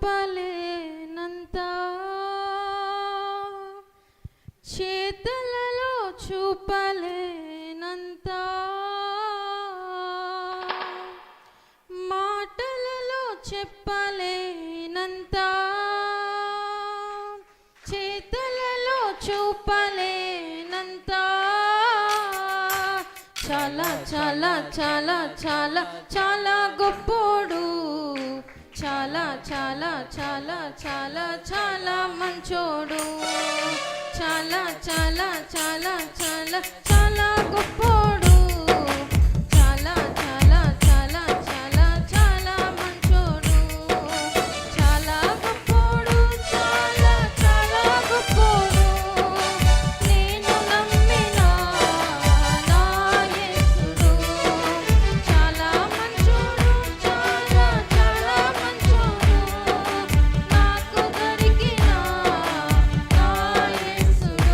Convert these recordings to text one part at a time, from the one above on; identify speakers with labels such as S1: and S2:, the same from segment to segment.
S1: చెప్పలేనంత, చేతలలో చూపలేనంత, మాటలలో చెప్పలేనంత, చేతలలో చూపలేనంత, చాలా చాలా చాలా చాలా చాలా గొప్పోడు, చాలా చాలా చాలా చాలా చాలా మంచోడు, చాలా చాలా చాలా చాలా చాలా గొప్పోడు, చాలా చాలా చాలా చాలా చాలా మంచోడు, చాలా గొప్పోడు, చాలా చాలా గొప్పోడు. నేను నమ్మిన నా యేసుడు చాలా మంచోడు, చాలా చాలా మంచోడు. నాకు దొరికిన నా యేసుడు.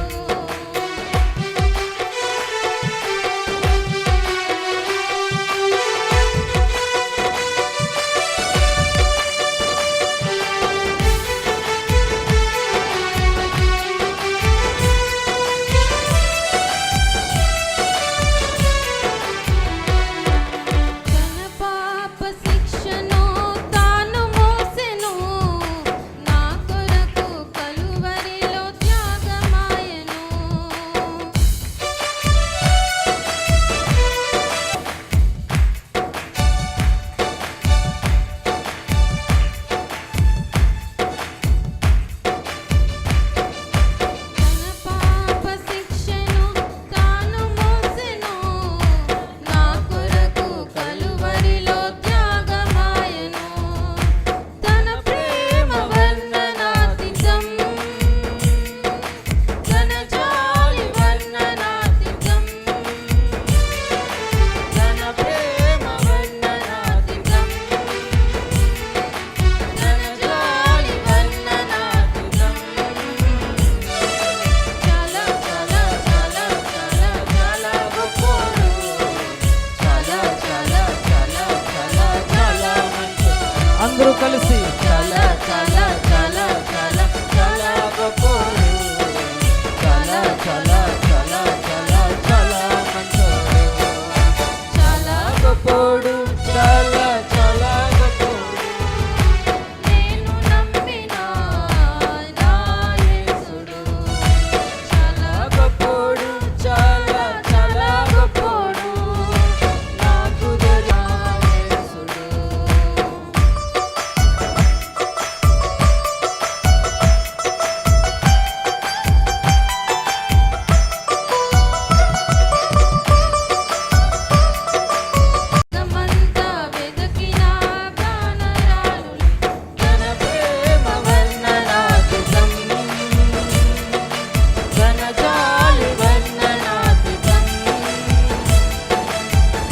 S1: తన పాప శిక్షను తాను మోసెను, నా కొరకు కలువరిలో త్యాగమాయెను. తన పాప శిక్షను తాను మోసెను, నా కొరకు కలువరిలో త్యాగమాయెను. తన ప్రేమ వర్ణనాతీతం, తన జాలి వర్ణనాతీతం, తన ప్రేమ వర్ణనాతీతం, తన జాలి వర్ణనాతీతం. చాలా చాలా చాలా చాలా చాలా గొప్పోడు, చాలా చాలా చాలా చాలా చాలా మంచోడు.
S2: అందరూ కలిసి
S1: చాలా చాలా చాలా చాలా చాలా గొప్పోడు, చాలా చాలా చాలా చాలా చాలా మంచోడు, చాలా గొప్పోడు, చాలా చాలా గొప్పోడు. నేను నమ్మిన నా యేసుడు చాలా గొప్పోడు, చాలా చాలా గొప్పోడు. నాకు దొరికిన యేసుడు. జగమంతా వెదకిన ప్రాణయాలు తన ప్రేమ వర్ణనాతీతం, తన జాలి వర్ణనాతీతం,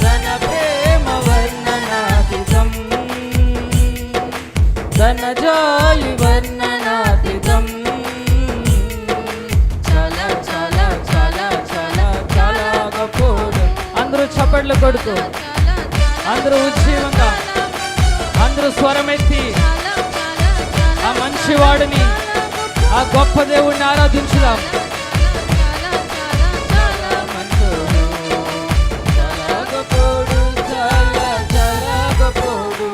S1: తన ప్రేమ వర్ణనాతీతం, తన జాలి వర్ణనాతీతం. చాలా చాలా చాలా చాలా చాలా గొప్పోడు.
S2: అందరూ చప్పట్లు కొడుతూ, అందరూ ఉజ్జీవంగా, అందరూ స్వరమెత్తి ఆ మంచివాడిని, ఆ గొప్ప దేవుడిని ఆరాధించుదాం.
S1: చాలా మంచోడు, చాలా గొప్పోడు, చాలా చాలా గొప్పోడు.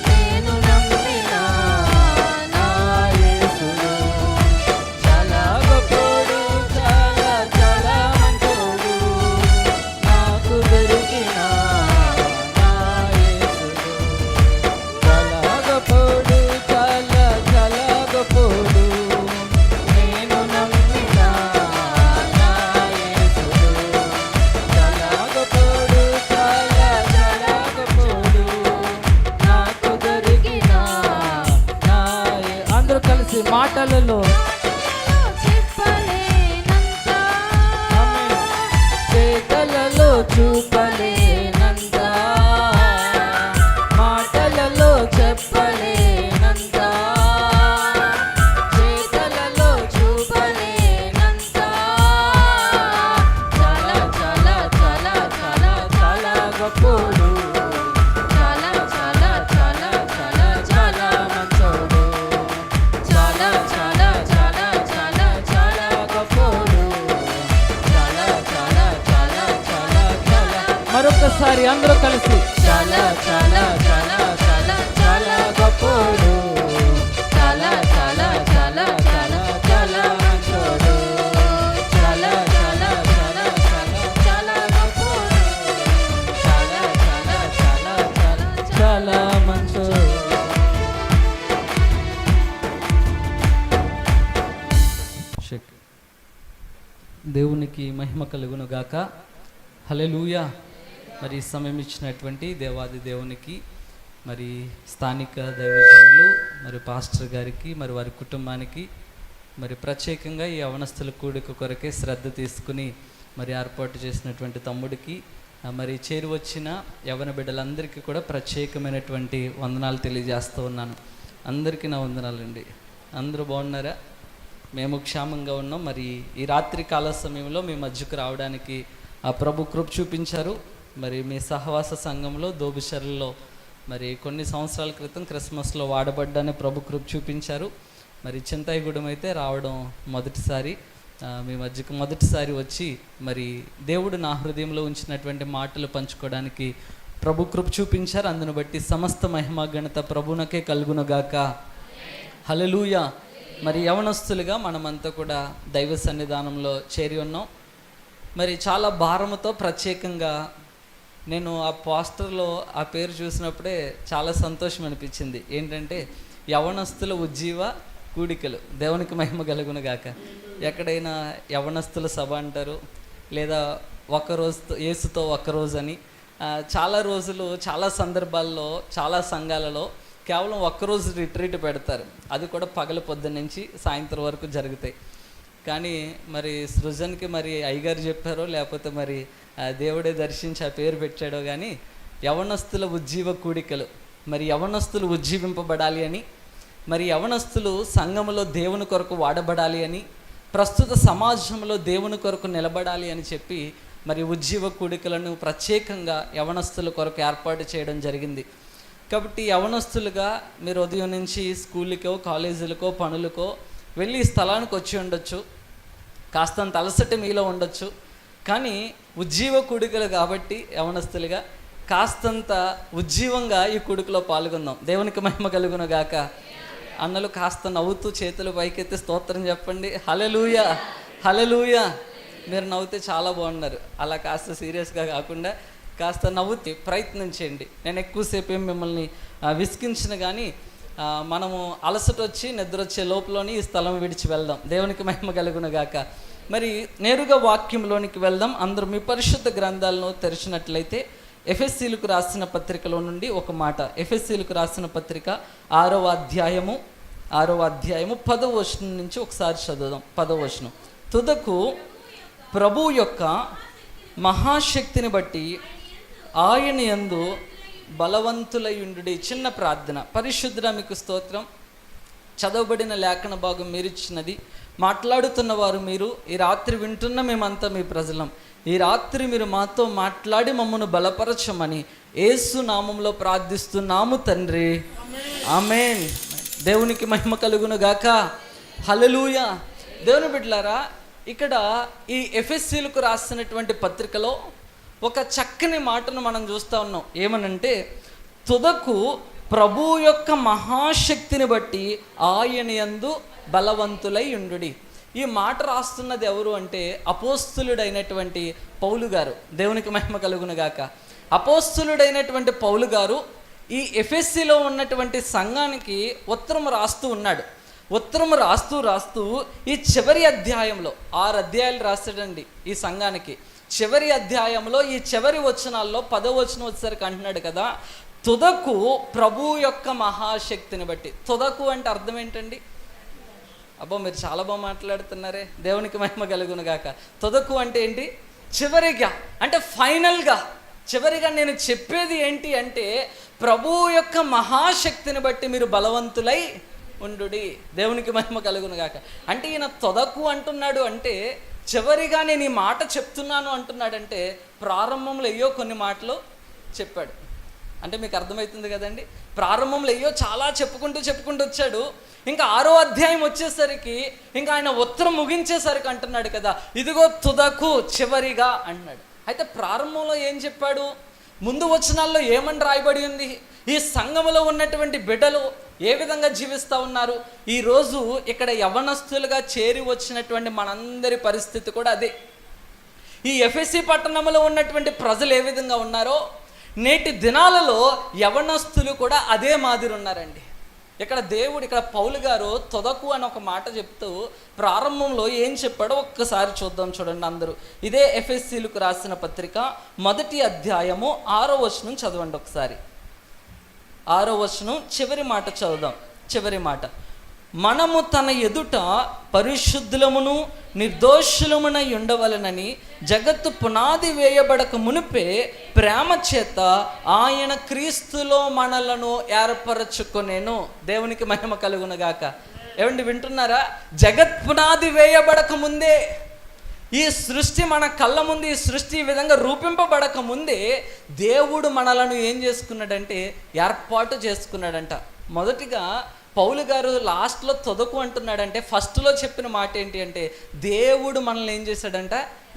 S1: నేను నమ్మిన నా యేసుడు చాలా గొప్పోడు, చాలా చాలా మంచోడు. నాకు దొరికిన నా యేసుడు చాలా గొప్పోడు, చాలా చాలా గొప్పోడు. నేను నమ్మిన నా యేసుడు చాలా గొప్పోడు, చాలా చాలా గొప్పోడు. నాకు దొరికిన నా
S2: అందరూ కలిసి మాటలలో
S1: చెప్పలేనంత,
S2: ఆమేన్.
S1: చేతలలో చూపలేనంత, మాటలలో చెప్పలేనంత, చేతలలో చూపలేనంత. చాలా చాలా చాలా చాలా చాలా గొప్పోడు, చాలా చాలా చాలా చాలా చాలా మంచోడు.
S2: మరొకసారి అందరూ కలిసి
S1: చాలా చాలా చాలా చాలా చాలా గొప్పోడు, చాలా చాలా చాలా చాలా చాలా మంచోడు, చాలా చాలా చాలా చాలా చాలా గొప్పోడు, చాలా చాలా చాలా చాలా చాలా మంచోడు.
S2: దేవునికి మహిమ కలుగును గాక. హల్లెలూయా. మరి ఈ సమయం ఇచ్చినటువంటి దేవాది దేవునికి, మరి స్థానిక దైవజనులు, మరి పాస్టర్ గారికి, మరి వారి కుటుంబానికి, మరి ప్రత్యేకంగా ఈ యవనస్తుల కూడిక కొరకే శ్రద్ధ తీసుకుని మరి ఏర్పాటు చేసినటువంటి తమ్ముడికి, మరి చేరి వచ్చిన యవన బిడ్డలందరికీ కూడా ప్రత్యేకమైనటువంటి వందనాలు తెలియజేస్తూ ఉన్నాను. అందరికీ నా వందనాలండి. అందరూ బాగున్నారా? మేము క్షేమంగా ఉన్నాం. మరి ఈ రాత్రి కాల సమయంలో మీ మధ్యకు రావడానికి ఆ ప్రభు కృప చూపించారు. మరి మీ సహవాస సంఘంలో దోబిషర్లలో మరి కొన్ని సంవత్సరాల క్రితం క్రిస్మస్లో వాడబడ్డానే ప్రభు కృప చూపించారు. మరి చింతాయిగూడెం అయితే రావడం మొదటిసారి, మీ మధ్యకు మొదటిసారి వచ్చి మరి దేవుడు నా హృదయంలో ఉంచినటువంటి మాటలు పంచుకోవడానికి ప్రభు కృప చూపించారు. అందును బట్టి సమస్త మహిమ ఘనత ప్రభునకే కలుగునుగాక. హల్లెలూయా. మరి యవనస్తులుగా మనమంతా కూడా దైవ సన్నిధానంలో చేరి ఉన్నాం. మరి చాలా భారముతో ప్రత్యేకంగా నేను ఆ పోస్టర్లో ఆ పేరు చూసినప్పుడే చాలా సంతోషం అనిపించింది. ఏంటంటే యవనస్తుల ఉజ్జీవ కూడికలు. దేవునికి మహిమ కలుగునుగాక. ఎక్కడైనా యవనస్తుల సభ అంటారు, లేదా ఒక్కరోజుతో యేసుతో ఒక్కరోజు అని. చాలా రోజులు చాలా సందర్భాల్లో చాలా సంఘాలలో కేవలం ఒక్కరోజు రిట్రీట్ పెడతారు. అది కూడా పగల పొద్దున్న నుంచి సాయంత్రం వరకు జరుగుతాయి. కానీ మరి సృజన్కి మరి అయ్యగారు చెప్పారో లేకపోతే మరి దేవుడే దర్శించి ఆ పేరు పెట్టాడో కానీ యవనస్తుల ఉజ్జీవ కూడికలు. మరి యవనస్తులు ఉజ్జీవింపబడాలి అని, మరి యవనస్తులు సంఘములో దేవుని కొరకు వాడబడాలి అని, ప్రస్తుత సమాజంలో దేవుని కొరకు నిలబడాలి అని చెప్పి మరి ఉజ్జీవ కూడికలను ప్రత్యేకంగా యవనస్తుల కొరకు ఏర్పాటు చేయడం జరిగింది. కాబట్టి యవనస్తులుగా మీరు ఉదయం నుంచి స్కూల్కో కాలేజీలకో పనులకో వెళ్ళి ఈ స్థలానికి వచ్చి ఉండొచ్చు, కాస్తంత అలసట మీలో ఉండొచ్చు. కానీ ఉజ్జీవ కూడికలు కాబట్టి యవనస్తులుగా కాస్తంత ఉజ్జీవంగా ఈ కూడికలో పాల్గొందాం. దేవునికి మహిమ కలుగును గాక. అన్నలు కాస్త నవ్వుతూ చేతులు పైకెత్తి స్తోత్రం చెప్పండి. హల్లెలూయా, హల్లెలూయా. మీరు నవ్వుతే చాలా బాగున్నారు. అలా కాస్త సీరియస్గా కాకుండా కాస్త నవ్వుతే ప్రయత్నం చేయండి. నేను ఎక్కువసేపు ఏం మిమ్మల్ని విసిగించిన కానీ మనము అలసట వచ్చి నిద్ర వచ్చే లోపలని ఈ స్థలం విడిచి వెళ్దాం. దేవునికి మహిమ కలుగును గాక. మరి నేరుగా వాక్యంలోనికి వెళ్దాం. అందరూ మీ పరిశుద్ధ గ్రంథాలను తెరిచినట్లయితే ఎఫెసీలకు రాసిన పత్రికలో నుండి ఒక మాట. ఎఫెసీలకు రాసిన పత్రిక 6వ అధ్యాయము 10వ వచనం నుంచి ఒకసారి చదువుదాం. 10వ వచనం. తుదకు ప్రభు యొక్క మహాశక్తిని బట్టి ఆయన యందు బలవంతులయుండుడి. చిన్న ప్రార్థన. పరిశుద్ధుడా మీకు స్తోత్రం. చదవబడిన లేఖన భాగం మీరు ఇచ్చినది, మాట్లాడుతున్న వారు మీరు, ఈ రాత్రి వింటున్న మేమంతా మీ ప్రజలం. ఈ రాత్రి మీరు మాతో మాట్లాడి మమ్మను బలపరచమని యేసు నామంలో ప్రార్థిస్తున్నాము తండ్రి, ఆమేన్. దేవునికి మహిమ కలుగును గాక. హల్లెలూయా. దేవుని బిడ్డలారా, ఇక్కడ ఈ ఎఫెసీలకు రాసినటువంటి పత్రికలో ఒక చక్కని మాటను మనం చూస్తూ ఉన్నాం. ఏమనంటే, తుదకు ప్రభు యొక్క మహాశక్తిని బట్టి ఆయన యందు బలవంతులై ఉండుడి. ఈ మాట రాస్తున్నది ఎవరు అంటే అపోస్తులుడైనటువంటి పౌలు గారు. దేవునికి మహిమ కలుగును గాక. అపోస్తులుడైనటువంటి పౌలు గారు ఈ ఎఫెసీలో ఉన్నటువంటి సంఘానికి ఉత్తరం రాస్తూ ఉన్నాడు. ఉత్తరం రాస్తూ ఈ చివరి అధ్యాయంలో 6 అధ్యాయాలు రాస్తాడండి ఈ సంఘానికి. చివరి అధ్యాయంలో ఈ చివరి వచనాల్లో 10వ వచనం వచ్చేసరికి అంటున్నాడు కదా, తుదకు ప్రభు యొక్క మహాశక్తిని బట్టి. తుదకు అంటే అర్థం ఏంటండి? అబ్బో మీరు చాలా బాగా మాట్లాడుతున్నారే. దేవునికి మహిమ కలుగును గాక. తుదకు అంటే ఏంటి? చివరిగా, అంటే ఫైనల్గా, చివరిగా నేను చెప్పేది ఏంటి అంటే ప్రభు యొక్క మహాశక్తిని బట్టి మీరు బలవంతులై ఉండుడి. దేవునికి మహిమ కలుగును గాక. అంటే ఈయన తుదకు అంటున్నాడు అంటే చివరిగా నేను ఈ మాట చెప్తున్నాను అంటున్నాడంటే ప్రారంభంలో అయ్యో కొన్ని మాటలు చెప్పాడు. అంటే మీకు అర్థమవుతుంది కదండి. ప్రారంభంలో అయ్యో చాలా చెప్పుకుంటూ వచ్చాడు. ఇంకా 6వ అధ్యాయం వచ్చేసరికి ఇంకా ఆయన ఉత్తరం ముగించేసరికి అంటున్నాడు కదా, ఇదిగో తుదకు చివరిగా అంటున్నాడు. అయితే ప్రారంభంలో ఏం చెప్పాడు? ముందు వచనాల్లో ఏమని రాయబడి ఉంది? ఈ సంఘములో ఉన్నటువంటి బిడ్డలు ఏ విధంగా జీవిస్తూ ఉన్నారు? ఈరోజు ఇక్కడ యవనస్తులుగా చేరి వచ్చినటువంటి మనందరి పరిస్థితి కూడా అదే. ఈ ఎఫెసీ పట్టణంలో ఉన్నటువంటి ప్రజలు ఏ విధంగా ఉన్నారో నేటి దినాలలో యవనస్తులు కూడా అదే మాదిరి ఉన్నారండి. ఇక్కడ పౌలు గారు తొదకు అని ఒక మాట చెప్తూ ప్రారంభంలో ఏం చెప్పాడో ఒక్కసారి చూద్దాం. చూడండి అందరూ. ఇదే ఎఫెసీలకు రాసిన పత్రిక 1వ అధ్యాయము 6వ వచనం చదవండి ఒకసారి. 6వ వచనం చివరి మాట చదువుదాం. చివరి మాట, మనము తన ఎదుట పరిశుద్ధులమును నిర్దోషులమునై ఉండవలనని జగత్తు పునాది వేయబడక మునిపే ప్రేమ చేత ఆయన క్రీస్తులో మనలను ఏర్పరచుకొనేను. దేవునికి మహిమ కలుగునుగాక. ఏమండి వింటున్నారా? జగత్ పునాది వేయబడక ముందే, ఈ సృష్టి మన కళ్ళ ముందు ఈ సృష్టి ఈ విధంగా రూపింపబడక ముందే దేవుడు మనలను ఏం చేసుకున్నాడంటే ఏర్పాటు చేసుకున్నాడంట. మొదటిగా పౌలు గారు లాస్ట్లో తొదకు అంటున్నాడంటే ఫస్ట్లో చెప్పిన మాట ఏంటి అంటే దేవుడు మనల్ని ఏం చేశాడంట?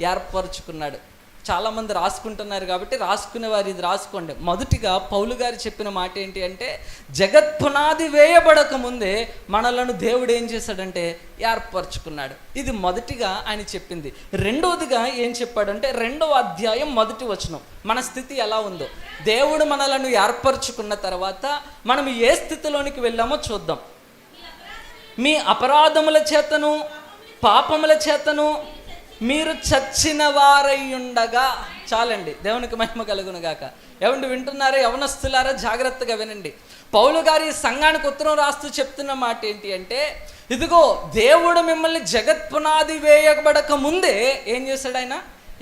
S2: ఏర్పరచుకున్నాడు. చాలామంది రాసుకుంటున్నారు కాబట్టి రాసుకునే వారు ఇది రాసుకోండి. మొదటిగా పౌలు గారు చెప్పిన మాట ఏంటి అంటే జగత్ పునాది వేయబడక ముందే మనలను దేవుడు ఏం చేశాడంటే ఏర్పరచుకున్నాడు. ఇది మొదటిగా ఆయన చెప్పింది. రెండవదిగా ఏం చెప్పాడంటే 2వ అధ్యాయం 1వ వచనం మన స్థితి ఎలా ఉందో, దేవుడు మనలను ఏర్పరచుకున్న తర్వాత మనం ఏ స్థితిలోనికి వెళ్ళామో చూద్దాం. మీ అపరాధముల చేతను పాపముల చేతను మీరు చచ్చిన వారై ఉండగా. చాలండి, దేవునికి మహిమ కలుగును గాక. ఏమండి వింటున్నారా? యవనస్తులారా జాగ్రత్తగా వినండి. పౌలు గారి సంఘానికి ఉత్తరం రాస్తూ చెప్తున్న మాట ఏంటి అంటే ఇదిగో దేవుడు మిమ్మల్ని జగత్ పునాది వేయబడక ముందే ఏం చేశాడు? ఆయన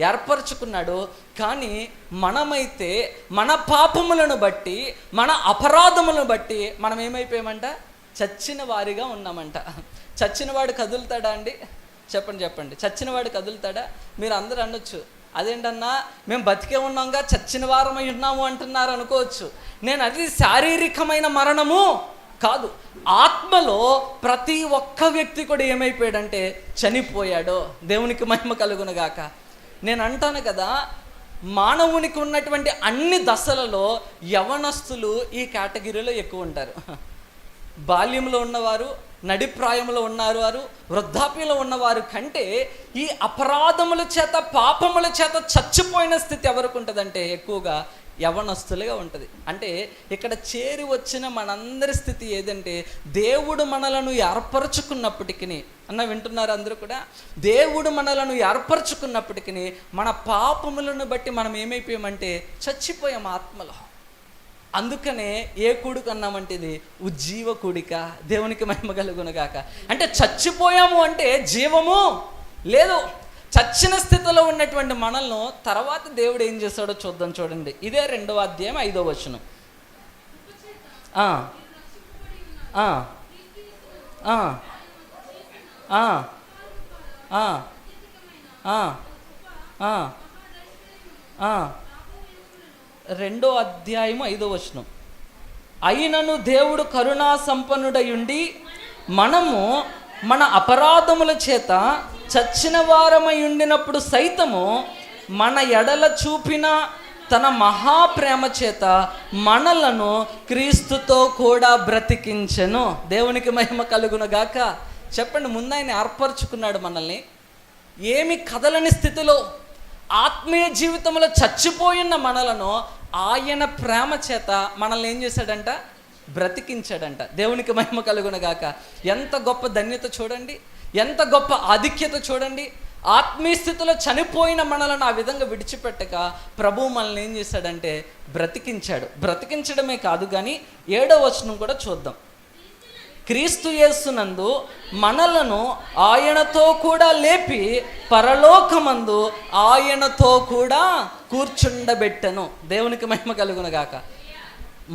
S2: ఏర్పరచుకున్నాడు. కానీ మనమైతే మన పాపములను బట్టి మన అపరాధములను బట్టి మనం ఏమైపోయామంట? చచ్చిన వారిగా ఉన్నామంట. చచ్చినవాడు కదులుతాడా అండి? చెప్పండి. చచ్చినవాడు కదులుతాడా? మీరు అందరూ అనొచ్చు, అదేంటన్నా మేము బతికే ఉన్నాంగా చచ్చిన వారమై ఉన్నాము అంటున్నారు అనుకోవచ్చు. నేను అది శారీరకమైన మరణము కాదు, ఆత్మలో ప్రతి ఒక్క వ్యక్తి కూడా ఏమైపోయాడంటే చనిపోయాడు. దేవునికి మహిమ కలుగునుగాక. నేను అంటాను కదా, మానవునికి ఉన్నటువంటి అన్ని దశలలో యవనస్తులు ఈ కేటగిరీలో ఎక్కువ ఉంటారు. బాల్యంలో ఉన్నవారు, నడిప్రాయంలో ఉన్నారు వారు, వృద్ధాప్యంలో ఉన్నవారు కంటే ఈ అపరాధముల చేత పాపముల చేత చచ్చిపోయిన స్థితి ఎవరికి ఉంటుందంటే ఎక్కువగా యవనస్తులుగా ఉంటుంది. అంటే ఇక్కడ చేరి వచ్చిన మనందరి స్థితి ఏదంటే దేవుడు మనలను ఏర్పరచుకున్నప్పటికీ, అన్న వింటున్నారు అందరూ కూడా, దేవుడు మనలను ఏర్పరచుకున్నప్పటికీ మన పాపములను బట్టి మనం ఏమైపోయామంటే చచ్చిపోయాం ఆత్మలో. అందుకనే ఏ కూడిక అన్నామంటే ఇది ఉజ్జీవ కూడిక. దేవునికి మహిమ కలుగునుగాక. అంటే చచ్చిపోయాము అంటే జీవము లేదు. చచ్చిన స్థితిలో ఉన్నటువంటి మనల్ని తర్వాత దేవుడు ఏం చేస్తాడో చూద్దాం. చూడండి, ఇదే 2వ అధ్యాయం 5వ వచనం. రెండో అధ్యాయము 5వ వచనం. అయినను దేవుడు కరుణా సంపన్నుడయుండి మనము మన అపరాధముల చేత చచ్చిన వారమై ఉండినప్పుడు సైతము మన ఎడల చూపిన తన మహాప్రేమ చేత మనలను క్రీస్తుతో కూడా బ్రతికించెను. దేవునికి మహిమ కలుగునుగాక. చెప్పండి, ముందు ఆయన ఏర్పరచుకున్నాడు మనల్ని. ఏమి కదలని స్థితిలో ఆత్మీయ జీవితంలో చచ్చిపోయిన మనలను ఆయన ప్రేమ చేత మనల్ని ఏం చేశాడంట? బ్రతికించాడంట. దేవునికి మహిమ కలుగునుగాక. ఎంత గొప్ప ధన్యత చూడండి, ఎంత గొప్ప ఆధిక్యత చూడండి. ఆత్మీయ స్థితిలో చనిపోయిన మనలను ఆ విధంగా విడిచిపెట్టక ప్రభువు మనల్ని ఏం చేశాడంటే బ్రతికించాడు. బ్రతికించడమే కాదు కానీ 7వ వచనం కూడా చూద్దాం. క్రీస్తు యేసునందు మనలను ఆయనతో కూడా లేపి పరలోకమందు ఆయనతో కూడా కూర్చుండబెట్టెను. దేవునికి మహిమ కలుగునుగాక.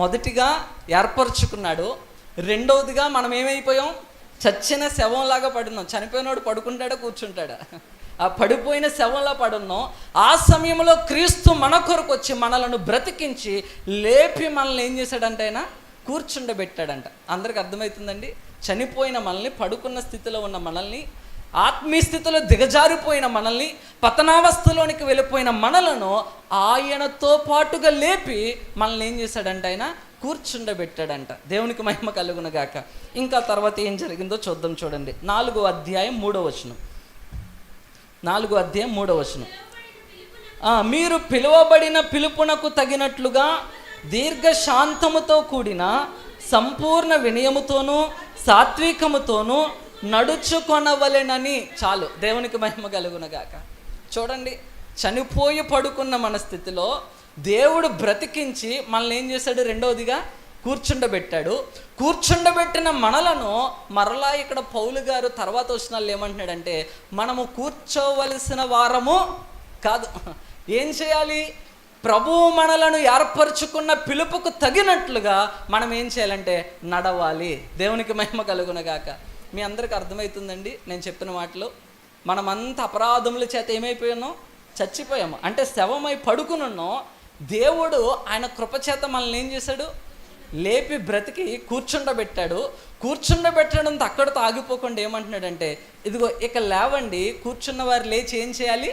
S2: మొదటిగా ఏర్పరచుకున్నాడు. రెండవదిగా మనం ఏమైపోయాం? చచ్చిన శవంలాగా పడున్నాం. చనిపోయినోడు పడుకుంటాడా కూర్చుంటాడా? ఆ పడిపోయిన శవంలా పడున్నాం. ఆ సమయంలో క్రీస్తు మన కొరకు వచ్చి మనలను బ్రతికించి లేపి మనల్ని ఏం చేశాడంటే ఆయన కూర్చుండబెట్టాడంట. అందరికి అర్థమవుతుందండి? చనిపోయిన మనల్ని, పడుకున్న స్థితిలో ఉన్న మనల్ని ఆత్మీయ స్థితిలో దిగజారిపోయిన మనల్ని, పతనావస్థలోనికి వెళ్ళిపోయిన మనలను ఆయనతో పాటుగా లేపి మనల్ని ఏం చేశాడంట, ఆయన కూర్చుండబెట్టాడంట. దేవునికి మహిమ కలుగును గాక. ఇంకా తర్వాత ఏం జరిగిందో చూద్దాం. చూడండి 4వ అధ్యాయం 3వ వచనం. 4వ అధ్యాయం 3వ వచనం. మీరు పిలువబడిన పిలుపునకు తగినట్లుగా దీర్ఘశాంతముతో కూడిన సంపూర్ణ వినయముతోనూ సాత్వికముతోనూ నడుచుకొనవలెనని. చాలు, దేవునికి మహిమ కలుగునగాక. చూడండి, చనిపోయి పడుకున్న మన స్థితిలో దేవుడు బ్రతికించి మనల్ని ఏం చేశాడు, రెండవదిగా కూర్చుండబెట్టాడు. కూర్చుండబెట్టిన మనలను మరలా ఇక్కడ పౌలు గారు తర్వాత వచనాలు ఏమంటున్నాడంటే, మనము కూర్చోవలసిన వారము కాదు. ఏం చేయాలి, ప్రభువు మనలను ఏర్పరచుకున్న పిలుపుకు తగినట్లుగా మనం ఏం చేయాలంటే నడవాలి. దేవునికి మహిమ కలుగునగాక. మీ అందరికి అర్థమవుతుందండి నేను చెప్పిన మాటలు? మనమంతా అపరాధముల చేత ఏమైపోయామో, చచ్చిపోయాము, అంటే శవమై పడుకునున్నాం. దేవుడు ఆయన కృపచేత మనల్ని ఏం చేశాడు, లేపి బ్రతికి కూర్చుండబెట్టాడు. కూర్చుండబెట్టడంతో అక్కడితో ఆగిపోకుండా ఏమంటున్నాడంటే, ఇదిగో ఇక లేవండి, కూర్చున్న వారు లేచి ఏం చేయాలి,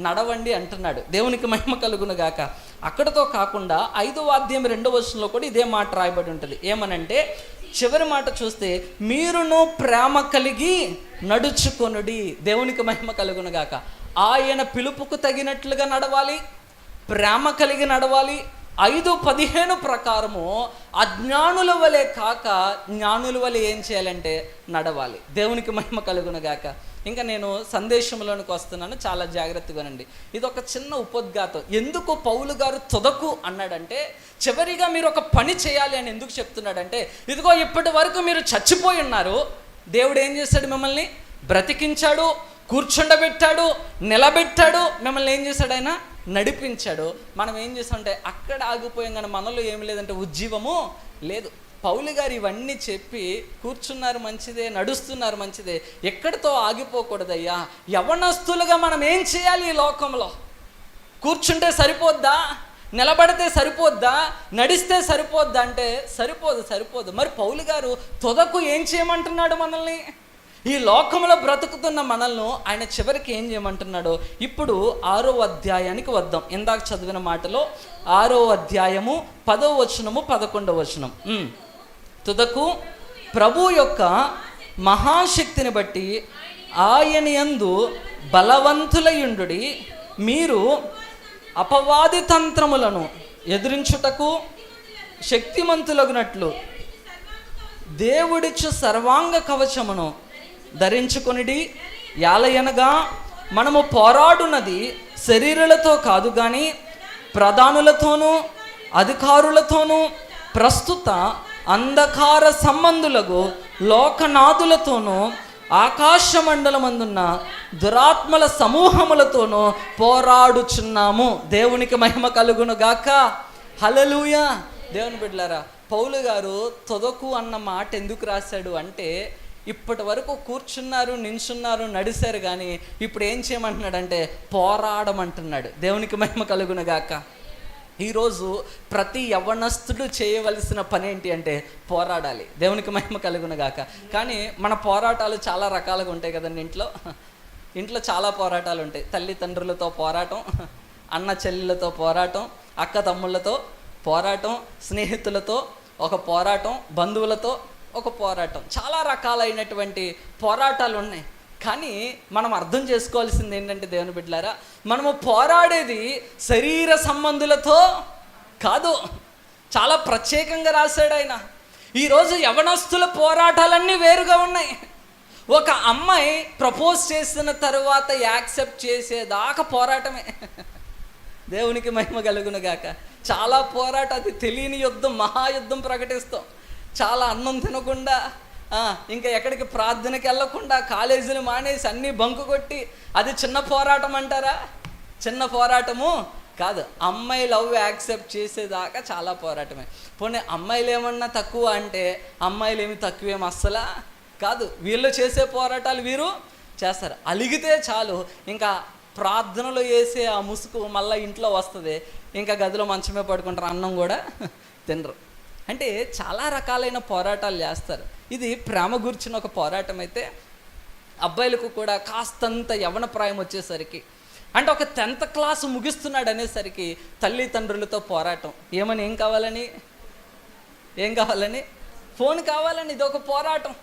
S2: నడవండి అంటున్నాడు. దేవునికి మహిమ కలుగును గాక. అక్కడితో కాకుండా 5వ అధ్యాయం 2వ వచనంలో కూడా ఇదే మాట రాయబడి ఉంటుంది. ఏమనంటే, చివరి మాట చూస్తే, మీరును ప్రేమ కలిగి నడుచుకొనుడి. దేవునికి మహిమ కలుగును గాక. ఆయన పిలుపుకు తగినట్లుగా నడవాలి, ప్రేమ కలిగి నడవాలి. 5:15 ప్రకారము అజ్ఞానుల వలె కాక జ్ఞానుల వలె ఏం చేయాలంటే నడవాలి. దేవునికి మహిమ కలుగును గాక. ఇంకా నేను సందేశంలోనికి వస్తున్నాను, చాలా జాగ్రత్తగానండి. ఇది ఒక చిన్న ఉపోద్ఘాతం. ఎందుకు పౌలు గారు తుదకు అన్నాడంటే, చివరిగా మీరు ఒక పని చేయాలి అని ఎందుకు చెప్తున్నాడంటే, ఇదిగో ఇప్పటి వరకు మీరు చచ్చిపోయి ఉన్నారు, దేవుడు ఏం చేశాడు, మిమ్మల్ని బ్రతికించాడు, కూర్చుండబెట్టాడు, నిలబెట్టాడు, మిమ్మల్ని ఏం చేశాడు, ఆయన నడిపించాడు. మనం ఏం చేస్తామంటే అక్కడ ఆగిపోయాం, కానీ మనలో ఏమి లేదంటే ఉజ్జీవము లేదు. పౌలు గారు ఇవన్నీ చెప్పి కూర్చున్నారు మంచిదే, నడుస్తున్నారు మంచిదే, ఎక్కడితో ఆగిపోకూడదయ్యా. యవనస్తులుగా మనం ఏం చేయాలి ఈ లోకంలో? కూర్చుంటే సరిపోద్దా, నిలబడితే సరిపోద్దా, నడిస్తే సరిపోద్దా అంటే సరిపోదు. మరి పౌలు గారు తుదకు ఏం చేయమంటున్నాడు మనల్ని? ఈ లోకంలో బ్రతుకుతున్న మనల్ని ఆయన చివరికి ఏం చేయమంటున్నాడో ఇప్పుడు 6వ అధ్యాయానికి వద్దాం. ఇందాక చదివిన మాటలో 6వ అధ్యాయము 10వ వచనము 11వ వచనం. తుదకు ప్రభు యొక్క మహాశక్తిని బట్టి ఆయన యందు బలవంతులయుండుడి, మీరు అపవాది తంత్రములను ఎదిరించుటకు శక్తిమంతులగునట్లు దేవుడిచ్చు సర్వాంగ కవచమును ధరించుకొనిడి. యాలయనగా మనము పోరాడున్నది శరీరులతో కాదు కానీ ప్రధానులతోనూ అధికారులతోనూ ప్రస్తుత అంధకార సంబంధులకు లోకనాథులతోనూ ఆకాశమండలమందున్న దురాత్మల సమూహములతోనూ పోరాడుచున్నాము. దేవునికి మహిమ కలుగును గాక. హల్లెలూయా. దేవుని బిడ్డలారా, పౌలు గారు తుదకు అన్న మాట ఎందుకు రాశాడు అంటే, ఇప్పటి వరకు కూర్చున్నారు, నించున్నారు, నడిచారు, కానీ ఇప్పుడు ఏం చేయమంటున్నాడంటే పోరాడమంటున్నాడు. దేవునికి మహిమ కలుగును గాక. ఈరోజు ప్రతి యవ్వనస్తుడు చేయవలసిన పని ఏంటి అంటే పోరాడాలి. దేవునికి మహిమ కలుగును గాక. కానీ మన పోరాటాలు చాలా రకాలుగా ఉంటాయి కదండి. ఇంట్లో చాలా పోరాటాలు ఉంటాయి. తల్లిదండ్రులతో పోరాటం, అన్న చెల్లెలతో పోరాటం, అక్క తమ్ముళ్ళతో పోరాటం, స్నేహితులతో ఒక పోరాటం, బంధువులతో ఒక పోరాటం, చాలా రకాలైనటువంటి పోరాటాలు ఉన్నాయి. కానీ మనం అర్థం చేసుకోవాల్సింది ఏంటంటే దేవుని బిడ్డలారా, మనము పోరాడేది శరీర సంబంధులతో కాదు. చాలా ప్రత్యేకంగా రాశాడు ఆయన. ఈరోజు యవనస్తుల పోరాటాలన్నీ వేరుగా ఉన్నాయి. ఒక అమ్మాయి ప్రపోజ్ చేసిన తర్వాత యాక్సెప్ట్ చేసేదాకా పోరాటమే. దేవునికి మహిమ కలుగును గాక. చాలా పోరాటం, అది తెలియని యుద్ధం, మహాయుద్ధం ప్రకటిస్తాం. చాలా అన్నం తినకుండా, ఇంకా ఎక్కడికి ప్రార్థనకి వెళ్ళకుండా, కాలేజీలు మానేసి అన్నీ బంకు కొట్టి, అది చిన్న పోరాటం అంటారా? చిన్న పోరాటము కాదు. అమ్మాయి లవ్ యాక్సెప్ట్ చేసేదాకా చాలా పోరాటమే. పోనీ అమ్మాయిలు ఏమన్నా తక్కువ అంటే అమ్మాయిలు ఏమి తక్కువేమి అస్సలా కాదు. వీళ్ళు చేసే పోరాటాలు వీరు చేస్తారు. అలిగితే చాలు, ఇంకా ప్రార్థనలో వేసే ఆ ముసుగు మళ్ళీ ఇంట్లో వస్తుంది, ఇంకా గదిలో మంచమే పడుకుంటారు, అన్నం కూడా తినరు. అంటే చాలా రకాలైన పోరాటాలు చేస్తారు. ఇది ప్రేమ గురించిన ఒక పోరాటం అయితే, అబ్బాయిలకు కూడా కాస్తంత యవ్వన ప్రాయం వచ్చేసరికి, అంటే ఒక 10th క్లాస్ ముగిస్తున్నాడు అనేసరికి తల్లిదండ్రులతో పోరాటం. ఏం కావాలని ఫోన్ కావాలని. ఇది ఒక పోరాటం.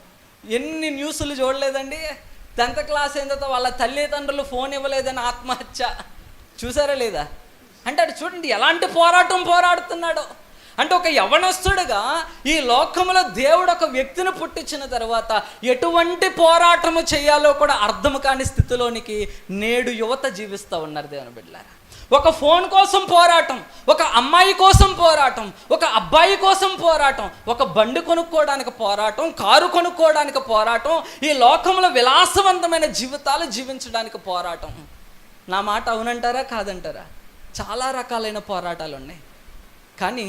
S2: ఎన్ని న్యూస్లు చూడలేదండి? 10th క్లాస్ అయిన తర్వాత వాళ్ళ తల్లిదండ్రులు ఫోన్ ఇవ్వలేదని ఆత్మహత్య చూసారా లేదా? అంటే అటు చూడండి ఎలాంటి పోరాడుతున్నాడో. అంటే ఒక యవనస్తుడుగా ఈ లోకంలో దేవుడు ఒక వ్యక్తిని పుట్టించిన తర్వాత ఎటువంటి పోరాటము చేయాలో కూడా అర్థం కాని స్థితిలోనికి నేడు యువత జీవిస్తూ ఉన్నారు దేవుని బిడ్డలారా. ఒక ఫోన్ కోసం పోరాటం, ఒక అమ్మాయి కోసం పోరాటం, ఒక అబ్బాయి కోసం పోరాటం, ఒక బండి కొనుక్కోవడానికి పోరాటం, కారు కొనుక్కోవడానికి పోరాటం, ఈ లోకంలో విలాసవంతమైన జీవితాలు జీవించడానికి పోరాటం. నా మాట అవునంటారా కాదంటారా? చాలా రకాలైన పోరాటాలు ఉన్నాయి. కానీ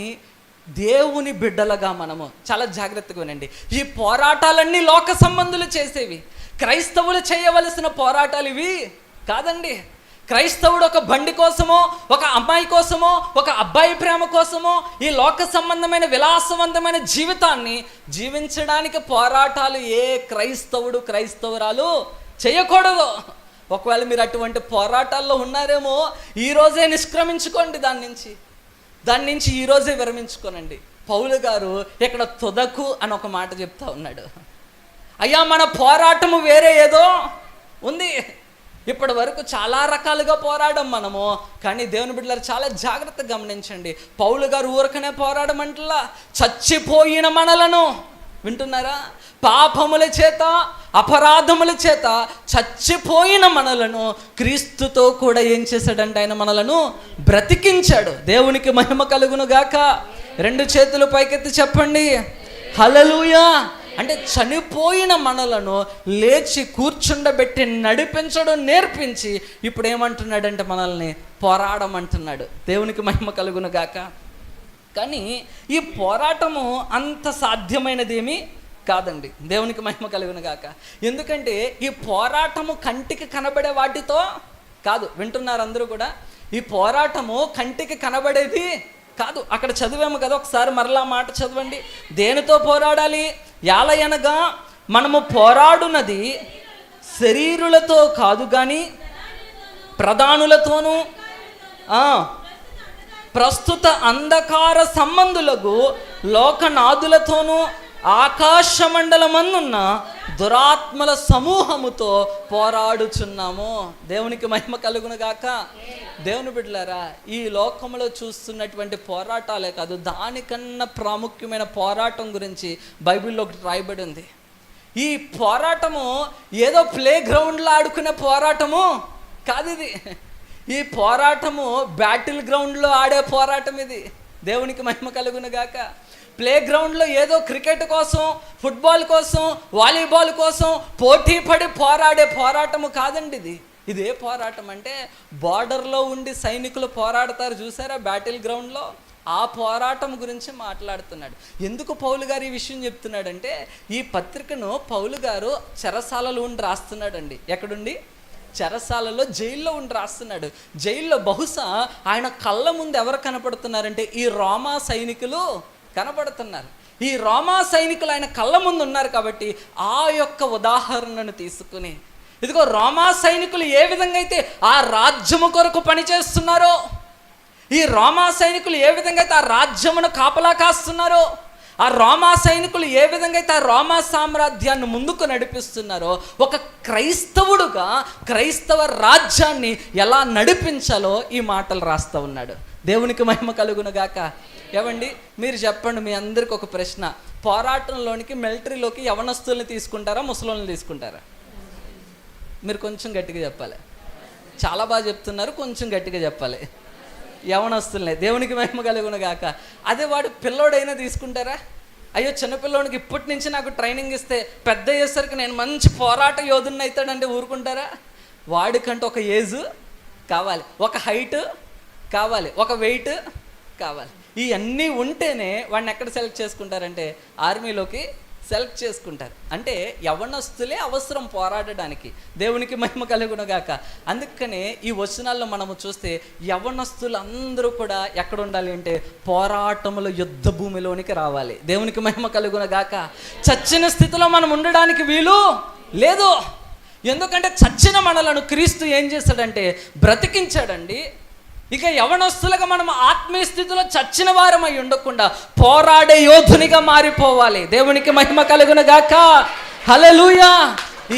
S2: దేవుని బిడ్డలుగా మనము చాలా జాగ్రత్తగా వినండి. ఈ పోరాటాలన్నీ లోక సంబంధులు చేసేవి. క్రైస్తవులు చేయవలసిన పోరాటాలు ఇవి కాదండి. క్రైస్తవుడు ఒక బండి కోసమో, ఒక అమ్మాయి కోసమో, ఒక అబ్బాయి ప్రేమ కోసమో ఈ లోక సంబంధమైన విలాసవంతమైన జీవితాన్ని జీవించడానికి పోరాటాలు ఏ క్రైస్తవుడు క్రైస్తవురాలు చేయకూడదు. ఒకవేళ మీరు అటువంటి పోరాటాల్లో ఉన్నారేమో ఈరోజే నిష్క్రమించుకోండి, దాని నుంచి ఈరోజే విరమించుకోనండి. పౌలు గారు ఇక్కడ తుదకు అని ఒక మాట చెప్తా ఉన్నాడు. అయ్యా, మన పోరాటము వేరే ఏదో ఉంది. ఇప్పటి వరకు చాలా రకాలుగా పోరాడం మనము. కానీ దేవుని బిడ్డలారు చాలా జాగ్రత్తగా గమనించండి. పౌలు గారు ఊరకనే పోరాడమంటలా, చచ్చిపోయిన మనలను, వింటున్నారా, పాపముల చేత అపరాధముల చేత చచ్చిపోయిన మనలను క్రీస్తుతో కూడా ఏం చేశాడంటే ఆయన మనలను బ్రతికించాడు. దేవునికి మహిమ కలుగును గాక. 2 చేతులు పైకెత్తి చెప్పండి హల్లెలూయా. అంటే చనిపోయిన మనలను లేచి కూర్చుండబెట్టి నడిపించడం నేర్పించి ఇప్పుడు ఏమంటున్నాడంటే మనల్ని పోరాడమంటున్నాడు. దేవునికి మహిమ కలుగును గాక. కానీ ఈ పోరాటము అంత సాధ్యమైనదేమీ కాదండి. దేవునికి మహిమ కలుగును గాక. ఎందుకంటే ఈ పోరాటము కంటికి కనబడే వాటితో కాదు. వింటున్నారు అందరూ కూడా? ఈ పోరాటము కంటికి కనబడేది కాదు. అక్కడ చదివాము కదా, ఒకసారి మరలా మాట చదవండి. దేనితో పోరాడాలి? యాలయనగా మనము పోరాడునది శరీరులతో కాదు కానీ ప్రధానులతోనూ ప్రస్తుత అంధకార సంబంధులకు లోకనాథులతోనూ ఆకాశమండలమందున్న దురాత్మల సమూహముతో పోరాడుచున్నాము. దేవునికి మహిమ కలుగును గాక. దేవుని బిడ్డలారా, ఈ లోకంలో చూస్తున్నటువంటి పోరాటాలే కాదు, దానికన్నా ప్రాముఖ్యమైన పోరాటం గురించి బైబిల్లో ఒకటి రాయబడి ఉంది. ఈ పోరాటము ఏదో ప్లే గ్రౌండ్లో ఆడుకునే పోరాటము కాదు ఇది. ఈ పోరాటము బ్యాటిల్ గ్రౌండ్లో ఆడే పోరాటం ఇది. దేవునికి మహిమ కలుగును గాక. ప్లే గ్రౌండ్లో ఏదో క్రికెట్ కోసం, ఫుట్బాల్ కోసం, వాలీబాల్ కోసం పోటీ పడి పోరాడే పోరాటము కాదండి ఇది. ఇదే పోరాటం అంటే బార్డర్లో ఉండి సైనికులు పోరాడతారు చూసారా బ్యాటిల్ గ్రౌండ్లో, ఆ పోరాటం గురించి మాట్లాడుతున్నాడు. ఎందుకు పౌలు గారు ఈ విషయం చెప్తున్నాడంటే, ఈ పత్రికను పౌలు గారు చెరసాలలో ఉండి రాస్తున్నాడండి. ఎక్కడుండి? చెరసాలలో, జైల్లో ఉండి రాస్తున్నాడు. జైల్లో బహుశా ఆయన కళ్ళ ముందు ఎవరు కనపడుతున్నారంటే ఈ రోమా సైనికులు కనపడుతున్నారు. ఈ రోమా సైనికులు ఆయన కళ్ళ ముందు ఉన్నారు కాబట్టి ఆ యొక్క ఉదాహరణను తీసుకుని, ఇదిగో రోమా సైనికులు ఏ విధంగా అయితే ఆ రాజ్యము కొరకు పనిచేస్తున్నారో, ఈ రోమా సైనికులు ఏ విధంగా అయితే ఆ రాజ్యమును కాపలా కాస్తున్నారో, ఆ రోమా సైనికులు ఏ విధంగా అయితే ఆ రోమా సామ్రాజ్యాన్ని ముందుకు నడిపిస్తున్నారో, ఒక క్రైస్తవుడుగా క్రైస్తవ రాజ్యాన్ని ఎలా నడిపించాలో ఈ మాటలు రాస్తూ ఉన్నాడు. దేవునికి మహిమ కలుగును గాక. ఏవండి, మీరు చెప్పండి, మీ అందరికి ఒక ప్రశ్న. పోరాటంలోనికి, మిలిటరీలోకి యవనస్తుల్ని తీసుకుంటారా, ముసలోళ్ళని తీసుకుంటారా? మీరు కొంచెం గట్టిగా చెప్పాలి. చాలా బాగా చెప్తున్నారు, కొంచెం గట్టిగా చెప్పాలి. యవనస్తుల్ని. దేవునికి మహిమ కలుగును గాక. అదే వాడు పిల్లోడైనా తీసుకుంటారా? అయ్యో, చిన్నపిల్లోడికి ఇప్పటి నుంచి నాకు ట్రైనింగ్ ఇస్తే పెద్ద అయ్యేసరికి నేను మంచి పోరాట యోధుని అవుతాడంటే ఊరుకుంటారా? వాడికంటే ఒక ఏజ్ కావాలి, ఒక హైట్ కావాలి, ఒక వెయిట్ కావాలి. ఇవన్నీ ఉంటేనే వాడిని ఎక్కడ సెలెక్ట్ చేసుకుంటారంటే ఆర్మీలోకి సెలెక్ట్ చేసుకుంటారు. అంటే యవనస్తులే అవసరం పోరాడడానికి. దేవునికి మహిమ కలుగును గాక. అందుకనే ఈ వచనాల్లో మనము చూస్తే యవనస్తులు అందరూ కూడా ఎక్కడ ఉండాలి అంటే పోరాటముల యుద్ధ భూమిలోనికి రావాలి. దేవునికి మహిమ కలుగును గాక. చచ్చిన స్థితిలో మనం ఉండడానికి వీలు లేదు. ఎందుకంటే చచ్చిన మనలను క్రీస్తు ఏం చేశాడంటే బ్రతికించాడండి. ఇక యవనస్తులుగా మనం ఆత్మీయ స్థితిలో చచ్చిన వారమై ఉండకుండా పోరాడే యోధునిగా మారిపోవాలి. దేవునికి మహిమ కలుగును గాక. హల్లెలూయా.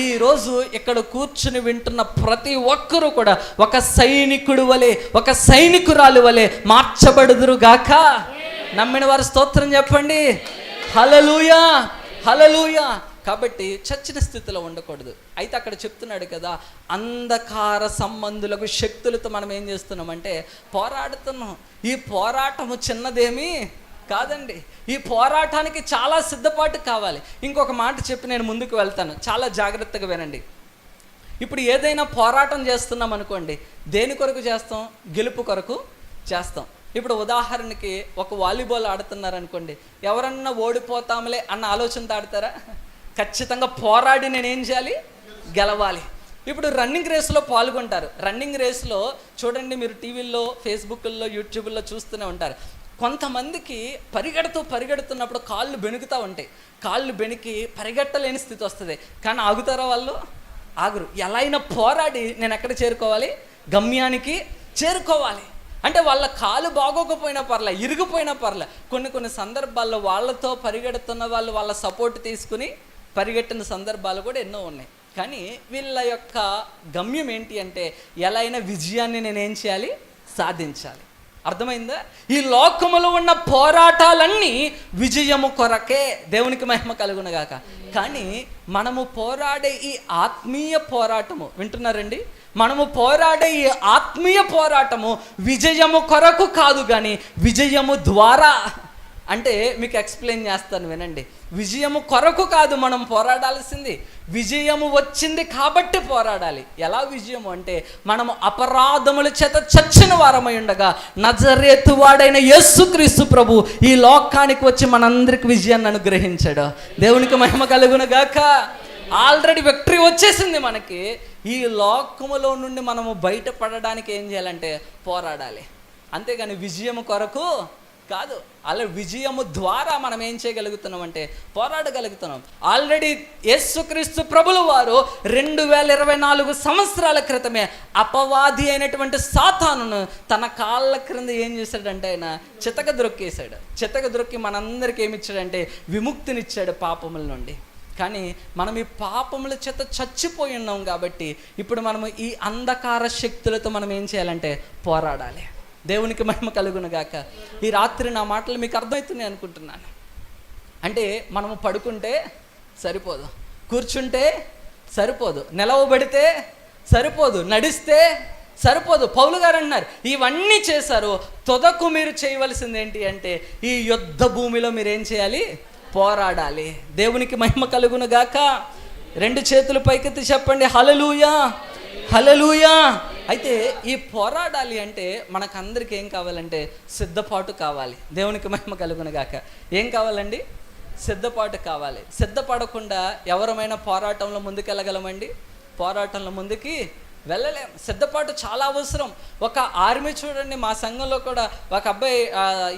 S2: ఈరోజు ఇక్కడ కూర్చుని వింటున్న ప్రతి ఒక్కరూ కూడా ఒక సైనికుడు వలె, ఒక సైనికురాలు వలె మార్చబడుదురు గాక. నమ్మిన వారు స్తోత్రం చెప్పండి. హల్లెలూయా, హల్లెలూయా. కాబట్టి చచ్చిన స్థితిలో ఉండకూడదు. అయితే అక్కడ చెప్తున్నాడు కదా, అంధకార సంబంధులకు శక్తులతో మనం ఏం చేస్తున్నామంటే పోరాడుతున్నాం. ఈ పోరాటము చిన్నదేమీ కాదండి. ఈ పోరాటానికి చాలా సిద్ధపాటు కావాలి. ఇంకొక మాట చెప్పి నేను ముందుకు వెళ్తాను, చాలా జాగ్రత్తగా వినండి. ఇప్పుడు ఏదైనా పోరాటం చేస్తున్నాం అనుకోండి, దేని కొరకు చేస్తాం? గెలుపు కొరకు చేస్తాం. ఇప్పుడు ఉదాహరణకి ఒక వాలీబాల్ ఆడుతున్నారు అనుకోండి, ఎవరన్నా ఓడిపోతాంలే అన్న ఆలోచనతో ఆడతారా? ఖచ్చితంగా పోరాడి నేనేం చేయాలి? గెలవాలి. ఇప్పుడు రన్నింగ్ రేస్లో పాల్గొంటారు. రన్నింగ్ రేస్లో చూడండి, మీరు టీవీల్లో, ఫేస్బుక్లో, యూట్యూబ్లో చూస్తూనే ఉంటారు. కొంతమందికి పరిగెడుతున్నప్పుడు కాళ్ళు బెణుకుతూ ఉంటాయి. కాళ్ళు బెణికి పరిగెట్టలేని స్థితి వస్తుంది. కానీ ఆగుతారా వాళ్ళు? ఆగరు. ఎలా అయినా పోరాడి నేను ఎక్కడ చేరుకోవాలి? గమ్యానికి చేరుకోవాలి. అంటే వాళ్ళ కాలు బాగోకపోయినా పర్లే, ఇరిగిపోయినా పర్లే. కొన్ని సందర్భాల్లో వాళ్ళతో పరిగెడుతున్న వాళ్ళు వాళ్ళ సపోర్ట్ తీసుకుని పరిగెట్టిన సందర్భాలు కూడా ఎన్నో ఉన్నాయి. కానీ వీళ్ళ యొక్క గమ్యం ఏంటి అంటే, ఎలా అయినా విజయాన్ని నేనేం చేయాలి? సాధించాలి. అర్థమైందా? ఈ లోకములో ఉన్న పోరాటాలన్నీ విజయము కొరకే. దేవునికి మహిమ కలుగునగాక. కానీ మనము పోరాడే ఈ ఆత్మీయ పోరాటము, వింటున్నారండి? మనము పోరాడే ఈ ఆత్మీయ పోరాటము విజయము కొరకు కాదు, కానీ విజయము ద్వారా. అంటే మీకు ఎక్స్ప్లెయిన్ చేస్తాను వినండి. విజయము కొరకు కాదు మనం పోరాడాల్సింది, విజయము వచ్చింది కాబట్టి పోరాడాలి. ఎలా విజయము అంటే, మనము అపరాధముల చేత చచ్చిన వారమై ఉండగా నజరేతు వాడైన యేసుక్రీస్తు ప్రభు ఈ లోకానికి వచ్చి మనందరికి విజయాన్ని అనుగ్రహించాడు. దేవునికి మహిమ కలుగును గాక. ఆల్రెడీ విక్టరీ వచ్చేసింది మనకి. ఈ లోకములో నుండి మనము బయటపడడానికి ఏం చేయాలంటే పోరాడాలి. అంతేగాని విజయము కొరకు కాదు. అలా విజయము ద్వారా మనం ఏం చేయగలుగుతున్నాం అంటే పోరాడగలుగుతున్నాం. ఆల్రెడీ యేసుక్రీస్తు ప్రభులు వారు 2024 సంవత్సరాల క్రితమే అపవాది అయినటువంటి సాతానును తన కాళ్ళ క్రింద ఏం చేశాడంటే ఆయన చితక ద్రొక్కేశాడు. చితక ద్రొక్కి మనందరికీ ఏమిచ్చాడంటే విముక్తినిచ్చాడు పాపముల నుండి. కానీ మనం ఈ పాపముల చేత చచ్చిపోయి ఉన్నాం కాబట్టి ఇప్పుడు మనము ఈ అంధకార శక్తులతో మనం ఏం చేయాలంటే పోరాడాలి. దేవునికి మహిమ కలుగును గాక. ఈ రాత్రి నా మాటలు మీకు అర్థమవుతున్నాయి అనుకుంటున్నాను. అంటే మనము పడుకుంటే సరిపోదు, కూర్చుంటే సరిపోదు, నిలవబడితే సరిపోదు, నడిస్తే సరిపోదు. పౌలు గారు అన్నారు, ఇవన్నీ చేశారు, తుదకు మీరు చేయవలసింది ఏంటి అంటే ఈ యుద్ధ భూమిలో మీరేం చేయాలి? పోరాడాలి. దేవునికి మహిమ కలుగును గాక. 2 చేతులు పైకెత్తి చెప్పండి, హల్లెలూయా, హల్లెలూయా. అయితే ఈ పోరాడాలి అంటే మనకందరికి ఏం కావాలంటే సిద్ధపాటు కావాలి. దేవునికి మహిమ కలుగును గాక. ఏం కావాలండి? సిద్ధపాటు కావాలి. సిద్ధపడకుండా ఎవరమైనా పోరాటంలో ముందుకెళ్ళగలమండి? పోరాటంలో ముందుకి వెళ్ళలేం. సిద్ధపాటు చాలా అవసరం. ఒక ఆర్మీ చూడండి, మా సంఘంలో కూడా ఒక అబ్బాయి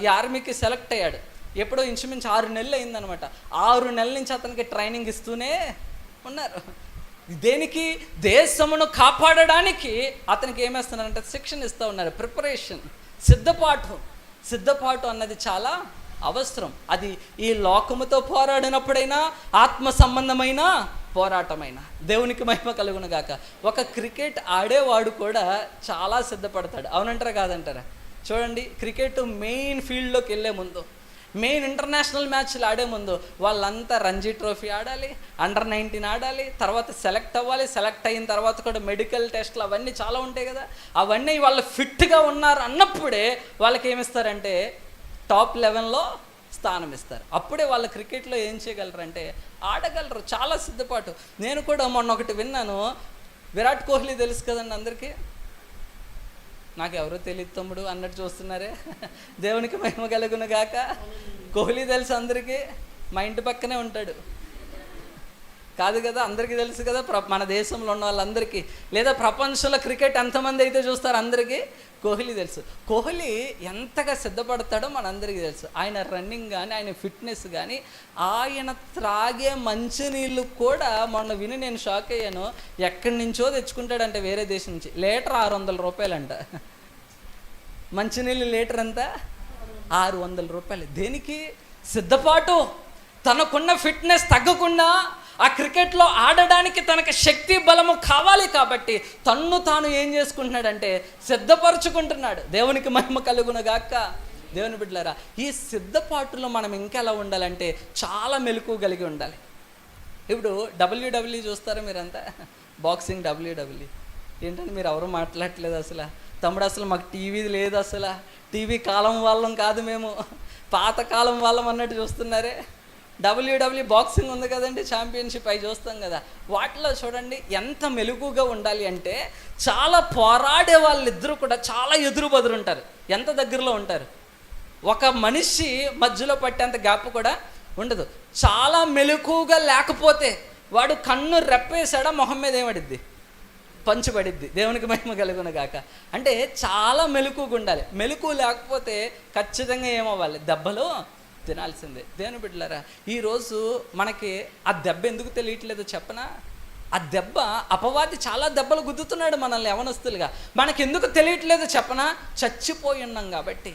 S2: ఈ ఆర్మీకి సెలెక్ట్ అయ్యాడు. ఎప్పుడో ఇంచుమించు 6 నెలలు అయిందనమాట. 6 నెలల నుంచి అతనికి ట్రైనింగ్ ఇస్తూనే ఉన్నారు. దేనికి? దేశమును కాపాడడానికి అతనికి ఏమేస్తున్నారంటే శిక్షణ ఇస్తూ ఉన్నారు. ప్రిపరేషన్, సిద్ధపాటు అన్నది చాలా అవసరం. అది ఈ లోకముతో పోరాడినప్పుడైనా ఆత్మ సంబంధమైన పోరాటమైన. దేవునికి మహిమ కలుగును గాక. ఒక క్రికెట్ ఆడేవాడు కూడా చాలా సిద్ధపడతాడు. అవునంటారా కాదంటారా? చూడండి, క్రికెట్ మెయిన్ ఫీల్డ్లోకి వెళ్ళే ముందు, మెయిన్ ఇంటర్నేషనల్ మ్యాచ్లు ఆడే ముందు వాళ్ళంతా రంజీ ట్రోఫీ ఆడాలి, అండర్ 19 ఆడాలి, తర్వాత సెలెక్ట్ అవ్వాలి. సెలెక్ట్ అయిన తర్వాత కూడా మెడికల్ టెస్ట్లు అవన్నీ చాలా ఉంటాయి కదా. అవన్నీ వాళ్ళు ఫిట్గా ఉన్నారు అన్నప్పుడే వాళ్ళకి ఏమిస్తారంటే టాప్ 11లో స్థానం ఇస్తారు. అప్పుడే వాళ్ళ క్రికెట్లో ఏం చేయగలరంటే ఆడగలరు. చాలా సిద్ధపాటు. నేను కూడా మొన్న ఒకటి విన్నాను. విరాట్ కోహ్లీ తెలుసు కదండి అందరికీ. నాకు ఎవరో తెలియదు తమ్ముడు అన్నట్టు చూస్తున్నారే. దేవునికి మహిమ కలుగును గాక. కోహ్లీ తెలుసు అందరికీ, మా ఇంటి పక్కనే ఉంటాడు. కాదు కదా, అందరికీ తెలుసు కదా, మన దేశంలో ఉన్న వాళ్ళందరికీ, లేదా ప్రపంచంలో క్రికెట్ ఎంతమంది అయితే చూస్తారో అందరికీ కోహ్లీ తెలుసు. కోహ్లీ ఎంతగా సిద్ధపడతాడో మనందరికీ తెలుసు. ఆయన రన్నింగ్ కానీ, ఆయన ఫిట్నెస్ కానీ, ఆయన త్రాగే మంచినీళ్ళు కూడా మొన్న విని నేను షాక్ అయ్యాను. ఎక్కడి నుంచో తెచ్చుకుంటాడంటే వేరే దేశం నుంచి. లీటర్ 600 రూపాయలంట. మంచినీళ్ళు లీటర్ ఎంత? 600 రూపాయలు. దేనికి? సిద్ధపాటు. తనకున్న ఫిట్నెస్ తగ్గకుండా ఆ క్రికెట్లో ఆడడానికి తనకు శక్తి బలము కావాలి కాబట్టి తన్ను తాను ఏం చేసుకుంటున్నాడంటే సిద్ధపరచుకుంటున్నాడు. దేవునికి మహిమ కలుగునుగాక. దేవుని బిడ్డలారా, ఈ సిద్ధపాటులో మనం ఇంకెలా ఉండాలంటే చాలా మెలకువ కలిగి ఉండాలి. ఇప్పుడు WWE చూస్తారా మీరంతా? బాక్సింగ్ WWE ఏంటంటే మీరు ఎవరు మాట్లాడట్లేదు అసలు. తమ్ముడు అసలు మాకు టీవీ లేదు, అసలు టీవీ కాలం వాళ్ళం కాదు, మేము పాతకాలం వాళ్ళం అన్నట్టు చూస్తున్నారే. WWE బాక్సింగ్ ఉంది కదండి, ఛాంపియన్షిప్ అవి చూస్తాం కదా. వాటిలో చూడండి ఎంత మెలుగుగా ఉండాలి అంటే చాలా పోరాడే వాళ్ళిద్దరూ కూడా చాలా ఎదురు బదురు ఉంటారు. ఎంత దగ్గరలో ఉంటారు, ఒక మనిషి మధ్యలో పట్టేంత గ్యాప్ కూడా ఉండదు. చాలా మెలకుగా లేకపోతే వాడు కన్ను రెప్పేసాడా మొహం మీద ఏమడిద్ది? పంచుబడిద్ది. దేవునికి మహిమ కలుగునుగాక. అంటే చాలా మెలకుగా ఉండాలి. మెలకు లేకపోతే ఖచ్చితంగా ఏమవ్వాలి? దెబ్బలు తినాల్సిందే. దేవుని బిడ్డలారా, ఈరోజు మనకి ఆ దెబ్బ ఎందుకు తెలియట్లేదు చెప్పనా? ఆ దెబ్బ, అపవాది చాలా దెబ్బలు గుద్దుతున్నాడు మనల్ని యవనస్తులుగా. మనకి ఎందుకు తెలియట్లేదు చెప్పనా? చచ్చిపోయి ఉన్నాం కాబట్టి.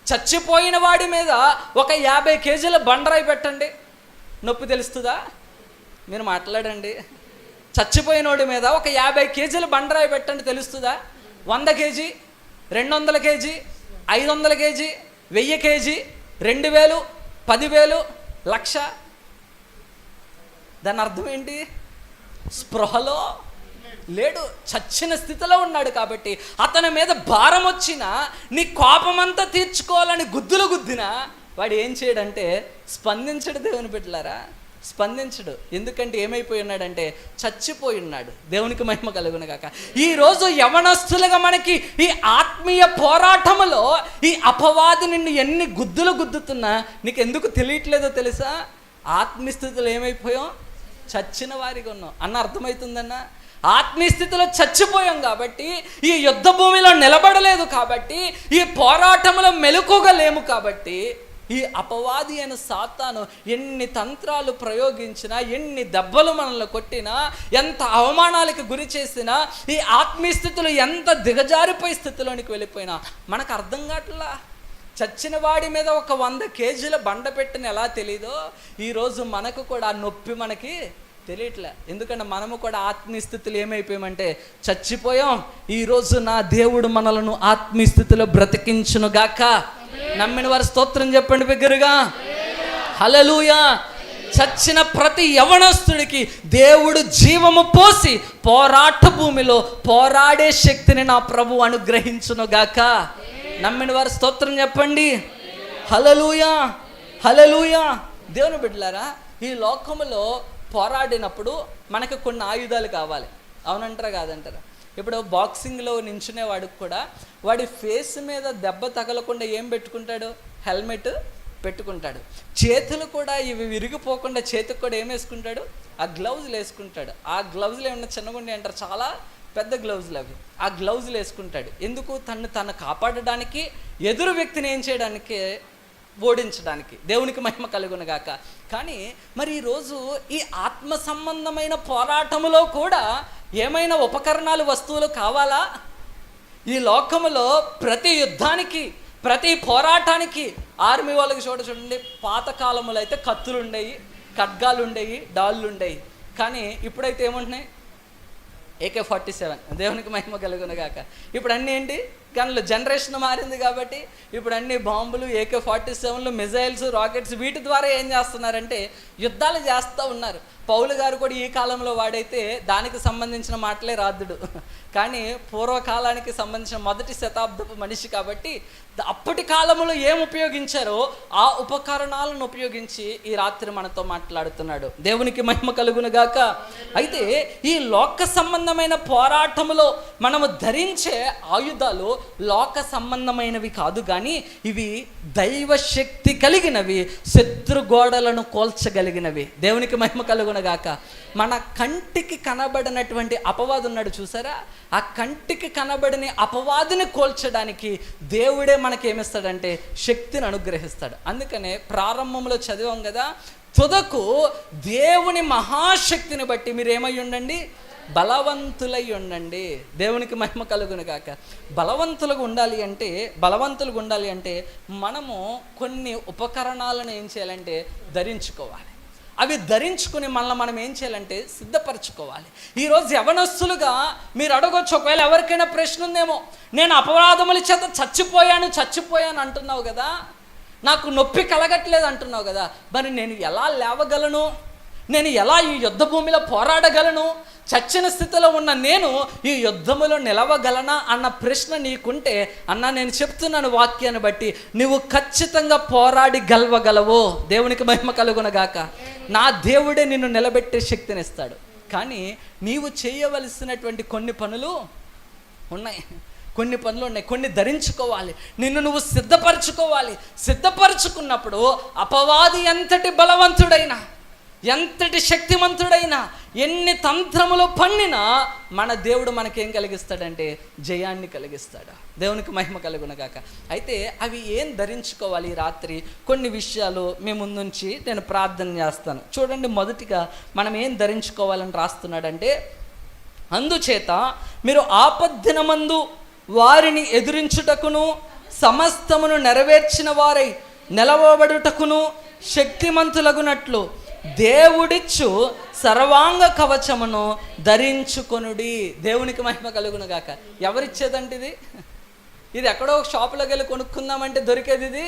S2: చచ్చిపోయిన వాడి మీద ఒక 50 కేజీల బండరాయి పెట్టండి, నొప్పి తెలుస్తుందా? మీరు మాట్లాడండి. చచ్చిపోయినోడి మీద ఒక 50 కేజీల బండరాయి పెట్టండి, తెలుస్తుందా? 100 కేజీ, 200 కేజీ, 500 కేజీ, 1000 కేజీ, 2000, 10,000, 1,00,000. దాని అర్థం ఏంటి? స్పృహలో లేడు, చచ్చిన స్థితిలో ఉన్నాడు. కాబట్టి అతని మీద భారం వచ్చినా, నీ కోపమంతా తీర్చుకోవాలని గుద్దులు గుద్దినా వాడు ఏం చేయడంటే స్పందించడు. దేవుని బిడ్డలారా, స్పందించడు. ఎందుకంటే ఏమైపోయి ఉన్నాడంటే చచ్చిపోయి ఉన్నాడు. దేవునికి మహిమ కలుగునుగాక. ఈరోజు యవనస్తులుగా మనకి ఈ ఆత్మీయ పోరాటంలో ఈ అపవాది నిన్ను ఎన్ని గుద్దులు గుద్దుతున్నా నీకు ఎందుకు తెలియట్లేదో తెలుసా? ఆత్మీయ స్థితిలో ఏమైపోయాం? చచ్చిన వారిగా ఉన్నాం అన్న అర్థమవుతుందన్నా. ఆత్మీయ స్థితిలో చచ్చిపోయాం కాబట్టి, ఈ యుద్ధ భూమిలో నిలబడలేదు కాబట్టి, ఈ పోరాటంలో మెలకుగా లేము కాబట్టి, ఈ అపవాది అయిన సాతాను ఎన్ని తంత్రాలు ప్రయోగించినా, ఎన్ని దెబ్బలు మనల్ని కొట్టినా, ఎంత అవమానాలకు గురి చేసినా, ఈ ఆత్మీయ స్థితిలో ఎంత దిగజారిపోయే స్థితిలోనికి వెళ్ళిపోయినా మనకు అర్థం కావట్లా. చచ్చిన వాడి మీద ఒక 100 కేజీల బండ పెట్టిన ఎలా తెలీదో, ఈరోజు మనకు కూడా నొప్పి మనకి తెలియట్లే. ఎందుకంటే మనము కూడా ఆత్మీయ స్థితిలో ఏమైపోయామంటే చచ్చిపోయాం. ఈరోజు నా దేవుడు మనలను ఆత్మీయ స్థితిలో బ్రతికించును గాక. నమ్మిన వారి స్తోత్రం చెప్పండి బిగ్గరగా. హల్లెలూయా. చచ్చిన ప్రతి యవనస్తుడికి దేవుడు జీవము పోసి పోరాట భూమిలో పోరాడే శక్తిని నా ప్రభు అనుగ్రహించును గాక. నమ్మిన వారి స్తోత్రం చెప్పండి. హల్లెలూయా, హల్లెలూయా. దేవుని బిడ్డలారా, ఈ లోకములో పోరాడినప్పుడు మనకు కొన్ని ఆయుధాలు కావాలి. అవునంటారా కాదంటారా? ఇప్పుడు బాక్సింగ్లో నించునే వాడికి కూడా వాడి ఫేస్ మీద దెబ్బ తగలకుండా ఏం పెట్టుకుంటాడు? హెల్మెట్ పెట్టుకుంటాడు. చేతులు కూడా ఇవి విరిగిపోకుండా చేతికి కూడా ఏం వేసుకుంటాడు? ఆ గ్లౌజులు వేసుకుంటాడు. ఆ గ్లౌజులు ఏమన్నా చిన్నగుండి అంటారు, చాలా పెద్ద గ్లౌజులు అవి. ఆ గ్లౌజులు వేసుకుంటాడు. ఎందుకు? తను కాపాడడానికి, ఎదురు వ్యక్తిని ఏం చేయడానికి? ఓడించడానికి. దేవునికి మహిమ కలుగునుగాక. కానీ మరి ఈరోజు ఈ ఆత్మ సంబంధమైన పోరాటములో కూడా ఏమైనా ఉపకరణాలు, వస్తువులు కావాలా? ఈ లోకములో ప్రతి యుద్ధానికి, ప్రతి పోరాటానికి ఆర్మీ వాళ్ళకి చూడండి, పాతకాలములో అయితే కత్తులు ఉండేవి, ఖడ్గాలు ఉండేవి, డాళ్ళు ఉండేవి. కానీ ఇప్పుడైతే ఏముంటున్నాయి? AK-47. దేవునికి మహిమ కలుగునుగాక. ఇప్పుడు అన్నీ ఏంటి? గన్లు. జనరేషన్ మారింది కాబట్టి ఇప్పుడు అన్ని బాంబులు, AK-47లు, మిజైల్స్, రాకెట్స్, వీటి ద్వారా ఏం చేస్తున్నారంటే యుద్ధాలు చేస్తూ ఉన్నారు. పౌలు గారు కూడా ఈ కాలంలో వాడైతే దానికి సంబంధించిన మాటలే రాదుడు. కానీ పూర్వకాలానికి సంబంధించిన 1వ శతాబ్దపు మనిషి కాబట్టి అప్పటి కాలంలో ఏం ఉపయోగించారో ఆ ఉపకరణాలను ఉపయోగించి ఈ రాత్రి మనతో మాట్లాడుతున్నాడు. దేవునికి మహిమ కలుగునుగాక. అయితే ఈ లోక సంబంధమైన పోరాటంలో మనము ధరించే ఆయుధాలు లోక సంబంధమైనవి కాదు, కానీ ఇవి దైవశక్తి కలిగినవి, శత్రు గోడలను కోల్చగలిగినవి. దేవునికి మహిమ కలుగునగాక. మన కంటికి కనబడినటువంటి అపవాది ఉన్నాడు చూసారా, ఆ కంటికి కనబడిన అపవాదిని కోల్చడానికి దేవుడే మనకేమిస్తాడంటే శక్తిని అనుగ్రహిస్తాడు. అందుకనే ప్రారంభంలో చదివాం కదా, తుదకు దేవుని మహాశక్తిని బట్టి మీరు ఏమై ఉండండి, బలవంతులై ఉండండి. దేవునికి మహిమ కలుగును గాక. బలవంతులుగా ఉండాలి అంటే మనము కొన్ని ఉపకరణాలను ఏం చేయాలంటే ధరించుకోవాలి. అవి ధరించుకుని మనం ఏం చేయాలంటే సిద్ధపరచుకోవాలి. ఈరోజు యవనస్తులుగా మీరు అడగొచ్చు, ఒకవేళ ఎవరికైనా ప్రశ్న ఉందేమో, నేను అపరాధముల చేత చచ్చిపోయాను అంటున్నావు కదా, నాకు నొప్పి కలగట్లేదు అంటున్నావు కదా, మరి నేను ఎలా లేవగలను, నేను ఎలా ఈ యుద్ధ భూమిలో పోరాడగలను, చచ్చిన స్థితిలో ఉన్న నేను ఈ యుద్ధములో నిలవగలనా అన్న ప్రశ్న నీకుంటే, అన్న నేను చెప్తున్నాను వాక్యాన్ని బట్టి, నువ్వు ఖచ్చితంగా పోరాడి గెలవగలవు. దేవునికి మహిమ కలుగునగాక. నా దేవుడే నిన్ను నిలబెట్టే శక్తిని ఇస్తాడు. కానీ నీవు చేయవలసినటువంటి కొన్ని పనులు ఉన్నాయి, కొన్ని ధరించుకోవాలి. నిన్ను నువ్వు సిద్ధపరచుకోవాలి. సిద్ధపరచుకున్నప్పుడు అపవాది ఎంతటి బలవంతుడైనా, ఎంతటి శక్తిమంతుడైనా, ఎన్ని తంత్రములు పన్నినా మన దేవుడు మనకేం కలిగిస్తాడంటే జయాన్ని కలిగిస్తాడు. దేవునికి మహిమ కలుగునగాక. అయితే అవి ఏం ధరించుకోవాలి? రాత్రి కొన్ని విషయాలు మీ ముందుంచి నేను ప్రార్థన చేస్తాను. చూడండి, మొదటిగా మనం ఏం ధరించుకోవాలని రాస్తున్నాడంటే, అందుచేత మీరు ఆపద్దినమందు వారిని ఎదురించుటకును సమస్తమును నెరవేర్చిన వారై నిలవబడుటకును శక్తిమంతులగునట్లు దేవుడిచ్చు సర్వాంగ కవచమును ధరించుకొనుడి. దేవునికి మహిమ కలుగును గాక. ఎవరిచ్చేదంటే ఇది ఎక్కడో షాపులోకి వెళ్ళి కొనుక్కుందామంటే దొరికేది ఇది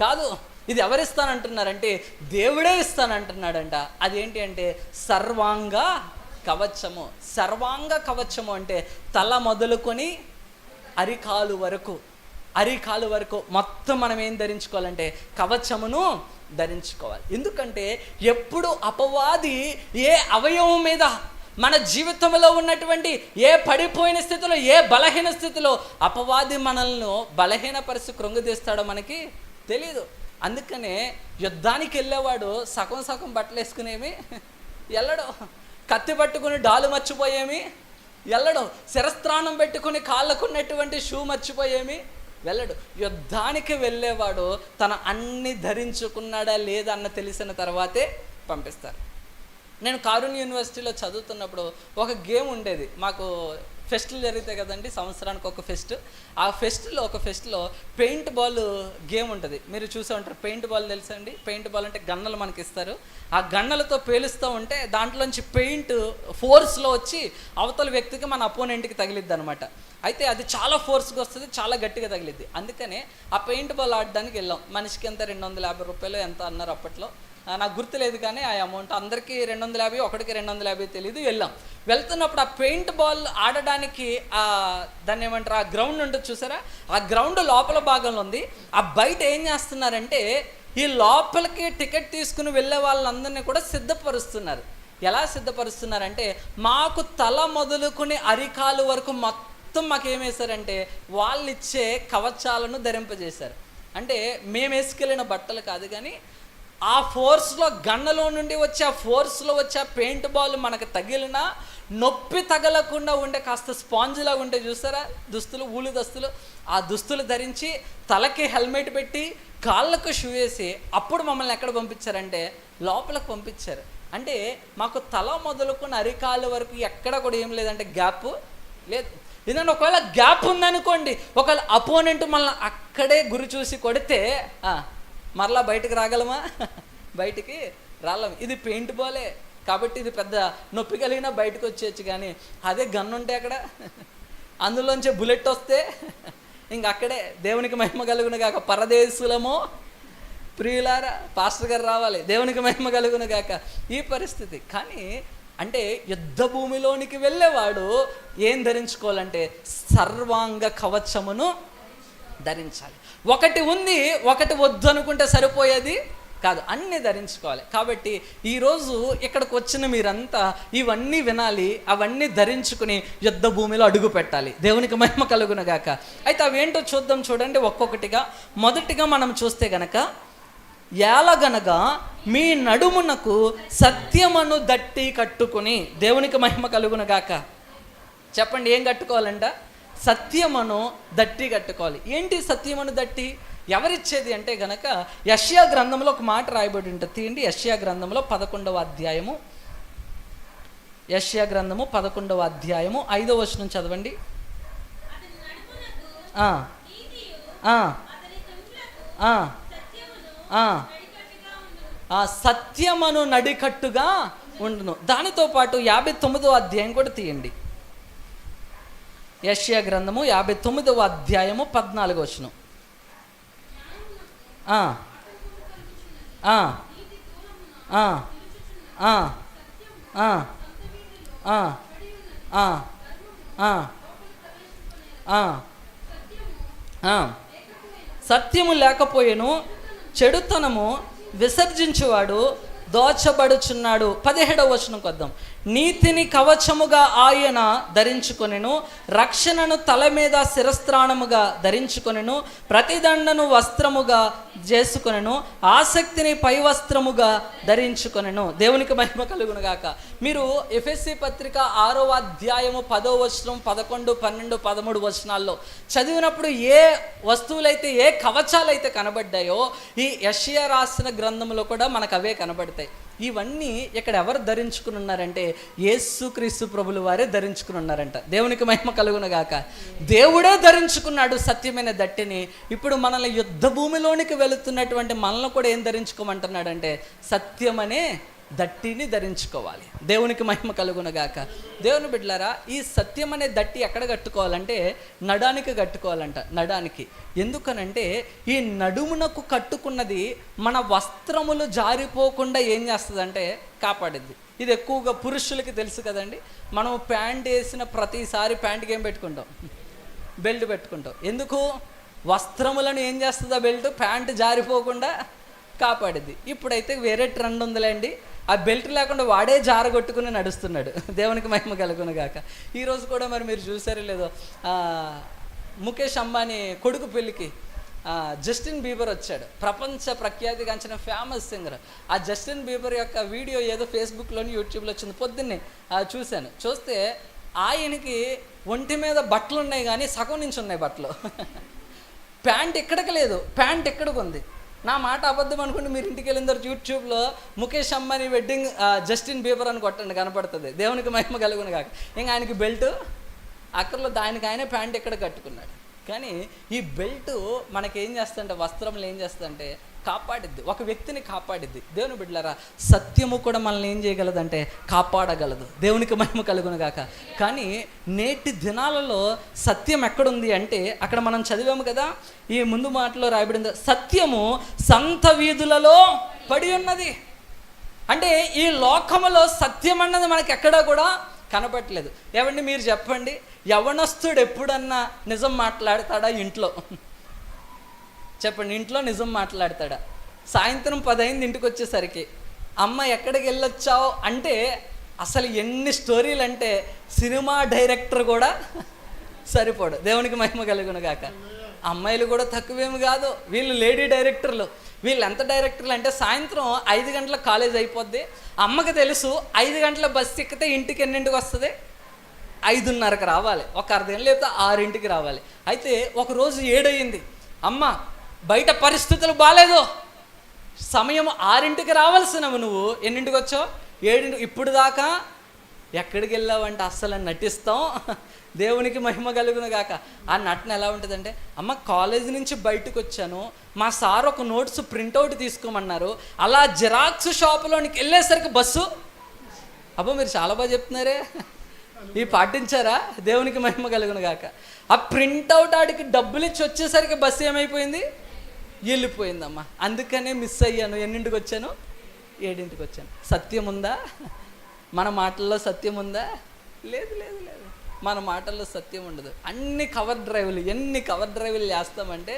S2: కాదు. ఇది ఎవరిస్తానంటున్నారంటే దేవుడే ఇస్తానంటున్నాడంట. అదేంటి అంటే సర్వాంగ కవచము. సర్వాంగ కవచము అంటే తల మొదలుకొని అరికాలు వరకు మొత్తం మనం ఏం ధరించుకోవాలంటే కవచమును ధరించుకోవాలి. ఎందుకంటే ఎప్పుడు అపవాది ఏ అవయవం మీద, మన జీవితంలో ఉన్నటువంటి ఏ పడిపోయిన స్థితిలో, ఏ బలహీన స్థితిలో అపవాది మనల్ని బలహీనపరిచి కృంగదీస్తాడో మనకి తెలీదు. అందుకనే యుద్ధానికి వెళ్ళేవాడు సగం బట్టలు వేసుకునేమి వెళ్ళడు, కత్తి పట్టుకుని డాలు మర్చిపోయేమి వెళ్ళడు, శిరస్త్రాణం పెట్టుకుని కాళ్ళకున్నటువంటి షూ మర్చిపోయేమి వెళ్ళడు. యుద్ధానికి వెళ్ళేవాడు తన అన్ని ధరించుకున్నాడా లేదా అన్న తెలిసిన తర్వాతే పంపిస్తారు. నేను కారుణ్య యూనివర్సిటీలో చదువుతున్నప్పుడు ఒక గేమ్ ఉండేది. మాకు ఫెస్టులు జరుగుతాయి కదండి, సంవత్సరానికి ఒక ఫెస్ట్. ఆ ఫెస్ట్లో పెయింట్ బాల్ గేమ్ ఉంటుంది. మీరు చూసే ఉంటారు. పెయింట్ బాల్ తెలుసా అండి? పెయింట్ బాల్ అంటే గన్నలు మనకి ఇస్తారు. ఆ గన్నలతో పేలుస్తూ ఉంటే దాంట్లోంచి పెయింట్ ఫోర్స్లో వచ్చి అవతల వ్యక్తికి, మన అపోనెంట్కి తగిలిద్ది అనమాట. అయితే అది చాలా ఫోర్స్గా వస్తుంది, చాలా గట్టిగా తగిలిద్ది. అందుకనే ఆ పెయింట్ బాల్ ఆడడానికి వెళ్ళాం. మనిషికి ఎంత 250 రూపాయలు ఎంత అన్నారు అప్పట్లో, నాకు గుర్తులేదు. కానీ ఆ అమౌంట్ అందరికీ 250, ఒకటికి 250 తెలియదు. వెళ్తున్నప్పుడు ఆ పెయింట్ బాల్ ఆడడానికి దాన్ని ఏమంటారు, ఆ గ్రౌండ్ ఉంటుంది చూసారా, ఆ గ్రౌండ్ లోపల భాగంలో ఉంది. ఆ బయట ఏం చేస్తున్నారంటే, ఈ లోపలికి టికెట్ తీసుకుని వెళ్ళే వాళ్ళందరినీ కూడా సిద్ధపరుస్తున్నారు. ఎలా సిద్ధపరుస్తున్నారంటే, మాకు తల మొదలుకుని అరికాలు వరకు మొత్తం మాకేమేశారంటే వాళ్ళు ఇచ్చే కవచాలను ధరింపజేశారు. అంటే మేము వేసుకెళ్ళిన బట్టలు కాదు, కానీ ఆ ఫోర్స్లో, గన్నలో నుండి వచ్చే ఆ ఫోర్స్లో వచ్చే పెయింట్ బాల్ మనకు తగిలినా నొప్పి తగలకుండా ఉండే కాస్త స్పాంజ్లాగా ఉంటే చూసారా దుస్తులు, ఊలు దుస్తులు, ఆ దుస్తులు ధరించి తలకి హెల్మెట్ పెట్టి కాళ్ళకు షూ వేసి అప్పుడు మమ్మల్ని ఎక్కడ పంపించారంటే లోపలికి పంపించారు. అంటే మాకు తల మొదలుకున్న అరికాల వరకు ఎక్కడ కూడా ఏం లేదంటే గ్యాప్ లేదు. ఎందుకంటే ఒకవేళ గ్యాప్ ఉందనుకోండి, ఒకవేళ అపోనెంట్ మనల్ని అక్కడే గురి చూసి కొడితే మరలా బయటకు రాగలమా? బయటికి రాలేము. ఇది పెయింట్ బాలే కాబట్టి ఇది పెద్ద నొప్పి కలిగినా బయటకు వచ్చేయచ్చు. కానీ అదే గన్ ఉంటే అక్కడ అందులోంచి బుల్లెట్ వస్తే ఇంక అక్కడే. దేవునికి మహిమ కలుగును గాక. పరదేశులమో ప్రియులారా, పాస్టర్ గారు రావాలి. దేవునికి మహిమ కలుగును గాక. ఈ పరిస్థితి. కానీ అంటే యుద్ధ భూమిలోనికి వెళ్ళేవాడు ఏం ధరించుకోవాలంటే సర్వాంగ కవచమును ధరించాలి. ఒకటి ఉంది, ఒకటి వద్దు అనుకుంటే సరిపోయేది కాదు, అన్నీ ధరించుకోవాలి. కాబట్టి ఈరోజు ఇక్కడికి వచ్చిన మీరంతా ఇవన్నీ వినాలి, అవన్నీ ధరించుకుని యుద్ధ భూమిలో అడుగు పెట్టాలి. దేవునికి మహిమ కలుగునగాక. అయితే అవేంటో చూద్దాం, చూడండి ఒక్కొక్కటిగా. మొదటిగా మనం చూస్తే గనక, ఏలగనగా మీ నడుమునకు సత్యమును దట్టి కట్టుకుని. దేవునికి మహిమ కలుగునగాక. చెప్పండి, ఏం కట్టుకోవాలంట? సత్యమును దట్టి కట్టుకోవాలి. ఏంటి సత్యమును దట్టి? ఎవరిచ్చేది అంటే గనక యెషయా గ్రంథంలో ఒక మాట రాయబడి ఉంటుంది. తీయండి, యెషయా గ్రంథంలో 11వ అధ్యాయము, యెషయా గ్రంథము 11వ అధ్యాయము 5వ వచనం చదవండి. సత్యమును నడికట్టుగా ఉండును. దానితో పాటు 59వ అధ్యాయం కూడా తీయండి. యెషయా గ్రంథము 59వ అధ్యాయము 14వ వచనం. సత్యము లేకపోయేను, చెడుతనము విసర్జించువాడు దోచబడుచున్నాడు. 17వ వచనంకి వద్దాం. నీతిని కవచముగా ఆయన ధరించుకొనెను, రక్షణను తల మీద శిరస్త్రాణముగా ధరించుకొనెను, ప్రతిదండను వస్త్రముగా చేసుకొనెను, ఆసక్తిని పై వస్త్రముగా ధరించుకొనెను. దేవునికి మహిమ కలుగును గాక. మీరు ఎఫెసీ పత్రిక 6వ అధ్యాయము 10వ వచనం, 11, 12, 13 వచనాల్లో చదివినప్పుడు ఏ వస్తువులైతే, ఏ కవచాలైతే కనబడ్డాయో ఈ యెషయా రాసిన గ్రంథంలో కూడా మనకు అవే కనబడతాయి. ఇవన్నీ ఇక్కడ ఎవరు ధరించుకుని ఉన్నారంటే యేసుక్రీస్తు ప్రభులు వారే ధరించుకుని ఉన్నారంట. దేవునికి మహిమ కలుగును గాక. దేవుడే ధరించుకున్నాడు సత్యమైన దట్టిని. ఇప్పుడు మనల్ని యుద్ధ భూమిలోనికి వెళుతున్నటువంటి మనల్ని కూడా ఏం ధరించుకోమంటున్నాడంటే సత్యమనే దట్టిని ధరించుకోవాలి. దేవునికి మహిమ కలుగును గాక. దేవుని బిడ్డలారా, ఈ సత్యం అనే దట్టి ఎక్కడ కట్టుకోవాలంటే నడానికి కట్టుకోవాలంట. నడానికి ఎందుకనంటే ఈ నడుమునకు కట్టుకున్నది మన వస్త్రములు జారిపోకుండా ఏం చేస్తుందంటే కాపాడిద్ది. ఇది ఎక్కువగా పురుషులకి తెలుసు కదండి. మనం ప్యాంట్ వేసిన ప్రతిసారి ప్యాంట్కి ఏం పెట్టుకుంటాం? బెల్ట్ పెట్టుకుంటాం. ఎందుకు? వస్త్రములను ఏం చేస్తుందా బెల్ట్? ప్యాంట్ జారిపోకుండా కాపాడిద్ది. ఇప్పుడైతే వేరే ట్రెండ్ ఉందిలేండి, ఆ బెల్ట్ లేకుండా వాడే జారగొట్టుకుని నడుస్తున్నాడు. దేవునికి మహిమ కలుగును గాక. ఈరోజు కూడా మరి మీరు చూసారో లేదో, ముఖేష్ అంబానీ కొడుకు పెళ్ళికి జస్టిన్ బీబర్ వచ్చాడు. ప్రపంచ ప్రఖ్యాతిగాంచిన ఫేమస్ సింగర్. ఆ జస్టిన్ బీబర్ యొక్క వీడియో ఏదో ఫేస్బుక్లోని యూట్యూబ్లో వచ్చింది. పొద్దున్నే చూశాను. చూస్తే ఆయనకి ఒంటి మీద బట్టలు ఉన్నాయి కానీ సగం నుంచి ఉన్నాయి బట్టలు. ప్యాంట్ ఎక్కడికి లేదు, ప్యాంట్ ఎక్కడికి ఉంది. నా మాట అబద్ధం అనుకుంటే మీరు ఇంటికి వెళ్ళిన తర్వాత యూట్యూబ్లో Mukesh Ambani wedding Justin Bieber అని కొట్టండి, కనపడుతుంది. దేవునికి మహిమ కలుగును కాక. ఇంకా ఆయనకి బెల్ట్ అక్కర్లో, దానికి ఆయనే ప్యాంట్ ఎక్కడ కట్టుకున్నాడు. కానీ ఈ బెల్ట్ మనకేం చేస్తుందంటే, వస్త్రంలో ఏం చేస్తుందంటే కాపాడిద్ది, ఒక వ్యక్తిని కాపాడిద్ది. దేవుని బిడ్డలారా, సత్యము కూడా మనల్ని ఏం చేయగలదంటే కాపాడగలదు. దేవునికి మహిమ కలుగును గాక. కానీ నేటి దినాలలో సత్యం ఎక్కడుంది అంటే, అక్కడ మనం చదివాము కదా, ఈ ముందు మాటలో రాయబడింది, సత్యము సంత వీధులలో పడి ఉన్నది. అంటే ఈ లోకములో సత్యం అన్నది మనకి ఎక్కడా కూడా కనపట్లేదు. ఏమండి మీరు చెప్పండి, యవనస్తుడు ఎప్పుడన్నా నిజం మాట్లాడతాడా ఇంట్లో? చెప్పండి, ఇంట్లో నిజం మాట్లాడతాడా? సాయంత్రం 10 అయింది ఇంటికి వచ్చేసరికి, అమ్మ ఎక్కడికి వెళ్ళొచ్చావు అంటే అసలు ఎన్ని స్టోరీలు అంటే సినిమా డైరెక్టర్ కూడా సరిపోడు. దేవునికి మహిమ కలుగును గాక. అమ్మాయిలు కూడా తక్కువేమి కాదు, వీళ్ళు లేడీ డైరెక్టర్లు. వీళ్ళు ఎంత డైరెక్టర్లు అంటే, సాయంత్రం 5 గంటలకు కాలేజ్ అయిపోద్ది. అమ్మకి తెలుసు 5 గంటల బస్సు ఎక్కితే ఇంటికి ఎన్నింటికి వస్తుంది? 5:30కి రావాలి, ఒక అర్ధగంట లేకపోతే 6ంటికి రావాలి. అయితే ఒకరోజు 7 అయింది, అమ్మ బయట పరిస్థితులు బాగాలేదు, సమయం 6ంటికి రావాల్సినవు, నువ్వు ఎన్నింటికి వచ్చావు? 7. ఇప్పుడు దాకా ఎక్కడికి వెళ్ళావంటే అస్సలు నటిస్తాం. దేవునికి మహిమ కలుగును గాక. ఆ నటన ఎలా ఉంటుందంటే, అమ్మ కాలేజీ నుంచి బయటకు వచ్చాను, మా సార్ ఒక నోట్స్ ప్రింట్అవుట్ తీసుకోమన్నారు, అలా జిరాక్స్ షాపులోనికి వెళ్ళేసరికి బస్సు. అబ్బో మీరు చాలా బాగా చెప్తున్నారే, ఇవి పాటించారా? దేవునికి మహిమ కలుగును గాక. ఆ ప్రింట్అవుట్ ఆడికి డబ్బులు ఇచ్చి వచ్చేసరికి బస్సు ఏమైపోయింది? వెళ్ళిపోయిందమ్మా. అందుకనే మిస్ అయ్యాను. ఎన్నింటికి వచ్చాను? 7ంటికి వచ్చాను. సత్యం ఉందా? మన మాటల్లో సత్యం ఉందా? లేదు లేదు లేదు. మన మాటల్లో సత్యం ఉండదు. అన్ని కవర్ డ్రైవ్లు, ఎన్ని కవర్ డ్రైవ్లు చేస్తామంటే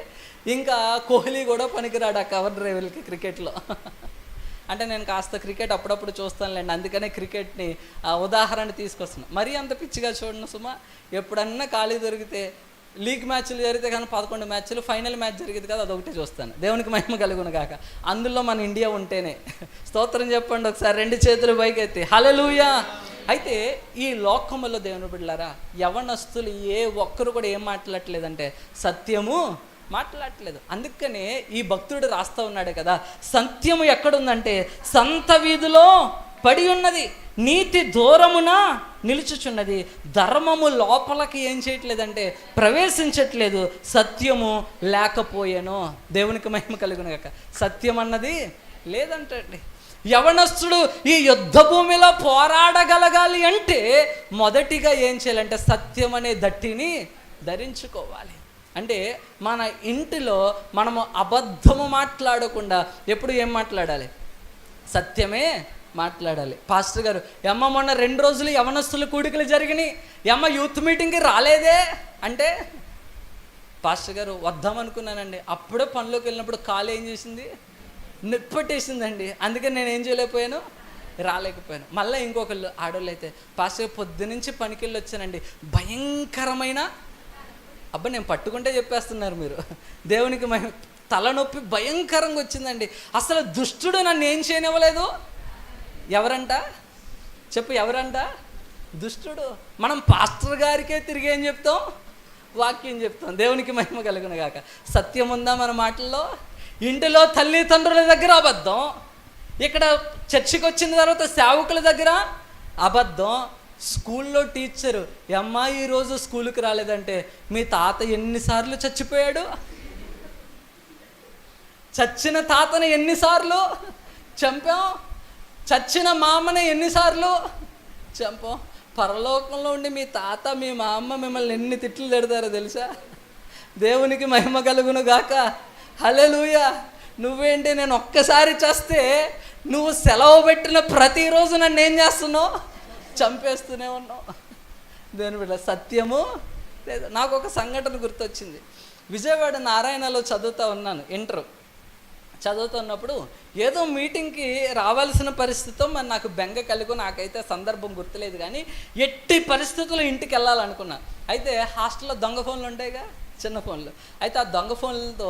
S2: ఇంకా కోహ్లీ కూడా పనికిరాడు ఆ కవర్ డ్రైవ్లకి క్రికెట్లో. అంటే నేను కాస్త క్రికెట్ అప్పుడప్పుడు చూస్తానులేండి, అందుకనే క్రికెట్ని ఉదాహరణ తీసుకొస్తున్నాను. మరీ అంత పిచ్చిగా చూడను సుమా. ఎప్పుడన్నా ఖాళీ దొరికితే లీగ్ మ్యాచ్లు జరిగితే కానీ 11 మ్యాచ్లు, ఫైనల్ మ్యాచ్ జరిగింది కదా అదొకటి చూస్తాను. దేవునికి మహిమ కలుగును గాక. అందులో మన ఇండియా ఉంటేనే స్తోత్రం చెప్పండి ఒకసారి, 2 చేతులు పైకెత్తి హల్లెలూయా. అయితే ఈ లోకములో దేవుని బిడ్డలారా, యవనస్తులు ఏ ఒక్కరు కూడా ఏం మాట్లాడట్లేదంటే సత్యము మాట్లాడట్లేదు. అందుకనే ఈ భక్తుడు రాస్తూ ఉన్నాడు కదా, సత్యము ఎక్కడుందంటే సంత వీధిలో పడి ఉన్నది, నీతి దూరమున నిలుచుచున్నది, ధర్మము లోపలికి ఏం చేయట్లేదంటే ప్రవేశించట్లేదు, సత్యము లేకపోయేను. దేవునికి మహిమ కలుగును గాక. సత్యం అన్నది లేదంటండి. యవనస్తుడు ఈ యుద్ధ భూమిలో పోరాడగలగాలి అంటే మొదటిగా ఏం చేయాలంటే సత్యం అనే దట్టిని ధరించుకోవాలి. అంటే మన ఇంటిలో మనము అబద్ధము మాట్లాడకుండా ఎప్పుడు ఏం మాట్లాడాలి? సత్యమే మాట్లాడాలి. పాస్టర్ గారు, అమ్మ మొన్న 2 రోజులు యవనస్తుల కూడికలు జరిగినాయి, అమ్మ యూత్ మీటింగ్కి రాలేదే అంటే, పాస్టర్ గారు వద్దామనుకున్నానండి, అప్పుడే పనిలోకి వెళ్ళినప్పుడు కాలు ఏం చేసింది, నిప్పట్టేసిందండి, అందుకని నేను ఏం చేయలేకపోయాను, రాలేకపోయాను. మళ్ళీ ఇంకొకళ్ళు ఆడవాళ్ళు అయితే, పాస్టర్ పొద్దునుంచి పనికి వెళ్ళి వచ్చానండి, భయంకరమైన అబ్బా నేను పట్టుకుంటే చెప్పేస్తున్నారు మీరు. దేవునికి తలనొప్పి భయంకరంగా వచ్చిందండి, అసలు దుష్టుడు నన్ను ఏం చేయనివ్వలేదు. ఎవరంట చెప్పు, ఎవరంట? దుష్టుడు. మనం పాస్టర్ గారికే తిరిగి ఏం చెప్తాం, వాక్యం చెప్తాం. దేవునికి మహిమ కలుగును గాక. సత్యం ఉందా మన మాటల్లో? ఇంటిలో తల్లిదండ్రుల దగ్గర అబద్ధం, ఇక్కడ చర్చికి వచ్చిన తర్వాత సేవకుల దగ్గర అబద్ధం, స్కూల్లో టీచరు, అమ్మా ఈరోజు స్కూల్కి రాలేదంటే మీ తాత ఎన్నిసార్లు చచ్చిపోయాడు, చచ్చిన తాతని ఎన్నిసార్లు చంపాం, చచ్చిన మామని ఎన్నిసార్లు చంపాం. పరలోకంలో ఉండి మీ తాత మీ మా అమ్మ మిమ్మల్ని ఎన్ని తిట్లు తిడతారో తెలుసా? దేవునికి మహిమ కలుగును గాక. హల్లెలూయా. నువ్వేంటి, నేను ఒక్కసారి చేస్తే నువ్వు సెలవు పెట్టిన ప్రతిరోజు నన్ను ఏం చేస్తున్నావు, చంపేస్తూనే ఉన్నావు. దేని బిడ్డ సత్యము లేదు. నాకు ఒక సంఘటన గుర్తొచ్చింది. విజయవాడ నారాయణలో చదువుతూ ఉన్నాను, ఇంటర్ చదువుతున్నప్పుడు ఏదో మీటింగ్కి రావాల్సిన పరిస్థితితో మరి నాకు బెంగ కలిగి, నాకైతే సందర్భం గుర్తులేదు కానీ ఎట్టి పరిస్థితుల్లో ఇంటికి వెళ్ళాలనుకున్నా. అయితే హాస్టల్లో దొంగ ఫోన్లు ఉంటాయిగా, చిన్న ఫోన్లు. అయితే ఆ దొంగ ఫోన్లతో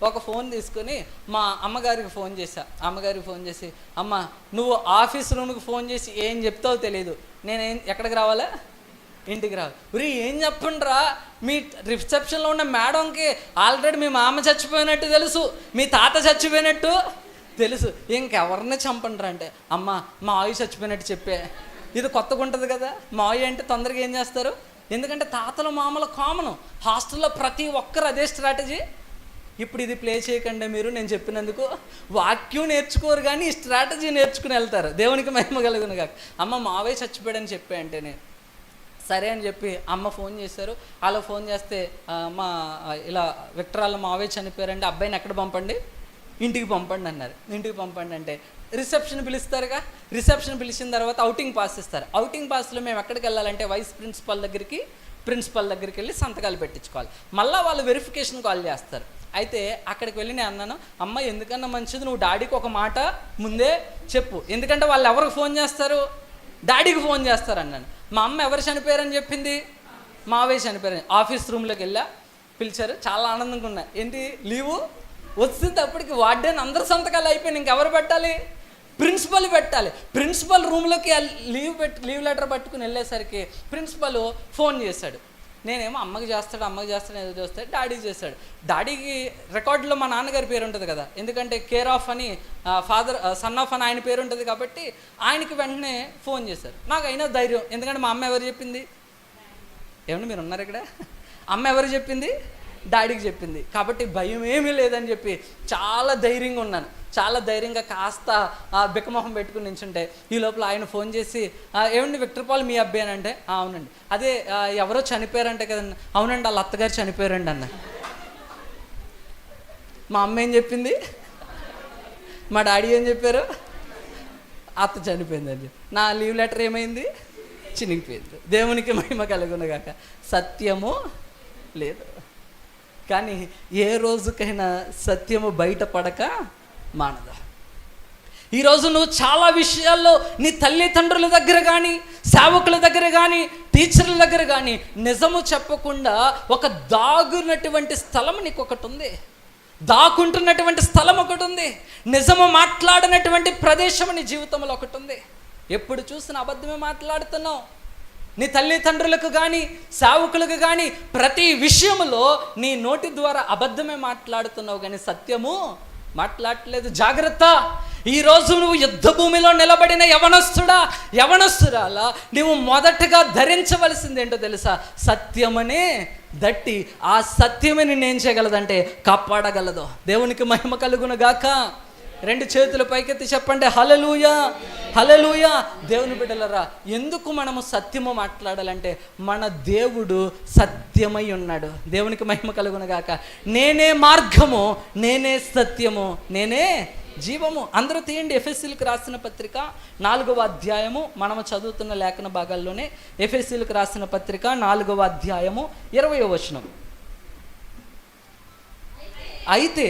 S2: ఒక ఫోన్ తీసుకొని మా అమ్మగారికి ఫోన్ చేశా. అమ్మగారికి ఫోన్ చేసి, అమ్మ నువ్వు ఆఫీస్ రూమ్కి ఫోన్ చేసి ఏం చెప్తావో తెలియదు, నేనేం ఎక్కడికి రావాలా, ఇంటికి రావాలి. ఉరి ఏం చెప్పండిరా, మీ రిసెప్షన్లో ఉన్న మేడంకి ఆల్రెడీ మీ మామ చచ్చిపోయినట్టు తెలుసు, మీ తాత చచ్చిపోయినట్టు తెలుసు, ఇంకెవరిని చంపండిరా అంటే, అమ్మ మా ఆయి చచ్చిపోయినట్టు చెప్పే. ఇది కొత్తగా ఉంటుంది కదా, మా ఆయి అంటే తొందరగా ఏం చేస్తారు, ఎందుకంటే తాతలు మామలు కామను, హాస్టల్లో ప్రతి ఒక్కరు అదే స్ట్రాటజీ. ఇప్పుడు ఇది ప్లే చేయకండి మీరు, నేను చెప్పినందుకు వాక్యం నేర్చుకోరు కానీ ఈ స్ట్రాటజీ నేర్చుకుని వెళ్తారు. దేవునికి మహిమ కలుగును కాక. అమ్మ మావే చచ్చిపోయాడని చెప్పే అంటే నేను సరే అని చెప్పి అమ్మ ఫోన్ చేశారు. అలా ఫోన్ చేస్తే మా ఇలా విక్టరాల్లో మావే చనిపోయారంటే అబ్బాయిని ఎక్కడ పంపండి, ఇంటికి పంపండి అన్నారు. ఇంటికి పంపండి అంటే రిసెప్షన్ పిలుస్తారుగా, రిసెప్షన్ పిలిచిన తర్వాత అవుటింగ్ పాస్ ఇస్తారు. అవుటింగ్ పాస్లో మేము ఎక్కడికి వెళ్ళాలంటే వైస్ ప్రిన్సిపల్ దగ్గరికి వెళ్ళి సంతకాలు పెట్టించుకోవాలి. మళ్ళీ వాళ్ళు వెరిఫికేషన్ కాల్ చేస్తారు. అయితే అక్కడికి వెళ్ళి నేను అన్నాను, అమ్మ ఎందుకన్నా మంచిది నువ్వు డాడీకి ఒక మాట ముందే చెప్పు, ఎందుకంటే వాళ్ళు ఎవరికి ఫోన్ చేస్తారు, డాడీకి ఫోన్ చేస్తారు అన్నాను. మా అమ్మ ఎవరు చనిపోయారని చెప్పింది, మావే చనిపోయారని. ఆఫీస్ రూమ్లోకి వెళ్ళా, పిలిచారు, చాలా ఆనందంగా ఉన్నా. ఏంటి లీవు వచ్చింది, అప్పటికి వార్డెన్ అందరు సంతకాలు అయిపోయింది, ఇంకెవరు పెట్టాలి, ప్రిన్సిపల్ పెట్టాలి. ప్రిన్సిపల్ రూమ్లోకి లీవ్ లెటర్ పట్టుకుని వెళ్ళేసరికి ప్రిన్సిపల్ ఫోన్ చేశాడు. నేనేమో అమ్మకి చేస్తాడు ఏదో చేస్తాడు, డాడీకి చేస్తాడు. డాడీకి రికార్డులో మా నాన్నగారి పేరు ఉంటుంది కదా, ఎందుకంటే కేర్ ఆఫ్ అని ఫాదర్ సన్ ఆఫ్ అని ఆయన పేరు ఉంటుంది కాబట్టి ఆయనకి వెంటనే ఫోన్ చేశారు. నాకు అయినా ధైర్యం, ఎందుకంటే మా అమ్మ ఎవరు చెప్పింది, ఏమన్నా మీరు ఉన్నారు ఇక్కడ, అమ్మ ఎవరు చెప్పింది, డాడీకి చెప్పింది కాబట్టి భయం ఏమీ లేదని చెప్పి చాలా ధైర్యంగా ఉన్నాను. చాలా ధైర్యంగా కాస్త బిక్కమొహం పెట్టుకుని నించుంటే ఈ లోపల ఆయన ఫోన్ చేసి, ఏమండి విక్టర్ పాల్ మీ అబ్బాయి అని అంటే, అవునండి. అదే ఎవరో చనిపోయారంటే కదండి, అవునండి వాళ్ళ అత్తగారు చనిపోయారండి అన్న. మా అమ్మ ఏం చెప్పింది, మా డాడీ ఏం చెప్పారు, అత్త చనిపోయిందండి. నా లీవ్ లెటర్ ఏమైంది, చినిగిపోయింది. దేవునికి మహిమ కలుగునుగాక. సత్యము లేదు, కానీ ఏ రోజుకైనా సత్యము బయటపడక మానదు. ఈరోజు నువ్వు చాలా విషయాల్లో నీ తల్లిదండ్రుల దగ్గర కానీ, సేవకుల దగ్గర కానీ, టీచర్ల దగ్గర కానీ నిజము చెప్పకుండా ఒక దాగున్నటువంటి స్థలం నీకు ఒకటి ఉంది, దాక్కుంటున్నటువంటి స్థలం ఒకటి ఉంది, నిజము మాట్లాడినటువంటి ప్రదేశం నీ జీవితంలో ఒకటి ఉంది. ఎప్పుడు చూసినా అబద్ధమే మాట్లాడుతున్నావు. నీ తల్లిదండ్రులకు కానీ, సేవకులకు కానీ ప్రతి విషయంలో నీ నోటి ద్వారా అబద్ధమే మాట్లాడుతున్నావు, కానీ సత్యము మాట్లాడలేదు. జాగ్రత్త. ఈరోజు నువ్వు యుద్ధ భూమిలో నిలబడిన యవనస్తురాలా, నువ్వు మొదటగా ధరించవలసింది ఏంటో తెలుసా? సత్యమనే దట్టి. ఆ సత్యమే నేనేం చేయగలదంటే కాపాడగలదు. దేవునికి మహిమ కలుగును గాక. 2 చేతులు పైకెత్తి చెప్పండి హల్లెలూయా, హల్లెలూయా. దేవుని బిడ్డలరా, ఎందుకు మనము సత్యము మాట్లాడాలంటే మన దేవుడు సత్యమై ఉన్నాడు. దేవునికి మహిమ కలుగును గాక. నేనే మార్గము, నేనే సత్యము, నేనే జీవము. అందరూ తీయండి ఎఫెసీలకు రాసిన పత్రిక 4వ అధ్యాయము. మనము చదువుతున్న లేఖన భాగాల్లోనే ఎఫెసీలకు రాసిన పత్రిక 4వ అధ్యాయము 20వ వచనం. అయితే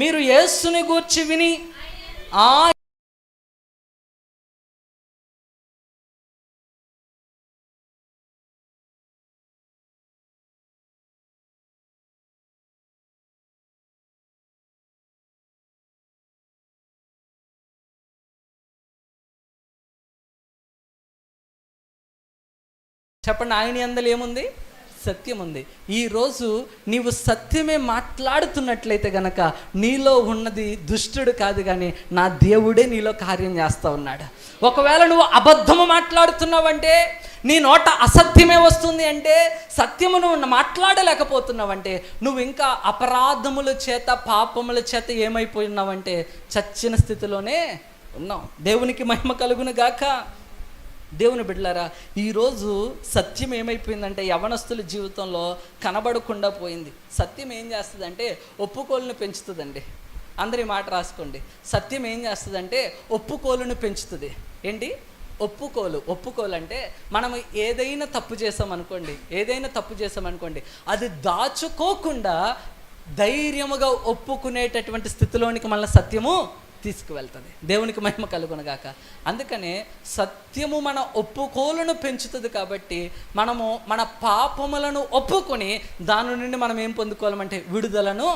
S2: మీరు యేసుని గూర్చి విని చెప్పండి, ఆయన యందు ఏముంది? సత్యం ఉంది. ఈరోజు నీవు సత్యమే మాట్లాడుతున్నట్లయితే గనక నీలో ఉన్నది దుష్టుడు కాదు, కానీ నా దేవుడే నీలో కార్యం చేస్తూ ఉన్నాడు. ఒకవేళ నువ్వు అబద్ధము మాట్లాడుతున్నావంటే, నీ నోట అసత్యమే వస్తుంది అంటే, సత్యము నువ్వు మాట్లాడలేకపోతున్నావంటే, నువ్వు ఇంకా అపరాధముల చేత, పాపముల చేత ఏమైపోయినావంటే చచ్చిన స్థితిలోనే ఉన్నావు. దేవునికి మహిమ కలుగును గాక. దేవుని బిడ్డలారా, ఈరోజు సత్యం ఏమైపోయిందంటే యవనస్తుల జీవితంలో కనబడకుండా పోయింది. సత్యం ఏం చేస్తుందంటే ఒప్పుకోలును పెంచుతుందండి. అందరి మాట రాసుకోండి. సత్యం ఏం చేస్తుందంటే ఒప్పుకోలును పెంచుతుంది. ఏంటి ఒప్పుకోలు అంటే మనం ఏదైనా తప్పు చేసామనుకోండి, అది దాచుకోకుండా ధైర్యముగా ఒప్పుకునేటటువంటి స్థితిలోనికి మళ్ళీ సత్యము తీసుకువెళ్తుంది. దేవునికి మహిమ కలుగునుగాక. అందుకనే సత్యము మన ఒప్పుకోలను పెంచుతుంది. కాబట్టి మనము మన పాపములను ఒప్పుకొని దాని నుండి మనం ఏం పొందుకోవాలంటే విడుదలను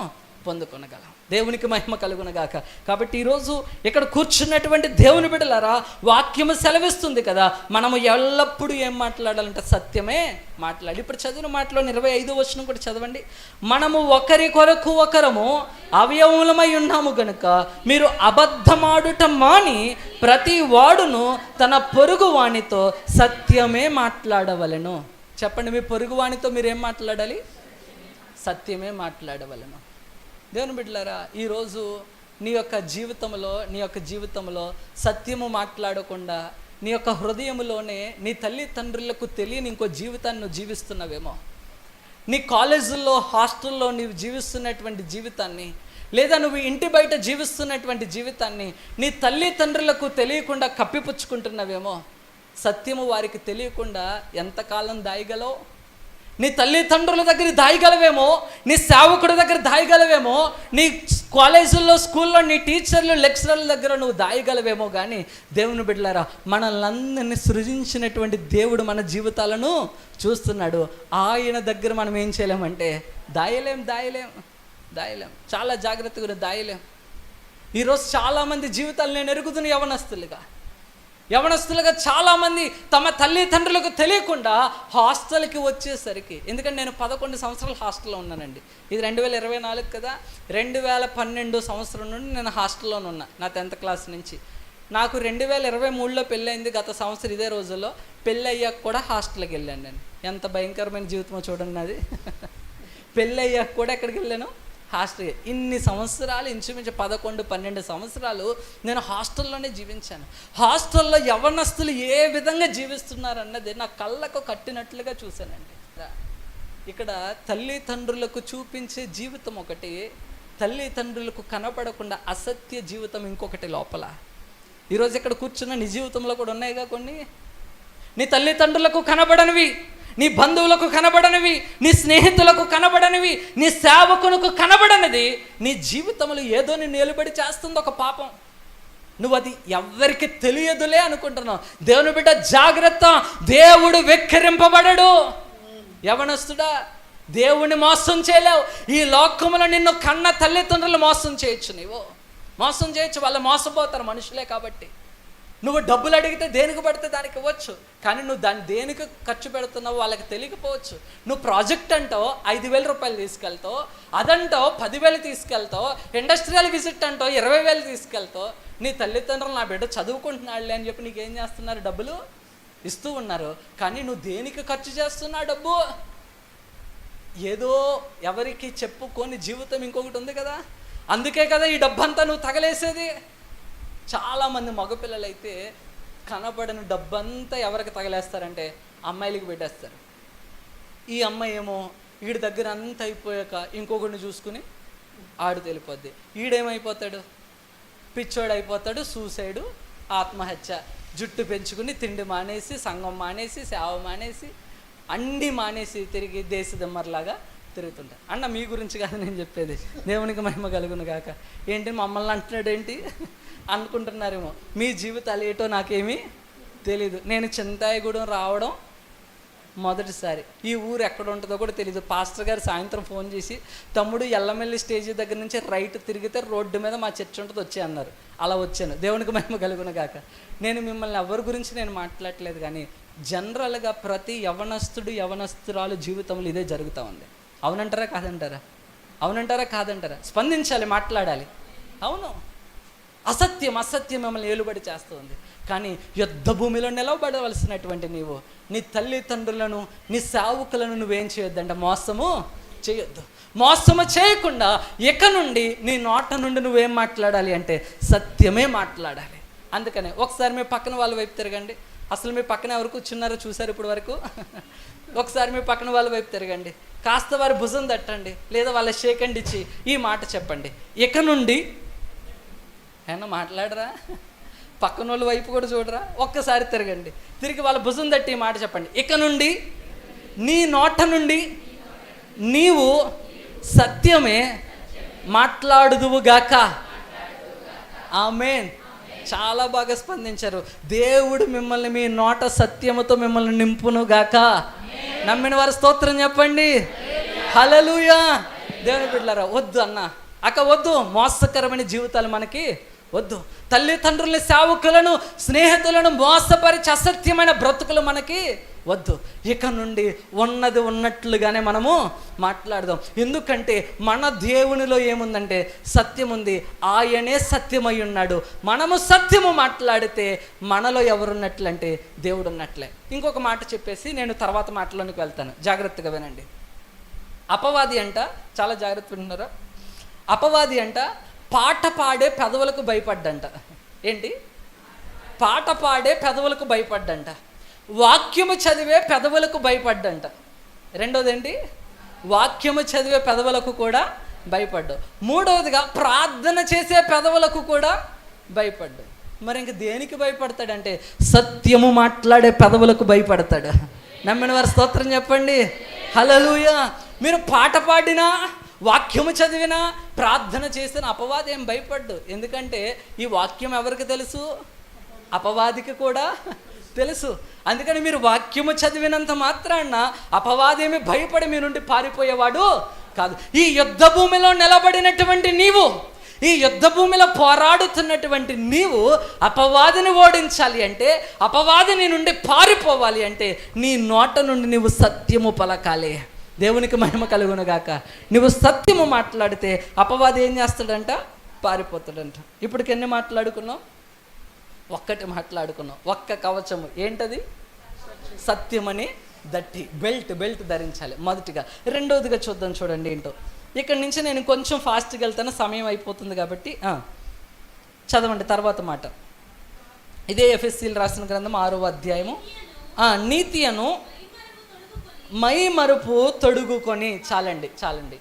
S2: పొందుకొనగలం. దేవునికి మహిమ కలుగునుగాక. కాబట్టి ఈరోజు ఇక్కడ కూర్చున్నటువంటి దేవుని బిడ్డలారా, వాక్యము సెలవిస్తుంది కదా, మనము ఎల్లప్పుడూ ఏం మాట్లాడాలంటే సత్యమే మాట్లాడి. ఇప్పుడు చదివిన మాటలో 25వ వచనం కూడా చదవండి. మనము ఒకరి కొరకు ఒకరము అవయవములమై ఉన్నాము గనుక మీరు అబద్ధమాడుట మాని ప్రతి వాడును తన పొరుగు వానితో సత్యమే మాట్లాడవలెను. చెప్పండి, మీ పొరుగు వానితో మీరేం మాట్లాడాలి? సత్యమే మాట్లాడవలెను. దేవుని బిడ్డలారా, ఈరోజు నీ యొక్క జీవితంలో సత్యము మాట్లాడకుండా నీ యొక్క హృదయంలోనే నీ తల్లిదండ్రులకు తెలియని ఇంకో జీవితాన్ని నువ్వు జీవిస్తున్నావేమో. నీ కాలేజీల్లో, హాస్టల్లో నీవు జీవిస్తున్నటువంటి జీవితాన్ని, లేదా నువ్వు ఇంటి బయట జీవిస్తున్నటువంటి జీవితాన్ని నీ తల్లిదండ్రులకు తెలియకుండా కప్పిపుచ్చుకుంటున్నావేమో. సత్యము వారికి తెలియకుండా ఎంతకాలం దాయగలవు? నీ తల్లిదండ్రుల దగ్గర దాయగలవేమో, నీ సేవకుడి దగ్గర దాయగలవేమో, నీ కాలేజీల్లో, స్కూల్లో నీ టీచర్లు, లెక్చరర్ల దగ్గర నువ్వు దాయగలవేమో. కానీ దేవుని బిడ్డలారా, మనల్ని సృజించినటువంటి దేవుడు మన జీవితాలను చూస్తున్నాడు. ఆయన దగ్గర మనం ఏం చేయలేమంటే దాయలేం. చాలా జాగ్రత్తగా దాయలేం. ఈరోజు చాలామంది జీవితాలు నేను ఎరుగుతున్న యవనస్తులుగా చాలామంది తమ తల్లిదండ్రులకు తెలియకుండా హాస్టల్కి వచ్చేసరికి, ఎందుకంటే నేను 11 సంవత్సరాలు హాస్టల్లో ఉన్నానండి. ఇది 2024 కదా. 2012 సంవత్సరం నుండి నేను హాస్టల్లోనే ఉన్నా, నా 10th క్లాస్ నుంచి. నాకు 2023లో పెళ్ళయింది. గత సంవత్సరం ఇదే రోజుల్లో పెళ్ళి అయ్యాక కూడా హాస్టల్కి వెళ్ళాను నేను. ఎంత భయంకరమైన జీవితమో చూడండి అది. పెళ్ళి అయ్యాక కూడా ఎక్కడికి వెళ్ళాను? హాస్టల్. ఇన్ని సంవత్సరాలు, ఇంచుమించు 11-12 సంవత్సరాలు నేను హాస్టల్లోనే జీవించాను. హాస్టల్లో యవనస్తులు ఏ విధంగా జీవిస్తున్నారన్నది నా కళ్ళకు కట్టినట్లుగా చూశానండి. ఇక్కడ తల్లిదండ్రులకు చూపించే జీవితం ఒకటి, తల్లిదండ్రులకు కనపడకుండా అసత్య జీవితం ఇంకొకటి లోపల. ఈరోజు ఇక్కడ కూర్చున్న నీ జీవితంలో కూడా ఉన్నాయిగా కొన్ని. నీ తల్లిదండ్రులకు కనబడనివి, నీ బంధువులకు కనబడనివి, నీ స్నేహితులకు కనబడనివి, నీ సేవకునికి కనబడనిది నీ జీవితంలో ఏదో నిన్ను నిలబడి చేస్తుంది ఒక పాపం. నువ్వు అది ఎవ్వరికి తెలియదులే అనుకుంటున్నావు. దేవుని బిడ్డ జాగ్రత్త, దేవుడు వెక్కిరింపబడడు. యవనస్తుడా, దేవుణ్ణి మోసం చేయలేవు. ఈ లోకములో నిన్ను కన్న తల్లిదండ్రులు మోసం చేయొచ్చు, నీవు మోసం చేయొచ్చు. వాళ్ళు మోసపోతారు, మనుషులే కాబట్టి. నువ్వు డబ్బులు అడిగితే దేనికి పడితే దానికి ఇవ్వచ్చు, కానీ నువ్వు దాన్ని దేనికి ఖర్చు పెడుతున్నావు వాళ్ళకి తెలియకపోవచ్చు. నువ్వు ప్రాజెక్ట్ అంటావు 5,000 రూపాయలు తీసుకెళ్తావు, అదంటావు 10,000 తీసుకెళ్తావు, ఇండస్ట్రియల్ విజిట్ అంటావు 20,000 తీసుకెళ్తావు. నీ తల్లిదండ్రులు నా బిడ్డ చదువుకుంటున్నాడులే అని చెప్పి నీకేం చేస్తున్నారు, డబ్బులు ఇస్తూ ఉన్నారు. కానీ నువ్వు దేనికి ఖర్చు చేస్తున్నావు డబ్బు? ఏదో ఎవరికి చెప్పుకొని జీవితం ఇంకొకటి ఉంది కదా, అందుకే కదా ఈ డబ్బంతా నువ్వు తగలేసేది. చాలామంది మగపిల్లలు అయితే కనబడని డబ్బంతా ఎవరికి తగలేస్తారంటే అమ్మాయిలకి పెట్టేస్తారు. ఈ అమ్మాయి ఏమో వీడి దగ్గర అంతా అయిపోయాక ఇంకొకరిని చూసుకుని ఆడు తెలిపోద్ది. ఈడేమైపోతాడు, పిచ్చోడు అయిపోతాడు, సూసైడు, ఆత్మహత్య. జుట్టు పెంచుకుని తిండి మానేసి, సంఘం మానేసి, సేవ మానేసి, అన్నీ మానేసి తిరిగి దేశదమ్మర్లాగా తిరుగుతుంటారు. అన్న మీ గురించి కాదు నేను చెప్పేది, దేవునికి మహిమ కలుగును గాక. ఏంటి మమ్మల్ని అంటున్నాడు ఏంటి అనుకుంటున్నారేమో. మీ జీవితాలు ఏటో నాకేమీ తెలీదు. నేను చింతాయిగూడెం రావడం మొదటిసారి. ఈ ఊరు ఎక్కడ ఉంటుందో కూడా తెలీదు. పాస్టర్ గారు సాయంత్రం ఫోన్ చేసి, తమ్ముడు ఎల్లమెల్లి స్టేజీ దగ్గర నుంచి రైట్ తిరిగితే రోడ్డు మీద మా చర్చ్ ఉంటుంది వచ్చే అన్నారు. అలా వచ్చాను. దేవునికి మహిమ కలుగును గాక. నేను మిమ్మల్ని ఎవరి గురించి నేను మాట్లాడలేదు, కానీ జనరల్గా ప్రతి యవనస్తుడు యవనస్తురాలు జీవితంలో ఇదే జరుగుతూ ఉంది. అవునంటారా కాదంటారా? అవునంటారా కాదంటారా? స్పందించాలి, మాట్లాడాలి. అవును, అసత్యం మిమ్మల్ని ఏలుబడి చేస్తుంది. కానీ యుద్ధ భూమిలో నిలవబడవలసినటువంటి నీవు నీ తల్లిదండ్రులను, నీ సేవకులను నువ్వేం చేయొద్దంట, మోసము చేయొద్దు. మోసము చేయకుండా ఇక నుండి నీ నోట నుండి నువ్వేం మాట్లాడాలి అంటే సత్యమే మాట్లాడాలి. అందుకనే ఒకసారి మీ పక్కన వాళ్ళ వైపు తిరగండి. అసలు మీ పక్కన ఎవరు కూర్చున్నారో చూసారు ఇప్పుడు వరకు? ఒకసారి మీ పక్కన వాళ్ళ వైపు తిరగండి, కాస్త వారి భుజం తట్టండి, లేదా వాళ్ళ షేక్ హ్యాండ్ ఇచ్చి ఈ మాట చెప్పండి, ఇక నుండి. ఏమన్నా మాట్లాడరా? పక్కన వాళ్ళ వైపు కూడా చూడరా? ఒక్కసారి తిరగండి, తిరిగి వాళ్ళ భుజం తట్టి ఈ మాట చెప్పండి, ఇక నుండి నీ నోట నుండి నీవు సత్యమే మాట్లాడుదువుగాక. ఆమేన్. చాలా బాగా స్పందించారు. దేవుడు మిమ్మల్ని మీ నోట సత్యముతో మిమ్మల్ని నింపునుగాక. నమ్మిన వారు స్తోత్రం చెప్పండి. హల్లెలూయా. దేవుని బిడ్డలారా, వద్దు అన్న అక్క, వద్దు. మోసకరమైన జీవితాలు మనకి వద్దు. తల్లిదండ్రుల్ని, సేవకులను, స్నేహితులను మోసపరిచి అసత్యమైన బ్రతుకులు మనకి వద్దు. ఇక నుండి ఉన్నది ఉన్నట్లుగానే మనము మాట్లాడదాం. ఎందుకంటే మన దేవునిలో ఏముందంటే సత్యం ఉంది, ఆయనే సత్యమై ఉన్నాడు. మనము సత్యము మాట్లాడితే మనలో ఎవరున్నట్లంటే దేవుడు ఉన్నట్లే. ఇంకొక మాట చెప్పేసి నేను తర్వాత మాటలోనికి వెళ్తాను, జాగ్రత్తగా వినండి. అపవాది అంట, చాలా జాగ్రత్త వింటున్నారా? అపవాది అంట పాట పాడే పెదవులకు భయపడ్డంట. ఏంటి? పాట పాడే పెదవులకు భయపడ్డంట. వాక్యము చదివే పెదవులకు భయపడ్డంట. రెండోది ఏంటి? వాక్యము చదివే పెదవులకు కూడా భయపడ్డు. మూడవదిగా ప్రార్థన చేసే పెదవులకు కూడా భయపడ్డు. మరి ఇంక దేనికి భయపడతాడంటే సత్యము మాట్లాడే పెదవులకు భయపడతాడు. నమ్మిన వారి స్తోత్రం చెప్పండి. హల్లెలూయా. మీరు పాట పాడినా, వాక్యము చదివినా, ప్రార్థన చేసిన అపవాది ఏం భయపడ్డు. ఎందుకంటే ఈ వాక్యం ఎవరికి తెలుసు? అపవాదికి కూడా తెలుసు. అందుకని మీరు వాక్యము చదివినంత మాత్రాన అపవాదేమి భయపడి మీ నుండి పారిపోయేవాడు కాదు. ఈ యుద్ధ భూమిలో నిలబడినటువంటి నీవు, ఈ యుద్ధ భూమిలో పోరాడుతున్నటువంటి నీవు అపవాదిని ఓడించాలి అంటే, అపవాది నీ నుండి పారిపోవాలి అంటే నీ నోట నుండి నీవు సత్యము పలకాలి. దేవునికి మహిమ కలుగును గాక. నువ్వు సత్యము మాట్లాడితే అపవాది ఏం చేస్తాడంట? పారిపోతాడంట. ఇప్పటికి ఎన్ని మాట్లాడుకున్నావు? ఒక్కటి మాట్లాడుకున్నాం. ఒక్క కవచము ఏంటది? సత్యమని దట్టి బెల్ట్ ధరించాలి మొదటిగా. రెండవదిగా చూద్దాం, చూడండి ఏంటో. ఇక్కడి నుంచి నేను కొంచెం ఫాస్ట్గా వెళ్తాను, సమయం అయిపోతుంది కాబట్టి. చదవండి తర్వాత మాట. ఇదే ఎఫెసీయులు రాసిన గ్రంథం 6వ అధ్యాయము. నీతి అను మైమరుపు తొడుగుకొని. చాలండి.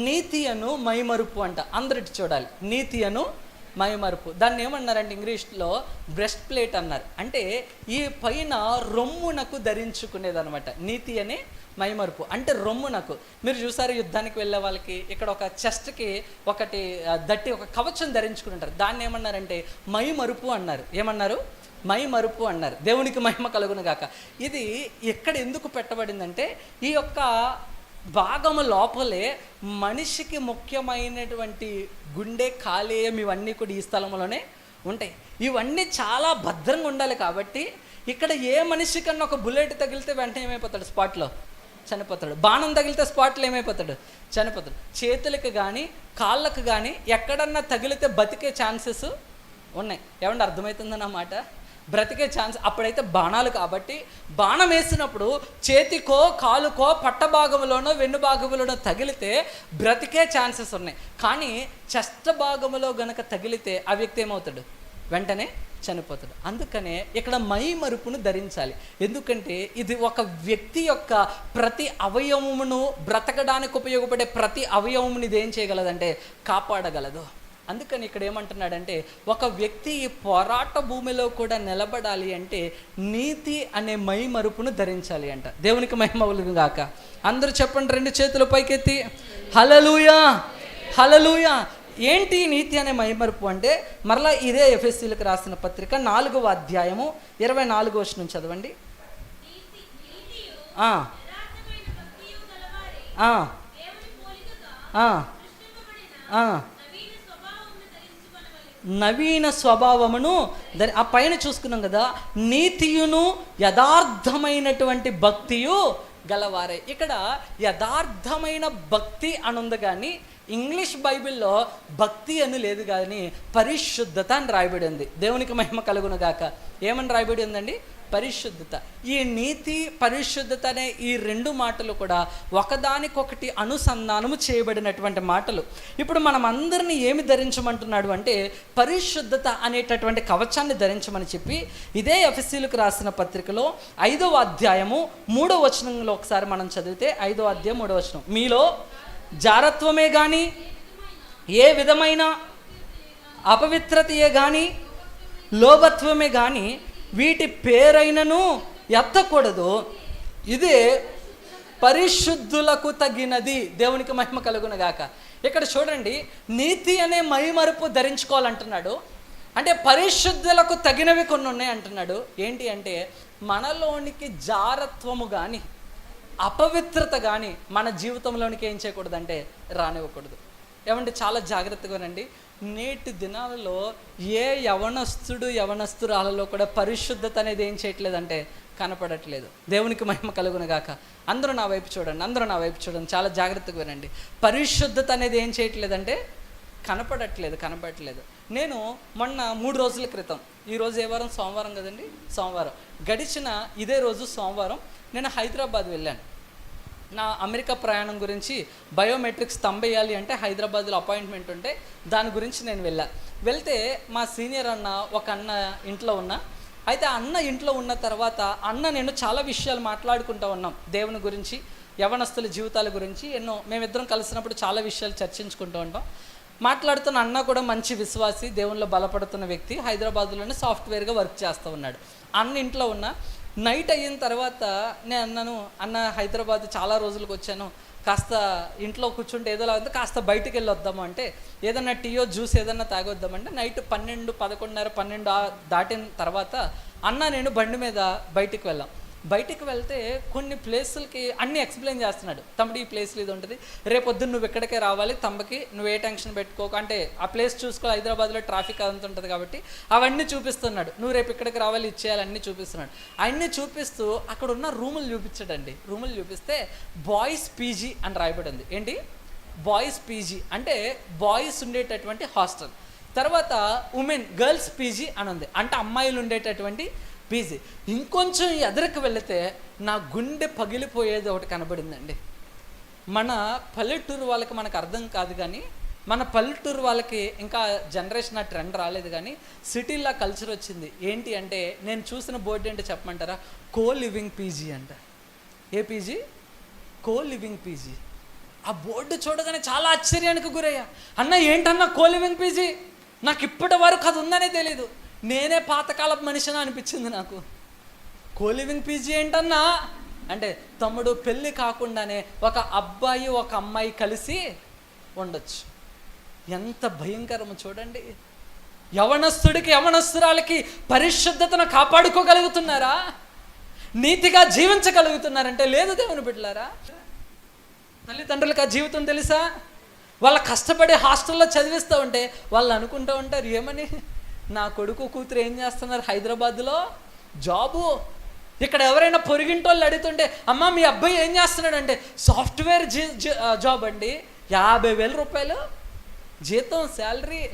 S2: నీతి అను మైమరుపు అంట. అందరిటి చూడాలి. నీతి అను మైమరుపు. దాన్ని ఏమన్నారంటే ఇంగ్లీష్లో బ్రెస్ట్ ప్లేట్ అన్నారు. అంటే ఈ పైన రొమ్మునకు ధరించుకునేది అనమాట. నీతి అనే మైమరుపు అంటే రొమ్మునకు. మీరు చూసారు యుద్ధానికి వెళ్ళే వాళ్ళకి ఇక్కడ ఒక చెస్ట్కి ఒకటి దట్టి ఒక కవచం ధరించుకుని ఉంటారు. దాన్ని ఏమన్నారంటే మైమరుపు అన్నారు. ఏమన్నారు? మైమరుపు అన్నారు. దేవునికి మహిమ కలుగును గాక. ఇది ఎక్కడ ఎందుకు పెట్టబడిందంటే ఈ యొక్క భాగము లోపలే మనిషికి ముఖ్యమైనటువంటి గుండె, కాలేయం ఇవన్నీ కూడా ఈ స్థలంలోనే ఉంటాయి. ఇవన్నీ చాలా భద్రంగా ఉండాలి. కాబట్టి ఇక్కడ ఏ మనిషి కన్నా ఒక బుల్లెట్ తగిలితే వెంటనే ఏమైపోతాడు? స్పాట్లో చనిపోతాడు. బాణం తగిలితే స్పాట్లో ఏమైపోతాడు? చనిపోతాడు. చేతులకు కానీ కాళ్ళకు కానీ ఎక్కడన్నా తగిలితే బతికే ఛాన్సెస్ ఉన్నాయి. ఏమంటే అర్థమవుతుందన్నమాట? బ్రతికే ఛాన్స్. అప్పుడైతే బాణాలు కాబట్టి బాణం వేసినప్పుడు చేతికో కాలుకో పట్టభాగంలోనో వెన్ను భాగంలోనో తగిలితే బ్రతికే ఛాన్సెస్ ఉన్నాయి. కానీ చెస్ట్ భాగంలో గనక తగిలితే ఆ వ్యక్తి ఏమవుతాడు? వెంటనే చనిపోతాడు. అందుకనే ఇక్కడ మైమరుపును ధరించాలి. ఎందుకంటే ఇది ఒక వ్యక్తి యొక్క ప్రతి అవయవమును, బ్రతకడానికి ఉపయోగపడే ప్రతి అవయవముని ఇది ఏం చేయగలదంటే కాపాడగలదు. అందుకని ఇక్కడ ఏమంటున్నాడంటే ఒక వ్యక్తి ఈ పోరాట భూమిలో కూడా నిలబడాలి అంటే నీతి అనే మైమరుపును ధరించాలి అంట. దేవునికి మహిమ కలుగును గాక. అందరూ చెప్పండి, 2 చేతులు పైకెత్తి హల్లెలూయా, హల్లెలూయా. ఏంటి నీతి అనే మైమరుపు అంటే మరలా ఇదే ఎఫెసీయులకు రాసిన పత్రిక 4వ అధ్యాయము 24వ వచనం చదవండి. నవీన స్వభావమును ఆ పైన చూసుకున్నాం కదా, నీతియును యథార్థమైనటువంటి భక్తియు గలవారే. ఇక్కడ యథార్థమైన భక్తి అనుంది కానీ ఇంగ్లీష్ బైబిల్లో భక్తి అని లేదు, కానీ పరిశుద్ధత అని రాయబడి ఉంది. దేవునికి మహిమ కలుగును గాక. ఏమని రాయబడి ఉందండి? పరిశుద్ధత. ఈ నీతి, పరిశుద్ధత అనే ఈ 2 మాటలు కూడా ఒకదానికొకటి అనుసంధానము చేయబడినటువంటి మాటలు. ఇప్పుడు మనం అందరినీ ఏమి ధరించమంటున్నాడు అంటే పరిశుద్ధత అనేటటువంటి కవచాన్ని ధరించమని చెప్పి ఇదే ఎఫెసీయులకు రాసిన పత్రికలో 5వ అధ్యాయము 3వ వచనంలో ఒకసారి మనం చదివితే 5వ అధ్యాయం 3వ వచనం, మీలో జారత్వమే కానీ ఏ విధమైన అపవిత్రతయే కానీ లోభత్వమే కానీ వీటి పేరైనను ఎత్తకూడదు, ఇదే పరిశుద్ధులకు తగినది. దేవునికి మహిమ కలుగును గాక. ఇక్కడ చూడండి, నీతి అనే మైమరుపు ధరించుకోవాలంటున్నాడు. అంటే పరిశుద్ధులకు తగినవి కొన్ని ఉన్నాయి అంటున్నాడు. ఏంటి అంటే మనలోనికి జారత్వము కానీ అపవిత్రత కానీ మన జీవితంలోనికి ఏం చేయకూడదంటే రానివ్వకూడదు. ఏమంటే చాలా జాగ్రత్తగా రండి. నేటి దినాలలో ఏ యవనస్తురాలలో కూడా పరిశుద్ధత అనేది ఏం చేయట్లేదంటే కనపడట్లేదు. దేవునికి మహిమ కలుగును గాక. అందరూ నా వైపు చూడండి, అందరూ నా వైపు చూడండి, చాలా జాగ్రత్తగా వినండి. పరిశుద్ధత అనేది ఏం చేయట్లేదంటే కనపడట్లేదు. నేను మొన్న 3 రోజుల క్రితం, ఈరోజు ఏ వారం? సోమవారం కదండి. సోమవారం గడిచిన ఇదే రోజు సోమవారం నేను హైదరాబాద్ వెళ్ళాను. నా అమెరికా ప్రయాణం గురించి బయోమెట్రిక్స్ తంబేయాలి అంటే హైదరాబాద్లో అపాయింట్మెంట్ ఉంటే దాని గురించి నేను వెళ్తే మా సీనియర్ అన్న ఒక అన్న ఇంట్లో ఉన్నా. అయితే అన్న ఇంట్లో ఉన్న తర్వాత నేను చాలా విషయాలు మాట్లాడుకుంటూ ఉన్నాం. దేవుని గురించి, యవనస్తుల జీవితాల గురించి మేమిద్దరం కలిసినప్పుడు చాలా విషయాలు చర్చించుకుంటూ ఉంటాం. మాట్లాడుతున్న అన్న కూడా మంచి విశ్వాసి, దేవునిలో బలపడుతున్న వ్యక్తి, హైదరాబాద్లోనే సాఫ్ట్వేర్గా వర్క్ చేస్తూ ఉన్నాడు. అన్న ఇంట్లో ఉన్న నైట్ అయిన తర్వాత నేను అన్నాను, అన్న హైదరాబాద్ చాలా రోజులకు వచ్చాను, కాస్త ఇంట్లో కూర్చుంటే ఏదోలా ఉంది, కాస్త బయటికి వెళ్ళి వద్దాము అంటే ఏదన్నా టీయో జ్యూస్ ఏదన్నా తాగొద్దామంటే నైట్ 12, 11:30, 12 దాటిన తర్వాత నేను బండి మీద బయటికి వెళ్తే కొన్ని ప్లేసులకి అన్నీ ఎక్స్ప్లెయిన్ చేస్తున్నాడు. తమ్ముడు ఈ ప్లేస్లో ఇది ఉంటుంది, రేపొద్దున నువ్వు ఇక్కడికే రావాలి, తమ్ముకి నువ్వు ఏ టెన్షన్ పెట్టుకోక, అంటే ఆ ప్లేస్ చూసుకో, హైదరాబాద్లో ట్రాఫిక్ అంత ఉంటుంది కాబట్టి అవన్నీ చూపిస్తున్నాడు. నువ్వు రేపు ఇక్కడికి రావాలి, ఇచ్చేయాలి, అన్నీ చూపిస్తున్నాడు. అన్నీ చూపిస్తూ అక్కడ ఉన్న రూములు చూపించాడండి. రూములు చూపిస్తే బాయ్స్ పీజీ అని రాయబడి ఉంది. ఏంటి? బాయ్స్ పీజీ అంటే బాయ్స్ ఉండేటటువంటి హాస్టల్. తర్వాత గర్ల్స్ పీజీ అని ఉంది, అంటే అమ్మాయిలు ఉండేటటువంటి పీజీ. ఇంకొంచెం ఎదురుకు వెళితే నా గుండె పగిలిపోయేది ఒకటి కనబడిందండి. మన పల్లెటూరు వాళ్ళకి మనకు అర్థం కాదు, కానీ మన పల్లెటూరు వాళ్ళకి ఇంకా జనరేషన్ ఆ ట్రెండ్ రాలేదు, కానీ సిటీలో కల్చర్ వచ్చింది. ఏంటి అంటే నేను చూసిన బోర్డు ఏంటో చెప్పమంటారా? కో లివింగ్ పీజీ అంట. ఏ పీజీ? Co living PG. ఆ బోర్డు చూడగానే చాలా ఆశ్చర్యానికి గురయ్యా. అన్న ఏంటన్నా కో లివింగ్ పీజీ? నాకు ఇప్పటి వరకు అది ఉందనే తెలీదు. నేనే పాతకాలపు మనిషిని అనిపించింది నాకు. కోలివింగ్ పీజీ ఏంటన్నా అంటే, తమ్ముడు పెళ్ళి కాకుండానే ఒక అబ్బాయి ఒక అమ్మాయి కలిసి ఉండొచ్చు. ఎంత భయంకరమో చూడండి. యవనస్తుడికి యవనస్తురాలకి పరిశుద్ధతను కాపాడుకోగలుగుతున్నారా? నీతిగా జీవించగలుగుతున్నారంటే లేదు దేవుని బిడ్డలారా. తల్లిదండ్రులకు ఆ జీవితం తెలుసా? వాళ్ళ కష్టపడి హాస్టల్లో చదివిస్తూ ఉంటే వాళ్ళు అనుకుంటూ ఉంటారు, ఏమని, నా కొడుకు కూతురు ఏం చేస్తున్నారు హైదరాబాద్లో జాబు. ఇక్కడ ఎవరైనా పొరిగింటోళ్ళు అడుగుతుంటే, అమ్మ మీ అబ్బాయి ఏం చేస్తున్నాడంటే, సాఫ్ట్వేర్ జాబ్ అండి, 50,000 రూపాయలు జీతం శాలరీ.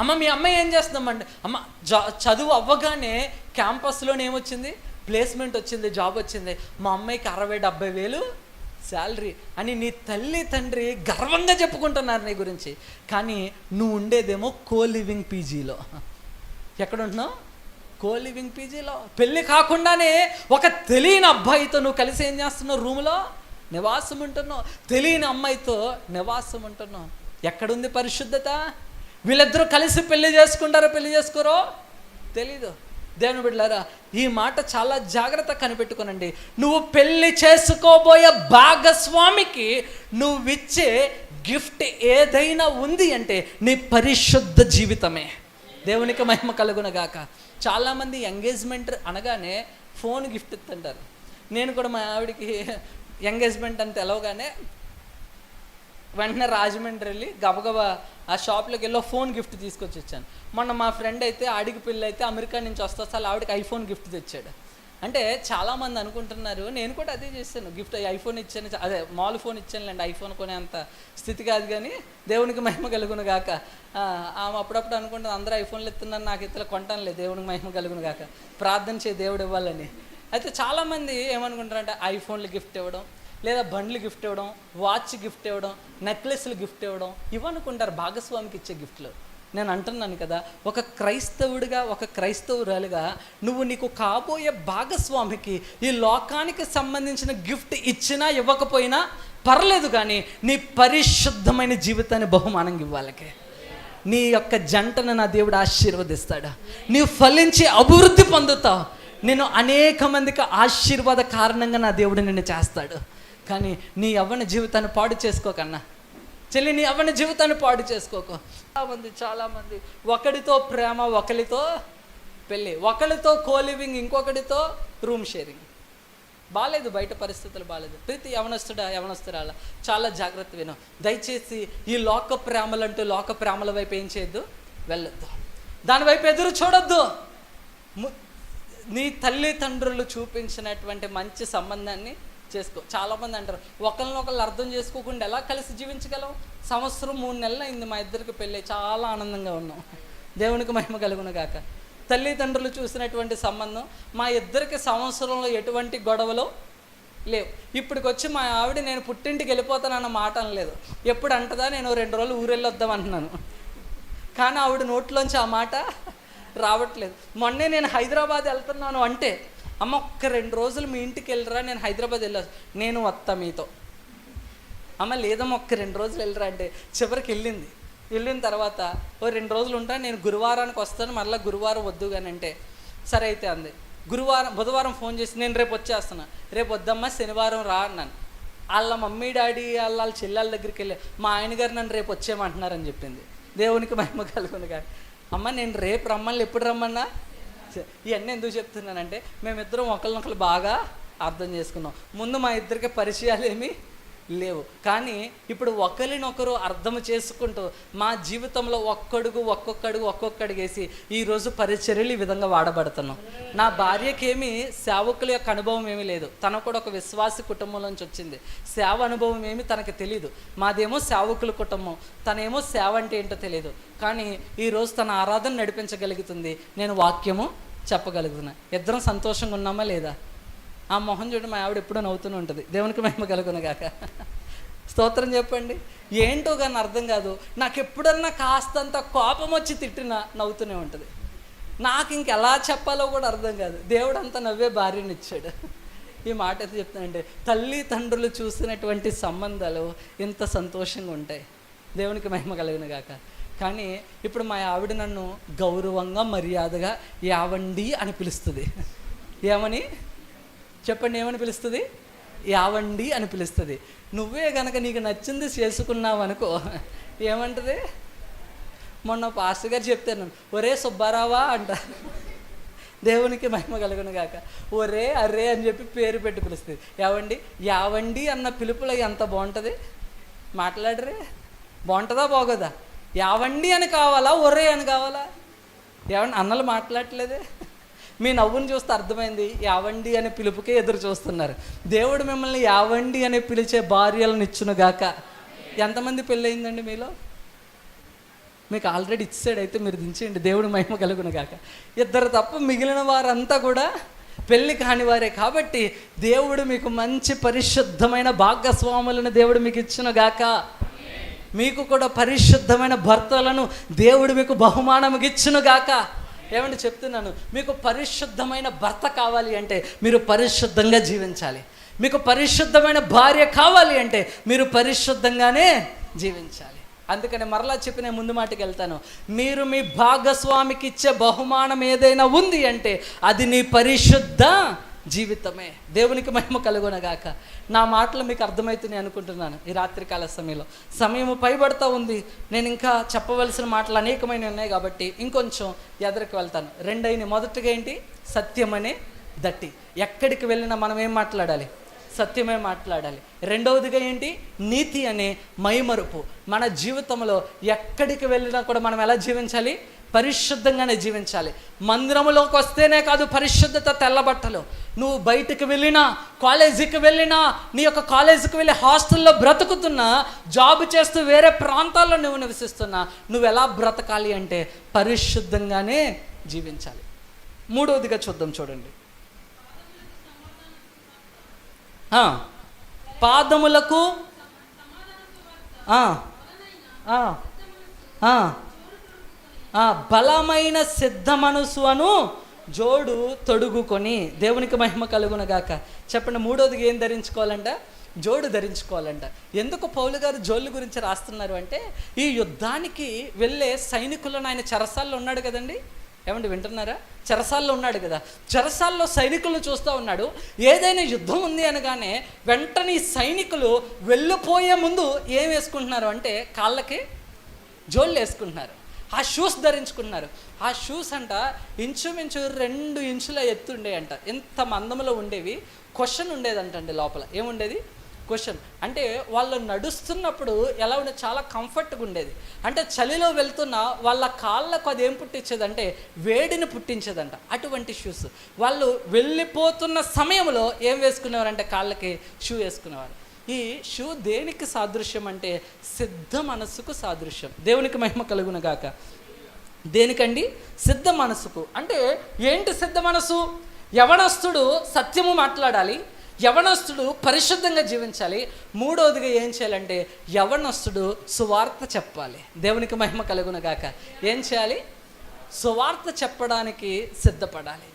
S2: అమ్మ మీ అమ్మాయి ఏం చేస్తుందమ్మండి, అమ్మ చదువు అవ్వగానే క్యాంపస్లోనే ఏమొచ్చింది, ప్లేస్మెంట్ వచ్చింది, జాబ్ వచ్చింది, మా అమ్మాయికి 60,000-70,000 శాలరీ అని నీ తల్లి తండ్రి గర్వంగా చెప్పుకుంటున్నారు నీ గురించి. కానీ నువ్వు ఉండేదేమో కోలివింగ్ పీజీలో. ఎక్కడ ఉంటున్నావు? కోలివింగ్ పీజీలో. పెళ్ళి కాకుండానే ఒక తెలియని అబ్బాయితో నువ్వు కలిసి ఏం చేస్తున్నావు, రూమ్లో నివాసం ఉంటున్నావు. తెలియని అమ్మాయితో నివాసం ఉంటున్నావు. ఎక్కడుంది పరిశుద్ధత? వీళ్ళిద్దరూ కలిసి పెళ్లి చేసుకుంటారో పెళ్లి చేసుకోరో తెలీదు. దేవుని బిడ్డలారా, ఈ మాట చాలా జాగ్రత్తగా కనిపెట్టుకోనండి. నువ్వు పెళ్లి చేసుకోబోయే భాగస్వామికి నువ్విచ్చే గిఫ్ట్ ఏదైనా ఉంది అంటే నీ పరిశుద్ధ జీవితమే. దేవునికి మహిమ కలుగునగాక. చాలామంది ఎంగేజ్మెంట్ అనగానే ఫోన్ గిఫ్ట్ ఇస్తుంటారు. నేను కూడా మా ఆవిడికి ఎంగేజ్మెంట్ అని తెలవగానే వెంటనే రాజమండ్రి వెళ్ళి గబగబా ఆ షాప్లోకి వెళ్ళి ఫోన్ గిఫ్ట్ తీసుకొచ్చి వచ్చాను. మొన్న మా ఫ్రెండ్ అయితే ఆడికి పెళ్ళి అయితే అమెరికా నుంచి వస్తా అసలు ఆవిడకి ఐఫోన్ గిఫ్ట్ తెచ్చాడు. అంటే చాలామంది అనుకుంటున్నారు, నేను కూడా అదే చేశాను, గిఫ్ట్ ఐఫోన్ ఇచ్చాను, అదే మాల్ ఫోన్ ఇచ్చానులేండి, ఐఫోన్ కొనే అంత స్థితి కాదు. కానీ దేవునికి మహిమ కలుగును గాక. ఆమె అప్పుడప్పుడు అనుకుంటుంది అందరూ ఐఫోన్లు ఇస్తున్నారు, నాకు ఇతరులు కొంటానులేదు, దేవునికి మహిమ కలుగును గాక, ప్రార్థన చేయి దేవుడు ఇవ్వాలని. అయితే చాలామంది ఏమనుకుంటారంటే ఐఫోన్లు గిఫ్ట్ ఇవ్వడం, లేదా బండ్లు గిఫ్ట్ ఇవ్వడం, వాచ్ గిఫ్ట్ ఇవ్వడం, నెక్లెస్లు గిఫ్ట్ ఇవ్వడం ఇవనుకుంటారు భాగస్వామికి ఇచ్చే గిఫ్ట్లు. నేను అంటున్నాను కదా, ఒక క్రైస్తవుడిగా ఒక క్రైస్తవురాలుగా నువ్వు నీకు కాబోయే భాగస్వామికి ఈ లోకానికి సంబంధించిన గిఫ్ట్ ఇచ్చినా ఇవ్వకపోయినా పర్లేదు, కానీ నీ పరిశుద్ధమైన జీవితాన్ని బహుమానంగా ఇవ్వాలకే. నీ యొక్క జంటను నా దేవుడు ఆశీర్వదిస్తాడు. నీవు ఫలించి అభివృద్ధి పొందుతావు. నేను అనేక మందికి ఆశీర్వాద కారణంగా నా దేవుడు నిన్ను చేస్తాడు. కానీ నీ యవ్వన జీవితాన్ని పాడు చేసుకోకన్నా చెల్లి, నీ యవ్వన జీవితాన్ని పాడు చేసుకోకు. చాలామంది ఒకడితో ప్రేమ, ఒకరితో పెళ్ళి, ఒకరితో కోలివింగ్, ఇంకొకటితో రూమ్ షేరింగ్. బాగాలేదు, బయట పరిస్థితులు బాగాలేదు. ప్రతి యవనస్తురాల చాలా జాగ్రత్త విను. దయచేసి ఈ లోక ప్రేమలంటూ లోక ప్రేమల వైపు ఏం చేయొద్దు, వెళ్ళొద్దు, దానివైపు ఎదురు చూడొద్దు. నీ తల్లిదండ్రులు చూపించినటువంటి మంచి సంబంధాన్ని చేసుకో. చాలామంది అంటారు ఒకరినొకళ్ళు అర్థం చేసుకోకుండా ఎలా కలిసి జీవించగలం. 1-3 నెలలు అయింది మా ఇద్దరికి పెళ్ళి, చాలా ఆనందంగా ఉన్నాం. దేవునికి మహిమ కలుగును గాక. తల్లిదండ్రులు చూసినటువంటి సంబంధం, మా ఇద్దరికి సంవత్సరంలో ఎటువంటి గొడవలు లేవు. ఇప్పటికి వచ్చి మా ఆవిడ నేను పుట్టింటికి వెళ్ళిపోతానన్న మాట అనలేదు. ఎప్పుడు అంటదా నేను 2 రోజులు ఊరెళ్ళొద్దాం అంటున్నాను, కానీ ఆవిడ నోట్లోంచి ఆ మాట రావట్లేదు. మొన్నే నేను హైదరాబాద్ వెళ్తున్నాను అంటే, అమ్మ ఒక్క 2 రోజులు మీ ఇంటికి వెళ్ళరా, నేను హైదరాబాద్ వెళ్ళాను, నేను వస్తా మీతో. అమ్మ లేదమ్మా ఒక్క 2 రోజులు వెళ్ళరా అంటే చివరికి వెళ్ళింది. వెళ్ళిన తర్వాత 2 రోజులు ఉంటాను, నేను గురువారానికి వస్తాను, మళ్ళీ గురువారం వద్దు కానీ అంటే సరే అయితే అంది. బుధవారం ఫోన్ చేసి నేను రేపు వచ్చేస్తున్నా, రేపు వద్దమ్మా శనివారం రా అన్నాను. వాళ్ళ మమ్మీ డాడీ వాళ్ళ చెల్లెళ్ళ దగ్గరికి వెళ్ళి మా ఆయన గారు నన్ను రేపు వచ్చేయమంటున్నారని చెప్పింది. దేవునికి మహిమ కలుగును కానీ. అమ్మ నేను రేపు రమ్మని ఎప్పుడు రమ్మన్నా. ఇవన్నీ ఎందుకు చెప్తున్నానంటే మేమిద్దరం ఒకరినొకరు బాగా అర్థం చేసుకున్నాం. ముందు మా ఇద్దరికి పరిచయాలు ఏమీ లేవు, కానీ ఇప్పుడు ఒకరినొకరు అర్థం చేసుకుంటూ మా జీవితంలో ఒక్కొక్కడుగు వేసి ఈరోజు పరిచర్యలు ఈ విధంగా వాడబడుతున్నాం. నా భార్యకేమీ సేవకుల యొక్క అనుభవం ఏమీ లేదు, తను కూడా ఒక విశ్వాసి కుటుంబంలోంచి వచ్చింది. సేవ అనుభవం ఏమీ తనకు తెలియదు. మాదేమో సేవకుల కుటుంబం, తనేమో సేవ అంటే ఏంటో తెలియదు. కానీ ఈరోజు తన ఆరాధన నడిపించగలుగుతుంది, నేను వాక్యము చెప్పగలుగుతున్నా. ఇద్దరం సంతోషంగా ఉన్నామా లేదా? ఆ మొహం చూడండి, మా ఆవిడ ఎప్పుడూ నవ్వుతూనే ఉంటుంది. దేవునికి మహిమ కలుగును గాక. స్తోత్రం చెప్పండి. ఏంటో కానీ అర్థం కాదు, నాకు ఎప్పుడన్నా కాస్తంత కోపం వచ్చి తిట్టినా నవ్వుతూనే ఉంటుంది. నాకు ఇంకెలా చెప్పాలో కూడా అర్థం కాదు. దేవుడు అంతా నవ్వే భార్యని ఇచ్చాడు. ఈ మాట అయితే చెప్తానంటే తల్లిదండ్రులు చూసినటువంటి సంబంధాలు ఎంత సంతోషంగా ఉంటాయి. దేవునికి మహిమ కలుగును గాక. కానీ ఇప్పుడు మా ఆవిడ నన్ను గౌరవంగా మర్యాదగా యావండి అని పిలుస్తుంది. ఏమని చెప్పండి, ఏమని పిలుస్తుంది? యావండి అని పిలుస్తుంది. నువ్వే కనుక నీకు నచ్చింది చేసుకున్నావు అనుకో, ఏమంటుంది? మొన్న పాస్టర్ గారు చెప్తాను, ఒరే సుబ్బారావా అంట. దేవునికి మహిమ కలుగును గాక. ఒరే అర్రే అని చెప్పి పేరు పెట్టి పిలుస్తుంది. యావండి, యావండి అన్న పిలుపులో ఎంత బాగుంటుంది. మాట్లాడరే, బాగుంటుందా బాగోదా? యావండి అని కావాలా, ఒరే అని కావాలా? ఏమండి అన్నలు మాట్లాడట్లేదే. మీ నవ్వుని చూస్తే అర్థమైంది, యావండి అనే పిలుపుకే ఎదురు చూస్తున్నారు. దేవుడు మిమ్మల్ని యావండి అని పిలిచే భార్యలను ఇచ్చును గాక. ఎంతమంది పెళ్ళయిందండి మీలో? మీకు ఆల్రెడీ ఇచ్చాడు, అయితే మీరు దించేయండి. దేవుడు మహిమ కలుగును గాక. ఇద్దరు తప్ప మిగిలిన వారంతా కూడా పెళ్ళి కాని వారే. కాబట్టి దేవుడు మీకు మంచి పరిశుద్ధమైన భాగస్వాములను దేవుడు మీకు ఇచ్చును గాక. మీకు కూడా పరిశుద్ధమైన భర్తలను దేవుడు మీకు బహుమానముగా ఇచ్చును గాక. ఏమంటే చెప్తున్నాను, మీకు పరిశుద్ధమైన భర్త కావాలి అంటే మీరు పరిశుద్ధంగా జీవించాలి. మీకు పరిశుద్ధమైన భార్య కావాలి అంటే మీరు పరిశుద్ధంగానే జీవించాలి. అందుకని మరలా చెప్పి నేను ముందు మాటకి వెళ్తాను. మీరు మీ భాగస్వామికి ఇచ్చే బహుమానం ఏదైనా ఉంది అంటే అది నీ పరిశుద్ధ జీవితమే. దేవునికి మహిమ కలుగునగాక. నా మాటలు మీకు అర్థమవుతున్నాయి అనుకుంటున్నాను. ఈ రాత్రికాల సమయం పైబడుతూ ఉంది. నేను ఇంకా చెప్పవలసిన మాటలు అనేకమైన ఉన్నాయి కాబట్టి ఇంకొంచెం ఎదరికి వెళ్తాను. రెండైన మొదటిగా ఏంటి? సత్యమనే దట్టి. ఎక్కడికి వెళ్ళినా మనం ఏం మాట్లాడాలి? సత్యమే మాట్లాడాలి. రెండవదిగా ఏంటి? నీతి అనే మైమరుపు. మన జీవితంలో ఎక్కడికి వెళ్ళినా కూడా మనం ఎలా జీవించాలి? పరిశుద్ధంగానే జీవించాలి. మందిరంలోకి వస్తేనే కాదు పరిశుద్ధత, తెల్లబట్టలు. నువ్వు బయటికి వెళ్ళినా, కాలేజీకి వెళ్ళినా, నీ యొక్క కాలేజీకి వెళ్ళి హాస్టల్లో బ్రతుకుతున్నా, జాబ్ చేస్తూ వేరే ప్రాంతాల్లో నువ్వు నివసిస్తున్నా, నువ్వు ఎలా బ్రతకాలి అంటే పరిశుద్ధంగానే జీవించాలి. మూడవదిగా చూద్దాం, చూడండి. పాదములకు బలమైన సిద్ధ మనసు అను జోడు తొడుగుకొని. దేవునికి మహిమ కలుగునగాక. చెప్పండి, మూడోదిగా ఏం ధరించుకోవాలంట? జోడు ధరించుకోవాలంట. ఎందుకు పౌలు గారు జోళ్ళు గురించి రాస్తున్నారు అంటే, ఈ యుద్ధానికి వెళ్ళే సైనికులను ఆయన చెరసాల్లో ఉన్నాడు కదండి. ఏమండి వింటున్నారా? చెరసాల్లో ఉన్నాడు కదా. చెరసాల్లో సైనికులను చూస్తూ ఉన్నాడు. ఏదైనా యుద్ధం ఉంది అనగానే వెంటనే సైనికులు వెళ్ళిపోయే ముందు ఏం వేసుకుంటున్నారు అంటే కాళ్ళకి జోళ్ళు వేసుకుంటున్నారు, ఆ షూస్ ధరించుకుంటున్నారు. ఆ షూస్ అంట ఇంచుమించు 2 ఇంచుల ఎత్తుండే అంట. ఎంత మందంలో ఉండేవి. క్వశ్చన్ ఉండేదంటండి లోపల. ఏముండేది? క్వశ్చన్. అంటే వాళ్ళు నడుస్తున్నప్పుడు ఎలా ఉండేది? చాలా కంఫర్ట్గా ఉండేది. అంటే చలిలో వెళ్తున్న వాళ్ళ కాళ్ళకు అది ఏం పుట్టించేదంటే వేడిని పుట్టించేదంట. అటువంటి షూస్. వాళ్ళు వెళ్ళిపోతున్న సమయంలో ఏం వేసుకునేవారంటే కాళ్ళకి షూ వేసుకునేవారు. ఈ షూ దేనికి సాదృశ్యం అంటే సిద్ధ మనస్సుకు సాదృశ్యం. దేవునికి మహిమ కలుగునగాక. దేనికండి? సిద్ధ మనస్సుకు. అంటే ఏంటి సిద్ధ మనసు? యవనస్తుడు సత్యము మాట్లాడాలి, యవనస్తుడు పరిశుద్ధంగా జీవించాలి. మూడవదిగా ఏం చేయాలంటే యవనస్తుడు సువార్త చెప్పాలి. దేవునికి మహిమ కలుగునగాక. ఏం చేయాలి? సువార్త చెప్పడానికి సిద్ధపడాలి.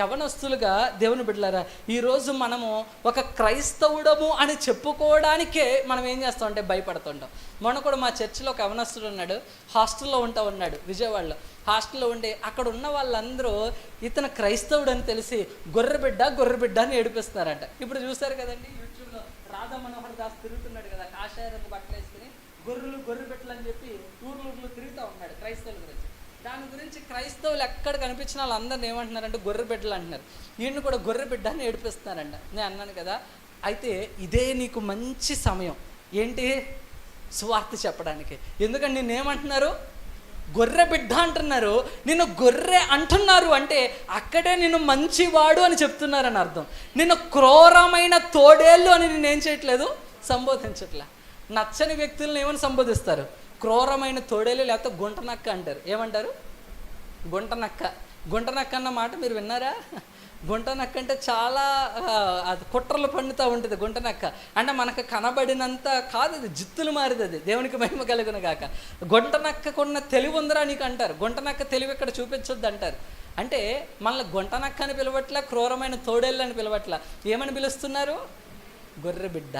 S2: యవనస్తులుగా దేవుని బిడ్డలారా, ఈరోజు మనము ఒక క్రైస్తవుడము అని చెప్పుకోవడానికే మనం ఏం చేస్తామంటే భయపడుతుంటాం. మొన్న కూడా మా చర్చిలో ఒక యవనస్తుడు ఉన్నాడు, హాస్టల్లో ఉన్నాడు విజయవాడలో. హాస్టల్లో ఉండి అక్కడ ఉన్న వాళ్ళందరూ ఇతను క్రైస్తవుడు అని తెలిసి గొర్రెబిడ్డ అని ఏడిపిస్తున్నారంట. ఇప్పుడు చూసారు కదండి యూట్యూబ్లో రాధా మనోహర్ దాస్ తిరుగుతున్నాడు కదా, కాషాయ రంగు బట్టలు వేసుకుని గొర్రెలు బిడ్డలు అని చెప్పి ఊర్లు తిరుగుతూ ఉన్నాడు క్రైస్తవుల గురించి. దాని గురించి క్రైస్తవులు ఎక్కడ కనిపించిన వాళ్ళందరినీ ఏమంటున్నారంటే గొర్రె బిడ్డలు అంటున్నారు. ఈయన్ని కూడా గొర్రె బిడ్డ అని ఏడిపిస్తున్నారంట. నేను అన్నాను కదా, అయితే ఇదే నీకు మంచి సమయం. ఏంటి? సువార్త చెప్పడానికి. ఎందుకంటే నిన్నేమంటున్నారు? గొర్రె బిడ్డ అంటున్నారు. నిన్ను గొర్రె అంటున్నారు అంటే అక్కడే నిన్ను మంచివాడు అని చెప్తున్నారని అర్థం. నిన్ను క్రూరమైన తోడేళ్ళు అని నేనేం చేయట్లేదు, సంబోధించట్లే. నచ్చని వ్యక్తులను ఏమని సంబోధిస్తారు? క్రూరమైన తోడేలు, లేకపోతే గుంటనక్క అంటారు. ఏమంటారు? గుంటనక్క అన్న మాట మీరు విన్నారా? గుంటనక్క అంటే చాలా అది కుట్రలు పండుతూ ఉంటుంది. గుంటనక్క అంటే మనకు కనబడినంత కాదు, అది జిత్తులు మారిది. అది దేవునికి మహిమ కలుగును గాక. గుంటనక్కకున్న తెలివి ఉందిరా నీకు అంటారు. గుంటనక్క తెలివి ఇక్కడ చూపించొద్దు అంటారు. అంటే మనల్ని గుంటనక్క అని పిలవట్లా, క్రూరమైన తోడేళ్ళు అని పిలవట్లా. ఏమని పిలుస్తున్నారు? గొర్రె బిడ్డ.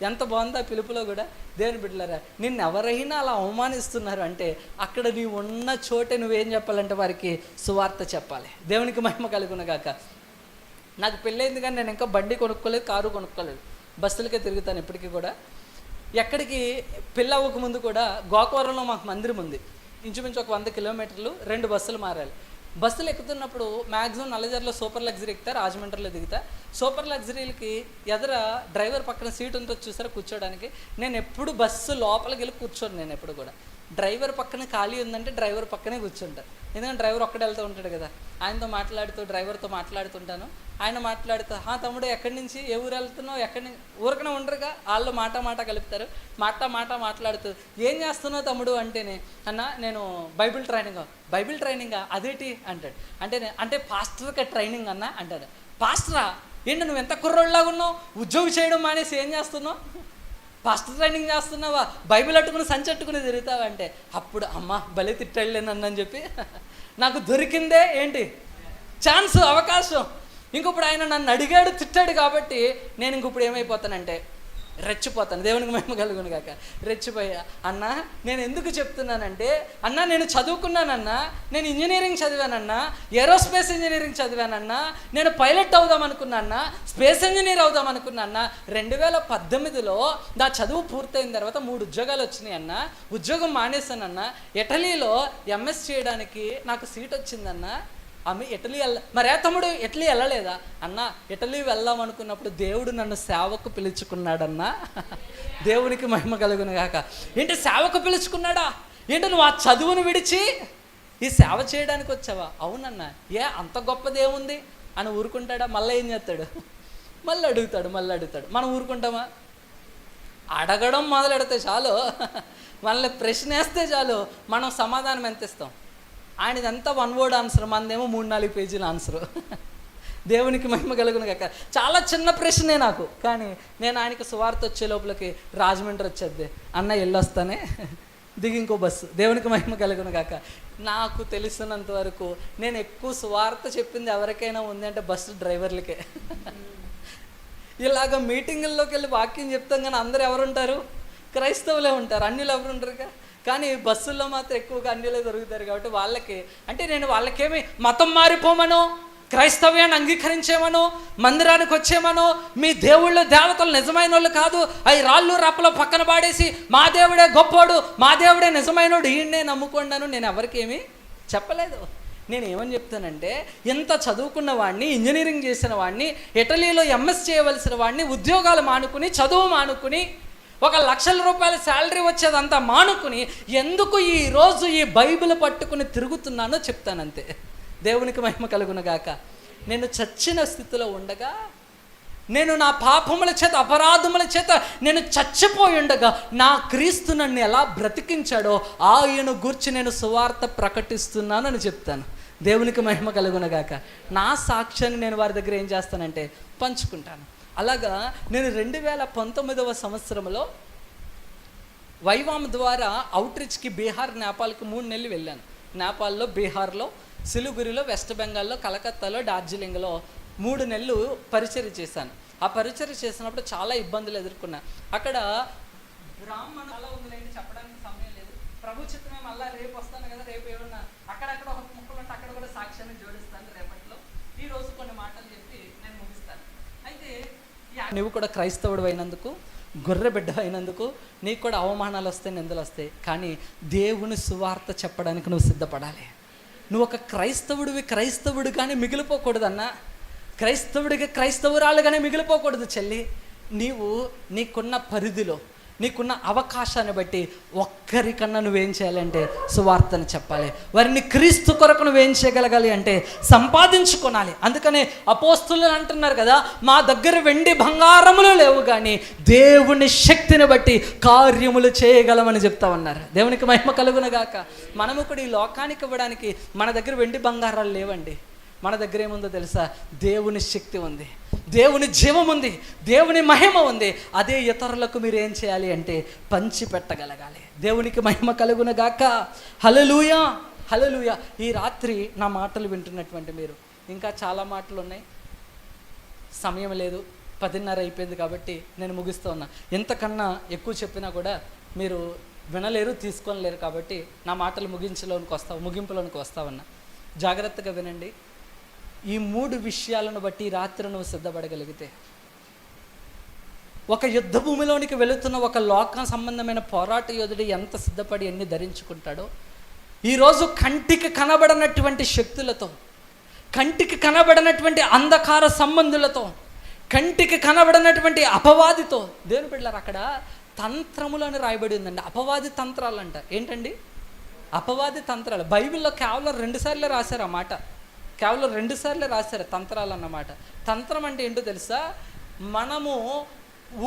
S2: ఎంత బాగుంది ఆ పిలుపులో కూడా. దేవుని బిడ్డలారా, నిన్ను ఎవరైనా అలా అవమానిస్తున్నారు అంటే అక్కడ నీవు ఉన్న చోటే నువ్వేం చెప్పాలంటే వారికి సువార్త చెప్పాలి. దేవునికి మహిమ కలుగునగాక. నాకు పెళ్ళైంది కానీ నేను ఇంకా బండి కొనుక్కోలేదు, కారు కొనుక్కోలేదు, బస్సులకే తిరుగుతాను ఇప్పటికీ కూడా. ఎక్కడికి పెళ్ళి అవ్వకముందు కూడా గోకవరంలో మాకు మందిరం ఉంది, ఇంచుమించు ఒక 100 కిలోమీటర్లు, 2 బస్సులు మారాలి. బస్సులు ఎక్కుతున్నప్పుడు మ్యాక్సిమం నల్లజర్లో సూపర్ లగ్జరీ ఎక్కుతా, రాజమండ్రిలో దిగుతా. సూపర్ లగ్జరీలకి ఎదుర డ్రైవర్ పక్కన సీట్ ఉంటుంది చూసారా కూర్చోడానికి. నేను ఎప్పుడు బస్సు లోపలికి వెళ్ళి కూర్చోను. నేను ఎప్పుడు కూడా డ్రైవర్ పక్కన ఖాళీ ఉందంటే డ్రైవర్ పక్కనే కూర్చుంటాను. ఎందుకంటే డ్రైవర్ ఒక్కడే వెళ్తూ ఉంటాడు కదా, ఆయనతో మాట్లాడుతూ డ్రైవర్తో మాట్లాడుతుంటాను. ఆయన మాట్లాడుతూ తమ్ముడు ఎక్కడి నుంచి, ఏ ఊరు వెళ్తున్నావు, ఎక్కడి నుంచి, ఊరికనే ఉండరుగా, వాళ్ళు మాట కలుపుతారు. మాట్లాడుతూ ఏం చేస్తున్నావు తమ్ముడు అంటేనే, అన్న నేను బైబిల్ ట్రైనింగా అదేటి అంటాడు. అంటే పాస్టర్కి ట్రైనింగ్ అన్న అంటాడు. పాస్టరా ఏంటి, నువ్వు ఎంత కుర్రోళ్ళలాగా ఉన్నావు, ఉద్యోగం చేయడం మానేసి ఏం చేస్తున్నావు, పాస్టర్ ట్రైనింగ్ చేస్తున్నావా, బైబిల్ అట్టుకుని సంచట్టుకుని తిరుగుతావా అంటే, అప్పుడు అమ్మ భలే తిట్టాడులేనని చెప్పి నాకు దొరికిందే ఏంటి ఛాన్స్, అవకాశం. ఇంకొప్పుడు ఆయన నన్ను అడిగాడు, తిట్టాడు కాబట్టి నేను ఇంకొప్పుడు ఏమైపోతానంటే రెచ్చిపోతాను. దేవునికి మహిమ కలుగును గాక. రెచ్చిపోయా, అన్న నేను ఎందుకు చెప్తున్నానంటే, అన్న నేను చదువుకున్నానన్నా, నేను ఇంజనీరింగ్ చదివానన్నా, ఏరోస్పేస్ ఇంజనీరింగ్ చదివానన్నా, నేను పైలట్ అవుదాం అనుకున్నా, స్పేస్ ఇంజనీర్ అవుదాం అనుకున్నా. 2018లో నా చదువు పూర్తయిన తర్వాత 3 ఉద్యోగాలు వచ్చినాయి అన్న. ఉద్యోగం మానేశానన్నా, ఇటలీలో ఎంఎస్ చేయడానికి నాకు సీట్ వచ్చిందన్నా. ఇటలీ మరే తమ్ముడు ఇటలీ వెళ్ళలేదా అన్న, ఇటలీ వెళ్దాం అనుకున్నప్పుడు దేవుడు నన్ను సేవకు పిలుచుకున్నాడన్నా. దేవునికి మహిమ కలుగును గాక. ఏంటి సేవకు పిలుచుకున్నాడా, ఏంటి నువ్వు ఆ చదువును విడిచి ఈ సేవ చేయడానికి వచ్చావా? అవునన్నా. అంత గొప్పదేముంది అని ఊరుకుంటాడా? మళ్ళీ ఏం చేస్తాడు, మళ్ళీ అడుగుతాడు. మనం ఊరుకుంటామా? అడగడం మొదలెడితే చాలు, మనల్ని ప్రశ్న వేస్తే చాలు, మనం సమాధానం ఎంత ఇస్తాం? ఆయనదంతా 1 word ఆన్సర్, మనదేమో 3-4 పేజీల ఆన్సరు. దేవునికి మహిమ కలుగును గాక. చాలా చిన్న ప్రశ్నే నాకు, కానీ నేను ఆయనకి సువార్త వచ్చే లోపలికి రాజమండ్రి వచ్చేద్ది, అన్న వెళ్ళొస్తానే, దిగి ఇంకో బస్సు. దేవునికి మహిమ కలుగును గాక. నాకు తెలిసినంత వరకు నేను ఎక్కువ సువార్త చెప్పింది ఎవరికైనా ఉంది అంటే బస్సు డ్రైవర్లకే. ఇలాగ మీటింగుల్లోకి వెళ్ళి వాక్యం చెప్తాం కానీ అందరూ ఎవరుంటారు? క్రైస్తవులే ఉంటారు, అన్యులు ఎవరు ఉంటారుగా. కానీ బస్సుల్లో మాత్రం ఎక్కువగా అన్యులే దొరుకుతారు కాబట్టి వాళ్ళకి, అంటే నేను వాళ్ళకేమి మతం మారిపోమనో, క్రైస్తవ్యాన్ని అంగీకరించేమనో, మందిరానికి వచ్చేమనో, మీ దేవుళ్ళు దేవతలు నిజమైన వాళ్ళు కాదు, అవి రాళ్ళు రప్పలో పక్కన పాడేసి మా దేవుడే గొప్పోడు, మా దేవుడే నిజమైనోడు, ఈయన్నే నమ్ముకున్నాను నేను ఎవరికేమీ చెప్పలేదు. నేను ఏమని చెప్తానంటే, ఇంత చదువుకున్న వాడిని, ఇంజనీరింగ్ చేసిన వాడిని, ఇటలీలో ఎంఎస్ చేయవలసిన వాడిని, ఉద్యోగాలు మానుకుని, చదువు మానుకుని, 1 లక్షల రూపాయల శాలరీ వచ్చేదంతా మానుకుని ఎందుకు ఈరోజు ఈ బైబిల్ పట్టుకుని తిరుగుతున్నానో చెప్తానంతే. దేవునికి మహిమ కలుగును గాక. నేను చచ్చిన స్థితిలో ఉండగా, నేను నా పాపముల చేత, అపరాధముల చేత నేను చచ్చిపోయి ఉండగా, నా క్రీస్తు నన్ను ఎలా బ్రతికించాడో ఆయన గూర్చి నేను సువార్త ప్రకటిస్తున్నాను అని చెప్తాను. దేవునికి మహిమ కలుగును గాక. నా సాక్ష్యాన్ని నేను వారి దగ్గర ఏం చేస్తానంటే పంచుకుంటాను. అలాగా నేను 2019వ సంవత్సరంలో వైవామ్ ద్వారా అవుట్రీచ్కి బీహార్, నేపాల్కి 3 నెలలు వెళ్ళాను. నేపాల్లో, బీహార్లో, సిలిగురిలో, వెస్ట్ బెంగాల్లో, కలకత్తాలో, డార్జిలింగ్లో 3 నెలలు పరిచర్య చేశాను. ఆ పరిచర్య చేసినప్పుడు చాలా ఇబ్బందులు ఎదుర్కొన్నా. అక్కడ బ్రాహ్మణ అలా ఉందిలేండి, చెప్పడానికి సమయం లేదు. ప్రభు చిత్తమే మళ్ళీ రేపు వస్తాను కదా, రేపు ఏమన్నా అక్కడక్కడ ఒక ముక్కలు ఉంటే అక్కడ కూడా సాక్ష్యాన్ని జోడిస్తాను రేపట్లో. ఈరోజు కొన్ని మాటలు చెప్పి నేను ముగిస్తాను. అయితే నువ్వు కూడా క్రైస్తవుడు అయినందుకు, గొర్రె బిడ్డ అయినందుకు నీకు కూడా అవమానాలు వస్తాయి, నిందలు వస్తాయి. కానీ దేవుని సువార్త చెప్పడానికి నువ్వు సిద్ధపడాలి. నువ్వు ఒక క్రైస్తవుడు కానీ మిగిలిపోకూడదన్నా, క్రైస్తవురాలుగానే మిగిలిపోకూడదు చెల్లి. నీకున్న పరిధిలో, నీకున్న అవకాశాన్ని బట్టి ఒక్కరికన్నా నువ్వేం చేయాలంటే సువార్తను చెప్పాలి. వారిని క్రీస్తు కొరకు నువ్వేం చేయగలగాలి అంటే సంపాదించుకోనాలి. అందుకనే అపోస్తులు అంటున్నారు కదా, మా దగ్గర వెండి బంగారములు లేవు కానీ దేవుని శక్తిని బట్టి కార్యములు చేయగలమని చెప్తా ఉన్నారు. దేవునికి మహిమ కలుగును గాక. మనము కూడా ఈ లోకానికి ఇవ్వడానికి మన దగ్గర వెండి బంగారాలు లేవండి. మన దగ్గర ఏముందో తెలుసా? దేవుని శక్తి ఉంది, దేవుని జీవం ఉంది, దేవుని మహిమ ఉంది. అదే ఇతరులకు మీరు ఏం చేయాలి అంటే పంచి పెట్టగలగాలి. దేవునికి మహిమ కలుగును గాక. హల్లెలూయా, హల్లెలూయా. ఈ రాత్రి నా మాటలు వింటున్నటువంటి మీరు, ఇంకా చాలా మాటలు ఉన్నాయి, సమయం లేదు, 10:30 అయిపోయింది కాబట్టి నేను ముగిస్తూ ఉన్నా. ఎంతకన్నా ఎక్కువ చెప్పినా కూడా మీరు వినలేరు, తీసుకోలేరు. కాబట్టి నా మాటలు ముగింపులోనికి వస్తా ఉన్నా. జాగ్రత్తగా వినండి. ఈ 3 విషయాలను బట్టి రాత్రి నువ్వు సిద్ధపడగలిగితే, ఒక యుద్ధ భూమిలోనికి వెళుతున్న ఒక లోక సంబంధమైన పోరాట యోధుడు ఎంత సిద్ధపడి ఎన్ని ధరించుకుంటాడో, ఈరోజు కంటికి కనబడనటువంటి శక్తులతో, కంటికి కనబడనటువంటి అంధకార సంబంధులతో, కంటికి కనబడనటువంటి అపవాదితో, దేవుని బిడ్డలారా అక్కడ తంత్రములు అని రాయబడి ఉందండి. అపవాది తంత్రాలు అంట. ఏంటండి అపవాది తంత్రాలు? బైబిల్లో కేవలం 2 సార్లే రాశారు ఆ మాట. కేవలం 2 సార్లే రాశారు తంత్రాలు అన్నమాట. తంత్రం అంటే ఏంటో తెలుసా? మనము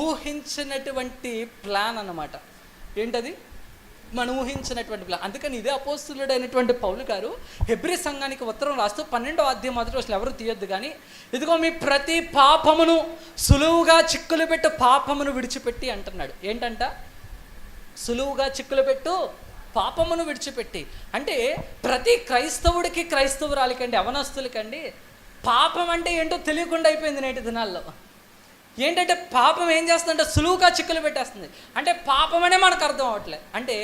S2: ఊహించినటువంటి ప్లాన్ అన్నమాట. ఏంటది? మనం ఊహించినటువంటి ప్లాన్. అందుకని ఇదే అపోస్తులుడైనటువంటి పౌలు గారు హెబ్రీ సంఘానికి ఉత్తరం రాస్తూ 12వ అధ్యాయం మొదటి వచనం ఎవరు తీయొద్దు కానీ, ఇదిగో మీ ప్రతి పాపమును సులువుగా చిక్కులు పెట్టు పాపమును విడిచిపెట్టి అంటున్నాడు. ఏంటంట? సులువుగా చిక్కులు పెట్టు పాపమును విడిచిపెట్టి. అంటే ప్రతి క్రైస్తవుడికి, క్రైస్తవురాలికండి, అవనస్తులకండి పాపం అంటే ఏంటో తెలియకుండా అయిపోయింది నేటి దినాల్లో. ఏంటంటే పాపం ఏం చేస్తుందంటే సులువుగా చిక్కులు పెట్టేస్తుంది. అంటే పాపం అనే మనకు అర్థం అవ్వట్లేదు. అంటే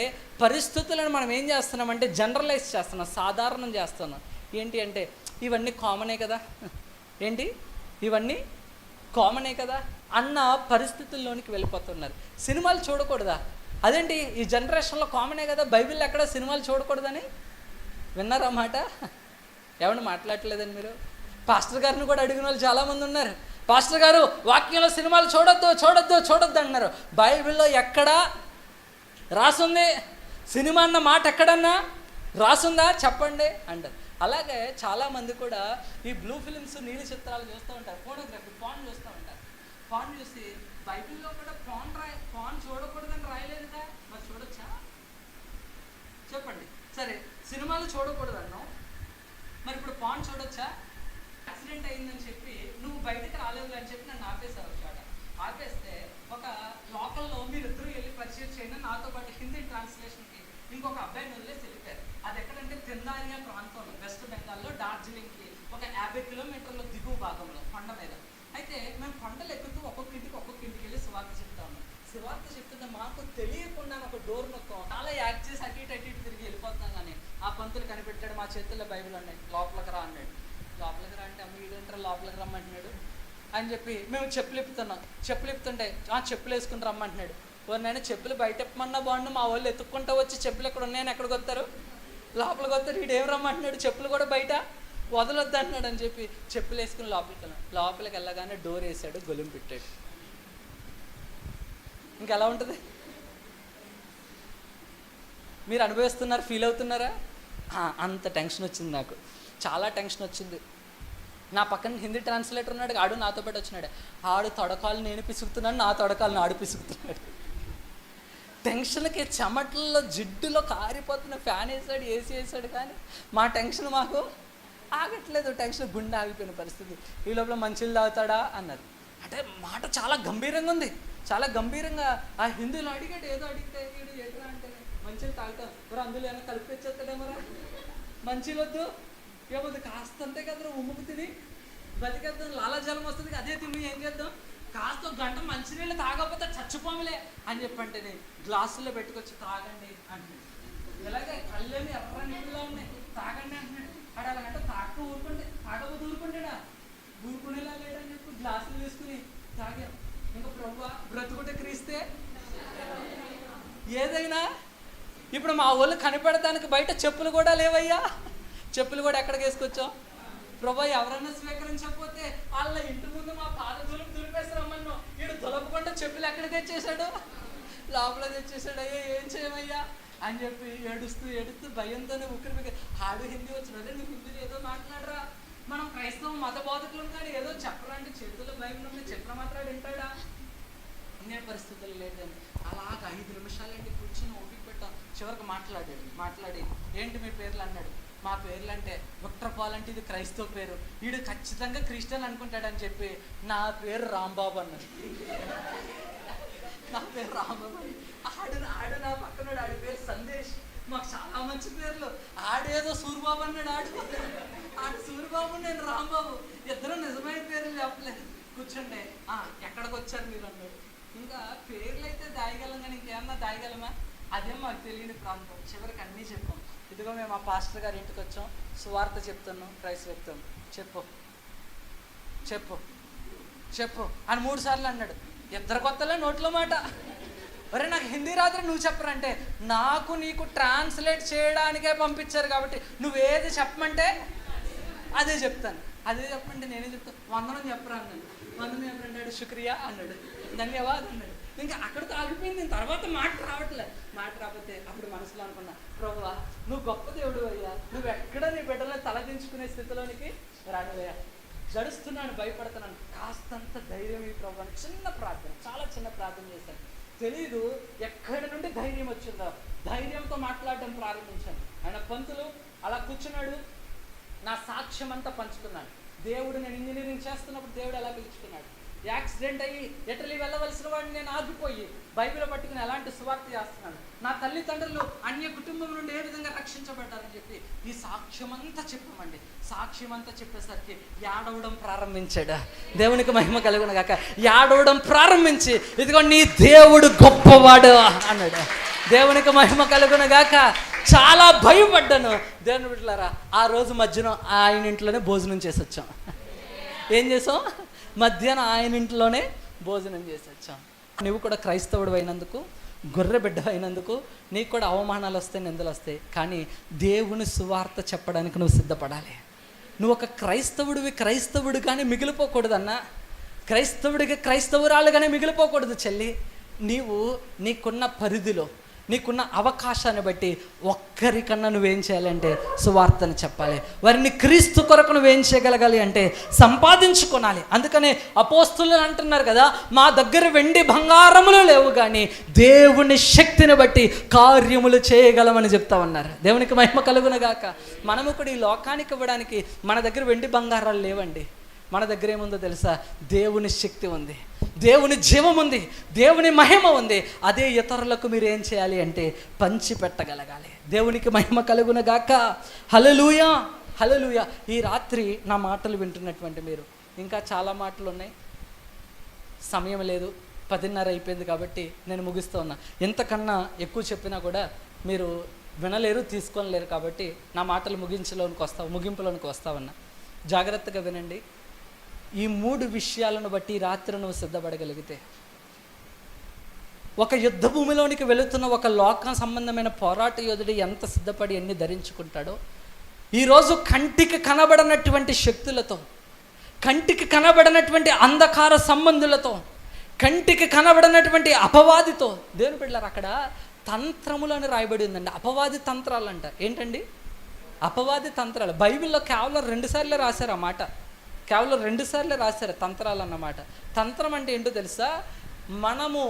S2: పరిస్థితులను మనం ఏం చేస్తున్నామంటే జనరలైజ్ చేస్తున్నాం, సాధారణం చేస్తున్నాం. ఏంటి అంటే ఇవన్నీ కామనే కదా, ఏంటి ఇవన్నీ కామనే కదా అన్న పరిస్థితుల్లోనికి వెళ్ళిపోతున్నారు. సినిమాలు చూడకూడదా? అదేంటి ఈ జనరేషన్లో కామనే కదా, బైబిల్ ఎక్కడ సినిమాలు చూడకూడదని విన్నారా మాట? ఏమన్నా మాట్లాడలేదని మీరు? పాస్టర్ గారిని కూడా అడిగిన వాళ్ళు చాలామంది ఉన్నారు. పాస్టర్ గారు వాక్యంలో సినిమాలు చూడొద్దు అన్నారు. బైబిల్లో ఎక్కడా రాసుంది? సినిమా అన్న మాట ఎక్కడన్నా రాసుందా చెప్పండి అంటారు. అలాగే చాలామంది కూడా ఈ బ్లూ ఫిలిమ్స్, నీలి చిత్రాలు చూస్తూ ఉంటారు, ఫోటోగ్రఫీ, పాన్ చూస్తూ ఉంటారు. పాన్ చూసి బైబిల్లో కూడా పాన్ చూడకూడదని రాయలేదుగా, మరి చూడొచ్చా చెప్పండి? సరే, సినిమాలు చూడకూడదు అన్నావు, మరి ఇప్పుడు పాన్ చూడొచ్చా? యాక్సిడెంట్ అయిందని చెప్పి నువ్వు బయటకు రాలేదు అని చెప్పి నన్ను ఆపేశారు. చోట ఆపేస్తే ఒక లోకల్లో మీరిద్దరూ వెళ్ళి పరిచయం చేయండి, నాతో పాటు హిందీ ట్రాన్స్లేషన్కి ఇంకొక అబ్బాయిని వదిలేసి వెళ్ళిపోయారు. అది ఎక్కడంటే తెందారియా ప్రాంతంలో, వెస్ట్ బెంగాల్లో, డార్జిలింగ్కి ఒక 50 కిలోమీటర్ల దిగువ భాగంలో కొండ మీద. అయితే మేము కొండలు ఎక్కుతూ ఒక్కొక్క ఇంటికి వెళ్ళి సువార్త చెప్తాము. సువార్త చెప్తుంటే మాకు తెలియకుండా ఒక డోర్ నొక్కాం, చాలా యాక్ట్ చేసి అటు ఇటు తిరిగి వెళ్ళిపోతున్నాం. కానీ ఆ పంతులు కనిపెట్టాడు, మా చేతుల్లో బైబిల్ ఉన్నాయి, లోపలికి రా అన్నాడు. లోపలికి రా అంటే అమ్మ వీడంటారా లోపలికి రమ్మంటున్నాడు అని చెప్పి మేము చెప్పులు ఇప్పుతుంటే చెప్పులు వేసుకుని రమ్మంటున్నాడు. నేను చెప్పులు బయట ఇప్పమన్నా బాగుండు, మా వాళ్ళు ఎత్తుక్కుంటూ వచ్చి చెప్పులు ఎక్కడ ఉన్నాయని ఎక్కడికి వస్తారు, లోపలికి వస్తారు. వీడు ఏం రమ్మంటున్నాడు, చెప్పులు కూడా బయట వదలొద్దు అంటున్నాడు అని చెప్పి చెప్పులు వేసుకుని లోపలికి వెళ్ళగానే డోర్ వేసాడు, గొలుం పెట్టాడు. ఇంకెలా ఉంటుంది? మీరు అనుభవిస్తున్నారు, ఫీల్ అవుతున్నారా? అంత టెన్షన్ వచ్చింది నాకు, చాలా టెన్షన్ వచ్చింది. నా పక్కన హిందీ ట్రాన్స్లేటర్ ఉన్నాడు, ఆడు నాతో పాటు వచ్చినాడు. ఆడు తొడకాలు నేను పిసుకుతున్నాను, నా తొడకాలను ఆడు పిసుకుతున్నాడు. టెన్షన్కి చెమటల్లో జిడ్డులో కారిపోతున్న ఫ్యాన్ వేసాడు, ఏసీ వేసాడు, కానీ మా టెన్షన్ మాకు ఆగట్లేదు. టెన్షన్ గుండె ఆగిపోయిన పరిస్థితి. ఈ లోపల మంచిలు తాగుతాడా అన్నారు. అంటే మాట చాలా గంభీరంగా ఉంది, చాలా గంభీరంగా. ఆ హిందీలో అడిగాడు, ఏదో అడిగితే ఎటురా అంటే మంచిలు తాగుతాం. మరి అందులో ఏమైనా కలిపి తెచ్చేస్తాడేమరా? మంచిలు వద్దు, ఏమొద్దు, కాస్తంతే కదా ఉమ్ముకు తిని బతికేద్దాం, లాలాజలం వస్తుంది, అదే తిని ఏం చేద్దాం, కాస్త గంట మంచినీళ్ళు తాగకపోతే చచ్చిపోమలే అని చెప్పంటే గ్లాసుల్లో పెట్టుకొచ్చి తాగండి అంటే, ఇలాగే కళ్ళేమి ఎర్ర నీళ్ళలో ఉన్నాయి, తాగండి అంటున్నాడు. అక్కడ అలాగంటే తాగకపోతే ఊరుకుంటాడా? ఊరుకునేలా లేడని చెప్పి గ్లాసులు తీసుకుని తాగాం. ఇంకా ప్రభువా బ్రతుకుంటే క్రీస్తే ఏదైనా. ఇప్పుడు మా వాళ్ళు కనిపెడతానికి బయట చెప్పులు కూడా లేవయ్యా, చెప్పులు కూడా ఎక్కడికి వేసుకొచ్చాం? ప్రభా ఎవరన్నా స్వీకరించకపోతే వాళ్ళ ఇంటి ముందు మా పాద దులిపేస్తారమ్మను. వీడు దులపకుండా చెప్పులు ఎక్కడ తెచ్చేసాడు? లోపల తెచ్చేసాడు. అయ్యా ఏం చేయమయ్యా అని చెప్పి ఏడుస్తూ భయంతోనే ఉక్కిరి. ఆడు హిందీ వచ్చిన, అదే నువ్వు హిందీలో ఏదో మాట్లాడరా, మనం క్రైస్తవ మత బోధకులు కానీ ఏదో చెప్పరంటే చేతుల్లో బైబిల్ ఉంది, చెప్పిన మాత్రాడు వింటాడా? అనే పరిస్థితులు లేదండి. అలాగ 5 నిమిషాలండి కూర్చొని ఓపిక పెట్టాం. చివరికి మాట్లాడి ఏంటి మీ పేర్లు అన్నాడు. మా పేర్లు అంటే విక్టర్ పాల్ అంటే ఇది క్రైస్తవ పేరు, వీడు ఖచ్చితంగా క్రిస్టియన్ అనుకుంటాడని చెప్పి నా పేరు రాంబాబు అన్నాడు. నా పేరు రాంబాబు. ఆడు నా పక్కన ఆడి పేరు సందేశ్. మాకు చాలా మంచి పేర్లు. ఆడేదో సూరిబాబు అన్నాడు, ఆడు సూరిబాబు, నేను రాంబాబు. ఇద్దరు నిజమైన పేర్లు చెప్పలేదు. కూర్చుంటే ఎక్కడికి వచ్చారు మీరు అన్నాడు. ఇంకా పేర్లు అయితే దాయగలం కానీ ఇంకేమన్నా దాయగలమా? అదేం మాకు తెలియని ప్రాంతం. చివరికి అన్నీ చెప్పాం. ఇదిగో మేము ఆ పాస్టర్ గారి ఇంటికి వచ్చాం, సువార్త చెప్తున్నాం, క్రైస్తవ చెప్తాం. చెప్పు చెప్పు చెప్పు అని 3 సార్లు అన్నాడు. ఇద్దరు కొత్తలే నోట్లో మాట. ఒరే నాకు హిందీ రాత్రి నువ్వు చెప్పరంటే, నాకు నీకు ట్రాన్స్లేట్ చేయడానికే పంపించారు కాబట్టి నువ్వేది చెప్పమంటే అదే చెప్తాను. అదే చెప్పమంటే నేనే చెప్తాను. వందనం చెప్పరా అన్నాడు. వందనం చెప్పరంటాడు, శుక్రియా అన్నాడు, ధన్యవాద్ అన్నాడు. ఇంకా అక్కడితో ఆగిపోయింది. తర్వాత మాట రావట్లే. మాట రాకపోతే అప్పుడు మనసులో అనుకున్నా, ప్రభువా నువ్వు గొప్ప దేవుడు అయ్యా, నువ్వు ఎక్కడ నీ బిడ్డలను తలదించుకునే స్థితిలోనికి రానివయ్యా. జడుస్తున్నాను, భయపడుతున్నాను, కాస్తంత ధైర్యం ఈ ప్రభు అని చిన్న ప్రార్థన, చాలా చిన్న ప్రార్థన చేశాను. తెలీదు ఎక్కడి నుండి ధైర్యం వచ్చిందో. ధైర్యంతో మాట్లాడడం ప్రారంభించాను. ఆయన పంతులు అలా కూర్చున్నాడు, నా సాక్ష్యం అంతా పంచుకున్నాను. దేవుడు నేను ఇంజనీరింగ్ చేస్తున్నప్పుడు దేవుడు ఎలా పిలుచుకున్నాడు. యాక్సిడెంట్ అయ్యి ఇటలీ వెళ్ళవలసిన వాడిని నేను ఆగిపోయి బైబిల్ పట్టుకుని ఎలాంటి సువార్త చేస్తున్నాను. నా తల్లిదండ్రులు అన్య కుటుంబం నుండి ఏ విధంగా రక్షించబడ్డారని చెప్పి ఈ సాక్ష్యం అంతా చెప్పామండి. సాక్ష్యం అంతా చెప్పేసరికి ఏడవడం ప్రారంభించాడు. దేవునికి మహిమ కలుగును గాక. ఏడవడం ప్రారంభించి, ఇదిగో నీ దేవుడు గొప్పవాడు అన్నాడు. దేవునికి మహిమ కలుగును గాక. చాలా భయపడ్డాను. దేవుని బిడ్డలారా, ఆ రోజు మధ్యాహ్నం ఆయన ఇంట్లోనే భోజనం చేసి వచ్చాం. ఏం చేసాం? మధ్యాహ్నం ఆయన ఇంట్లోనే భోజనం చేసి వచ్చాం. నువ్వు కూడా క్రైస్తవుడు అయినందుకు, గొర్రె బిడ్డ అయినందుకు నీకు కూడా అవమానాలు వస్తాయి, నిందలు వస్తాయి. కానీ దేవుని సువార్త చెప్పడానికి నువ్వు సిద్ధపడాలి. నువ్వు ఒక క్రైస్తవుడు కానీ మిగిలిపోకూడదన్నా, క్రైస్తవురాలుగానే మిగిలిపోకూడదు చెల్లి. నీకున్న పరిధిలో, నీకున్న అవకాశాన్ని బట్టి ఒక్కరికన్నా నువ్వేం చేయాలంటే సువార్తను చెప్పాలి. వారిని క్రీస్తు కొరకు నువ్వేం చేయగలగాలి అంటే సంపాదించుకోనాలి. అందుకనే అపోస్తులు అంటున్నారు కదా, మా దగ్గర వెండి బంగారములు లేవు కానీ దేవుని శక్తిని బట్టి కార్యములు చేయగలమని చెప్తా ఉన్నారు. దేవునికి మహిమ కలుగును గాక. మనము కూడా ఈ లోకానికి ఇవ్వడానికి మన దగ్గర వెండి బంగారాలు లేవండి. మన దగ్గర ఏముందో తెలుసా? దేవుని శక్తి ఉంది, దేవుని జీవం ఉంది, దేవుని మహిమ ఉంది. అదే ఇతరులకు మీరు ఏం చేయాలి అంటే పంచి పెట్టగలగాలి. దేవునికి మహిమ కలుగును గాక. హల్లెలూయా, హల్లెలూయా. ఈ రాత్రి నా మాటలు వింటున్నటువంటి మీరు, ఇంకా చాలా మాటలు ఉన్నాయి, సమయం లేదు, 10:30 అయిపోయింది కాబట్టి నేను ముగిస్తూ ఉన్నా. ఎంతకన్నా ఎక్కువ చెప్పినా కూడా మీరు వినలేరు, తీసుకోలేరు. కాబట్టి నా మాటలు ముగింపులోనికి వస్తా ఉన్నా. జాగ్రత్తగా వినండి. ఈ 3 విషయాలను బట్టి రాత్రి నువ్వు సిద్ధపడగలిగితే, ఒక యుద్ధ భూమిలోనికి వెళుతున్న ఒక లోక సంబంధమైన పోరాట యోధుడు ఎంత సిద్ధపడి ఎన్ని ధరించుకుంటాడో, ఈరోజు కంటికి కనబడనటువంటి శక్తులతో, కంటికి కనబడనటువంటి అంధకార సంబంధులతో, కంటికి కనబడనటువంటి అపవాదితో, దేవుని బిడ్డలారా అక్కడ తంత్రములు అని రాయబడి ఉందండి. అపవాది తంత్రాలు అంట. ఏంటండి అపవాది తంత్రాలు? బైబిల్లో కేవలం 2 సార్లే రాశారు ఆ మాట. కేవలం 2 సార్లే రాశారు తంత్రాలు అన్నమాట. తంత్రం అంటే ఏంటో తెలుసా? మనము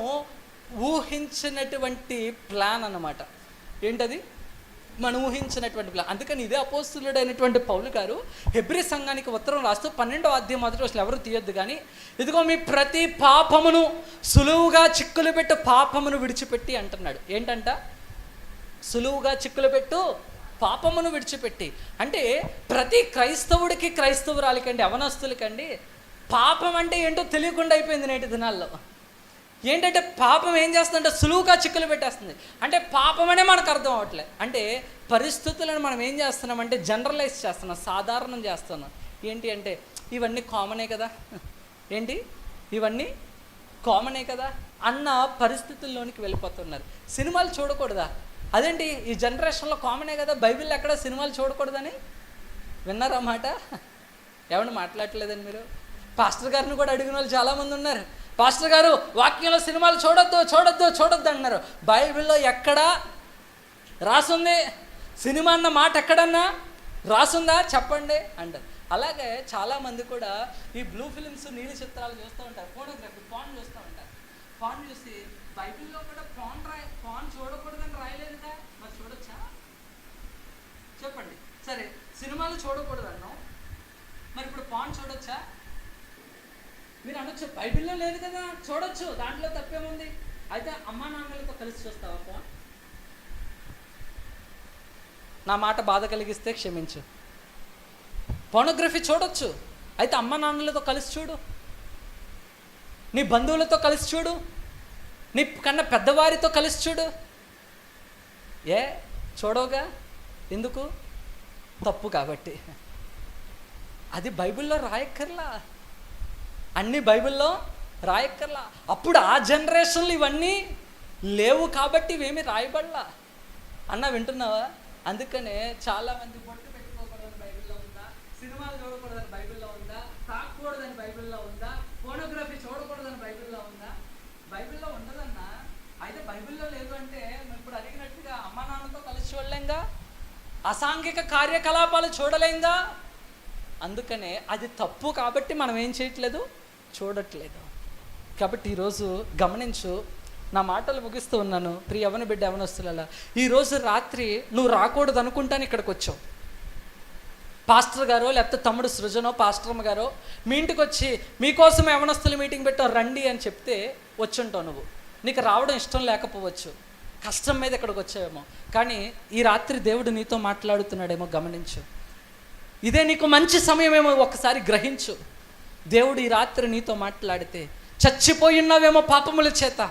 S2: ఊహించినటువంటి ప్లాన్ అన్నమాట. ఏంటది? మనం ఊహించినటువంటి ప్లాన్. అందుకని ఇదే అపోస్తులుడైనటువంటి పౌలు గారు హెబ్రీ సంఘానికి ఉత్తరం రాస్తూ 12వ అధ్యాయం మొదటి అసలు ఎవరు తీయొద్దు కానీ, ఇదిగో మీ ప్రతి పాపమును సులువుగా చిక్కులు పెట్టు పాపమును విడిచిపెట్టి అంటున్నాడు. ఏంటంట? సులువుగా చిక్కులు పెట్టు పాపమును విడిచిపెట్టి. అంటే ప్రతి క్రైస్తవుడికి, క్రైస్తవురాలికండి, అవనస్తులకండి పాపం అంటే ఏంటో తెలియకుండా అయిపోయింది నేటి దినాల్లో. ఏంటంటే పాపం ఏం చేస్తుందంటే సులువుగా చిక్కులు పెట్టేస్తుంది. అంటే పాపం అనే మనకు అర్థం అవ్వట్లేదు. అంటే పరిస్థితులను మనం ఏం చేస్తున్నామంటే జనరలైజ్ చేస్తున్నాం, సాధారణం చేస్తున్నాం. ఏంటి అంటే ఇవన్నీ కామనే కదా, ఏంటి ఇవన్నీ కామనే కదా అన్న పరిస్థితుల్లోనికి వెళ్ళిపోతున్నారు. సినిమాలు చూడకూడదా? అదేంటి ఈ జనరేషన్లో కామనే కదా, బైబిల్ ఎక్కడ సినిమాలు చూడకూడదని విన్నారా మాట? ఎవరిని మాట్లాడలేదని మీరు? పాస్టర్ గారిని కూడా అడిగిన వాళ్ళు చాలామంది ఉన్నారు. పాస్టర్ గారు వాక్యంలో సినిమాలు చూడొద్దు అన్నారు. బైబిల్లో ఎక్కడా రాసుంది? సినిమా అన్న మాట ఎక్కడన్నా రాసుందా చెప్పండి అంటారు. అలాగే చాలామంది కూడా ఈ బ్లూ ఫిలిమ్స్, నీలి చిత్రాలు చూస్తూ ఉంటారు, ఫోటోగ్రఫీ, పాన్ చూస్తూ ఉంటారు. పాన్ చూసి బైబిల్లో కూడా పాన్ చూడకూడదని రాయలేదుగా, మరి చూడొచ్చా చెప్పండి? సరే, సినిమాలు చూడకూడదు అన్నాం, మరి ఇప్పుడు పాన్ చూడొచ్చా? మీరు అనొచ్చు బైబిల్లో లేదు కదా, చూడొచ్చు, దాంట్లో తప్పేముంది. అయితే అమ్మా నాన్నలతో కలిసి చూస్తావా పాన్? నా మాట బాధ కలిగిస్తే క్షమించు. పోర్నోగ్రఫీ చూడొచ్చు, అయితే అమ్మ నాన్నలతో కలిసి చూడు. నీ బంధువులతో కలిసి చూడు, నీ కన్నా పెద్దవారితో కలిసి చూడు. చూడవుగా, ఎందుకు? తప్పు కాబట్టి. అది బైబిల్లో రాయక్కర్లా, అన్ని బైబిల్లో రాయక్కర్లా. అప్పుడు ఆ జనరేషన్లు ఇవన్నీ లేవు కాబట్టి ఇవేమీ రాయబడలా. అన్న వింటున్నావా? అందుకనే చాలామంది బొట్టు పెట్టుకోకూడదని బైబిల్లో ఉందా, సినిమాలు చూడకూడదని బైబిల్లో ఉందా, తాకూడదని బైబిల్లో ఉందా, ఫోనోగ్రఫీ చూడకూడదని బైబిల్లో ఉందా? బైబిల్లో ఉండదన్నా. అయితే బైబిల్లో లేదు అంటే ఇప్పుడు అడిగినట్టుగా అమ్మ నాన్నతో కలిసి చూడలేంగా, అసాంఘిక కార్యకలాపాలు చూడలేంగా. అందుకనే అది తప్పు కాబట్టి మనం ఏం చేయట్లేదు, చూడట్లేదు. కాబట్టి ఈరోజు గమనించు, నా మాటలు ముగిస్తూ ఉన్నాను. ప్రియ యవన బిడ్డ, యవనస్తులలో, ఈరోజు రాత్రి నువ్వు రాకూడదు అనుకుంటాను ఇక్కడికి వచ్చావు. పాస్టర్ గారో లేకపోతే తమ్ముడు సృజనో పాస్టర్మ గారో మీ ఇంటికి వచ్చి మీకోసం యవనస్తులు మీటింగ్ పెట్టావు రండి అని చెప్తే వచ్చుంటావు. నువ్వు నీకు రావడం ఇష్టం లేకపోవచ్చు, కష్టం మీద ఇక్కడికి వచ్చావేమో. కానీ ఈ రాత్రి దేవుడు నీతో మాట్లాడుతున్నాడేమో గమనించు. ఇదే నీకు మంచి సమయమేమో ఒకసారి గ్రహించు. దేవుడు ఈ రాత్రి నీతో మాట్లాడితే, చచ్చిపోయి ఉన్నావేమో పాపముల చేత,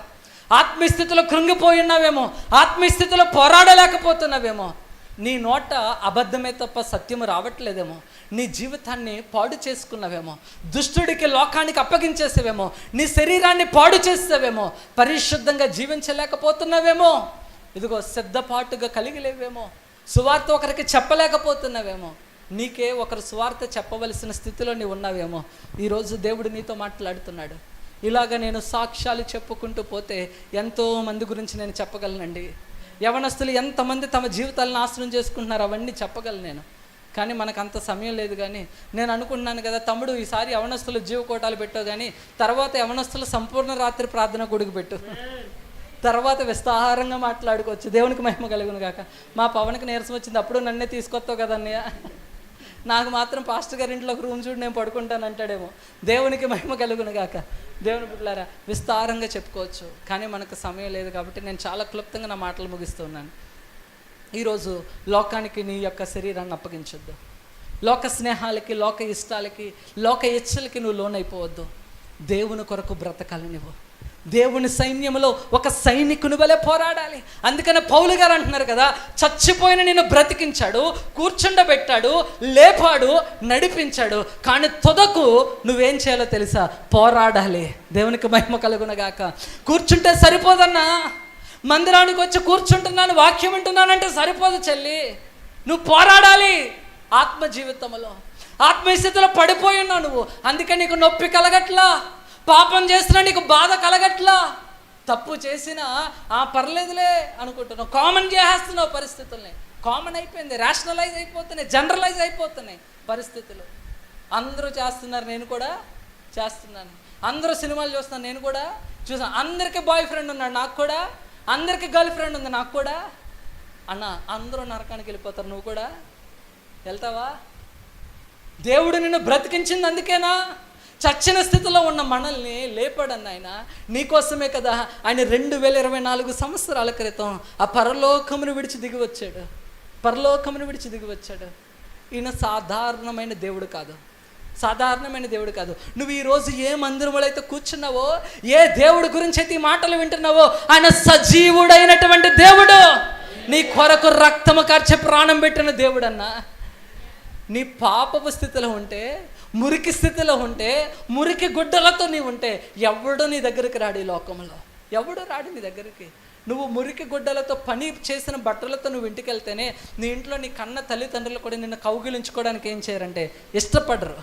S2: ఆత్మీయస్థితిలో కృంగిపోయి ఉన్నావేమో, ఆత్మీయస్థితిలో పోరాడలేకపోతున్నావేమో, నీ నోట అబద్ధమే తప్ప సత్యము రావట్లేదేమో, నీ జీవితాన్ని పాడు చేసుకున్నావేమో, దుష్టుడికి లోకానికి అప్పగించేసేవేమో, నీ శరీరాన్ని పాడు చేసేవేమో, పరిశుద్ధంగా జీవించలేకపోతున్నావేమో, ఇదిగో సిద్ధపాటుగా కలిగి లేవేమో, సువార్త ఒకరికి చెప్పలేకపోతున్నావేమో, నీకే ఒకరు సువార్త చెప్పవలసిన స్థితిలో నీవు ఉన్నావేమో. ఈరోజు దేవుడు నీతో మాట్లాడుతున్నాడు. ఇలాగ నేను సాక్ష్యాలు చెప్పుకుంటూ పోతే ఎంతోమంది గురించి నేను చెప్పగలనండి. యవనస్తులు ఎంతమంది తమ జీవితాలను నాశనం చేసుకుంటున్నారు అవన్నీ చెప్పగలను నేను. కానీ మనకు అంత సమయం లేదు. కానీ నేను అనుకుంటున్నాను కదా తమ్ముడు, ఈసారి యవనస్తులు జీవకోటాలు పెట్టావు, కానీ తర్వాత యవనస్తులు సంపూర్ణ రాత్రి ప్రార్థన కొడుకు పెట్టు, తర్వాత విస్తారంగా మాట్లాడుకోవచ్చు. దేవునికి మహిమ కలుగును గాక. మా పవన్కి నీరసం వచ్చింది, అప్పుడు నన్నే తీసుకొస్తావు కదా అన్నయ్య, నాకు మాత్రం పాస్టర్ గారి ఇంట్లో ఒక రూమ్ చూడు నేను పడుకుంటాను అంటాడేమో. దేవునికి మహిమ కలుగును గాక. దేవుని బిడ్డలారా, విస్తారంగా చెప్పుకోవచ్చు, కానీ మనకు సమయం లేదు కాబట్టి నేను చాలా క్లుప్తంగా నా మాటలు ముగిస్తున్నాను. ఈరోజు లోకానికి నీ యొక్క శరీరాన్ని అప్పగించొద్దు. లోక స్నేహాలకి, లోక ఇష్టాలకి, లోక ఇచ్చలకి నువ్వు లోనైపోవద్దు. దేవుని కొరకు బ్రతకాలి. నువ్వు దేవుని సైన్యంలో ఒక సైనికుని వలె పోరాడాలి. అందుకని పౌలు గారు అంటున్నారు కదా, చచ్చిపోయిన నిన్ను బ్రతికించాడు, కూర్చుండబెట్టాడు, లేపాడు, నడిపించాడు. కానీ తుదకు నువ్వేం చేయాలో తెలుసా? పోరాడాలి. దేవునికి మహిమ కలుగునగాక. కూర్చుంటే సరిపోదన్నా, మందిరానికి వచ్చి కూర్చుంటున్నాను వాక్యం వింటున్నానంటే సరిపోదు చెల్లి, నువ్వు పోరాడాలి. ఆత్మ జీవితంలో ఆత్మీయ స్థితిలో పడిపోయి ఉన్నావు నువ్వు. అందుకే నీకు నొప్పి కలగట్లా, పాపం చేసినా నీకు బాధ కలగట్లా, తప్పు చేసినా పర్లేదులే అనుకుంటున్నావు, కామన్ చేసేస్తున్నావు. పరిస్థితుల్ని కామన్ అయిపోయింది, రేషనలైజ్ అయిపోతున్నాయి, జనరలైజ్ అయిపోతున్నాయి పరిస్థితులు. అందరూ చేస్తున్నారు, నేను కూడా చేస్తున్నాను. అందరూ సినిమాలు చూస్తున్నాను, నేను కూడా చూసాను. అందరికీ బాయ్ ఫ్రెండ్ ఉన్నాడు, నాకు కూడా. అందరికీ గర్ల్ ఫ్రెండ్ ఉంది, నాకు కూడా. అన్న అందరూ నరకానికి వెళ్ళిపోతారు, నువ్వు కూడా వెళ్తావా? దేవుడు నిన్ను బ్రతికించింది అందుకేనా? చచ్చిన స్థితిలో ఉన్న మనల్ని లేపాడన్న ఆయన నీకోసమే కదా. ఆయన 2024 సంవత్సరాల క్రితం ఆ పరలోకమును విడిచి దిగి వచ్చాడు. పరలోకమును విడిచి దిగి వచ్చాడు. ఈయన సాధారణమైన దేవుడు కాదు, సాధారణమైన దేవుడు కాదు. నువ్వు ఈరోజు ఏ మందిరంలో అయితే కూర్చున్నావో, ఏ దేవుడి గురించి అయితే ఈ మాటలు వింటున్నావో, ఆయన సజీవుడైనటువంటి దేవుడు. నీ కొరకు రక్తము కార్చి ప్రాణం పెట్టిన దేవుడు అన్నా. నీ పాపపు స్థితిలో ఉంటే, మురికి స్థితిలో ఉంటే, మురికి గుడ్డలతో నీవు ఉంటే ఎవడు నీ దగ్గరికి రాడు. ఈ లోకంలో ఎవడు రాడు నీ దగ్గరికి. నువ్వు మురికి గుడ్డలతో పని చేసిన బట్టలతో నువ్వు ఇంటికి వెళ్తేనే నీ ఇంట్లో నీ కన్న తల్లిదండ్రులు కూడా నిన్ను కౌగిలించుకోవడానికి ఏం చేయరంటే ఇష్టపడరు.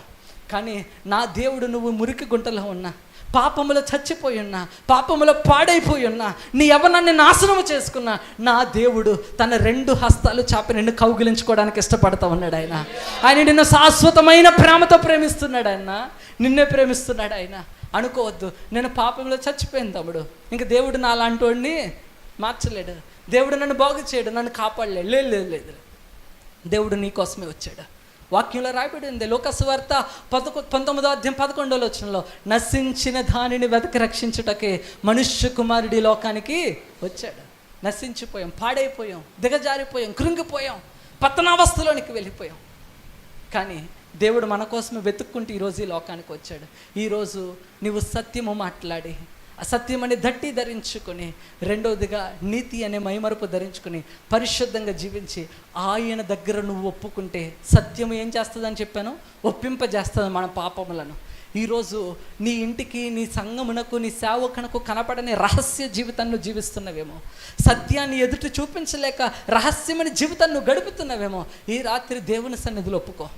S2: కానీ నా దేవుడు, నువ్వు మురికి గుంటలో ఉన్నా, పాపములో చచ్చిపోయి ఉన్నా, పాపములో పాడైపోయి ఉన్నా, నీ యవ్వనాన్ని నాశనము చేసుకున్నా, నా దేవుడు తన 2 హస్తాలు చాపి నిన్ను కౌగిలించుకోవడానికి ఇష్టపడతా ఉన్నాడు. ఆయన నిన్ను శాశ్వతమైన ప్రేమతో ప్రేమిస్తున్నాడు. ఆయన నిన్నే ప్రేమిస్తున్నాడు. ఆయన అనుకోవద్దు నేను పాపంలో చచ్చిపోయింది తమ్ముడు, ఇంక దేవుడు నా లాంటి వాడిని మార్చలేడు, దేవుడు నన్ను బాగు చేయడు, నన్ను కాపాడలేడు. లేదు లేదు, దేవుడు నీ కోసమే వచ్చాడు. వాక్యంలో రాయబడింది, లోకసువార్త 19:11 నశించిన దానిని వెతకి రక్షించుటకే మనుష్య కుమారుడి లోకానికి వచ్చాడు. నశించిపోయాం, పాడైపోయాం, దిగజారిపోయాం, కృంగిపోయాం, పతనావస్థలోనికి వెళ్ళిపోయాం. కానీ దేవుడు మన కోసమే వెతుక్కుంటూ ఈరోజు ఈ లోకానికి వచ్చాడు. ఈరోజు నువ్వు సత్యము మాట్లాడి, అసత్యం అనే దట్టి ధరించుకొని, రెండవదిగా నీతి అనే మైమరుపు ధరించుకొని పరిశుద్ధంగా జీవించి ఆయన దగ్గర నువ్వు ఒప్పుకుంటే సత్యము ఏం చేస్తుందని చెప్పాను? ఒప్పింపజేస్తుంది మన పాపములను. ఈరోజు నీ ఇంటికి, నీ సంఘమునకు, నీ సేవకునకు కనపడని రహస్య జీవితాన్ని జీవిస్తున్నవేమో, సత్యాన్ని ఎదుట చూపించలేక రహస్యమైన జీవితాన్ని నువ్వు గడుపుతున్నవేమో. ఈ రాత్రి దేవుని సన్నిధిలో ఒప్పుకో.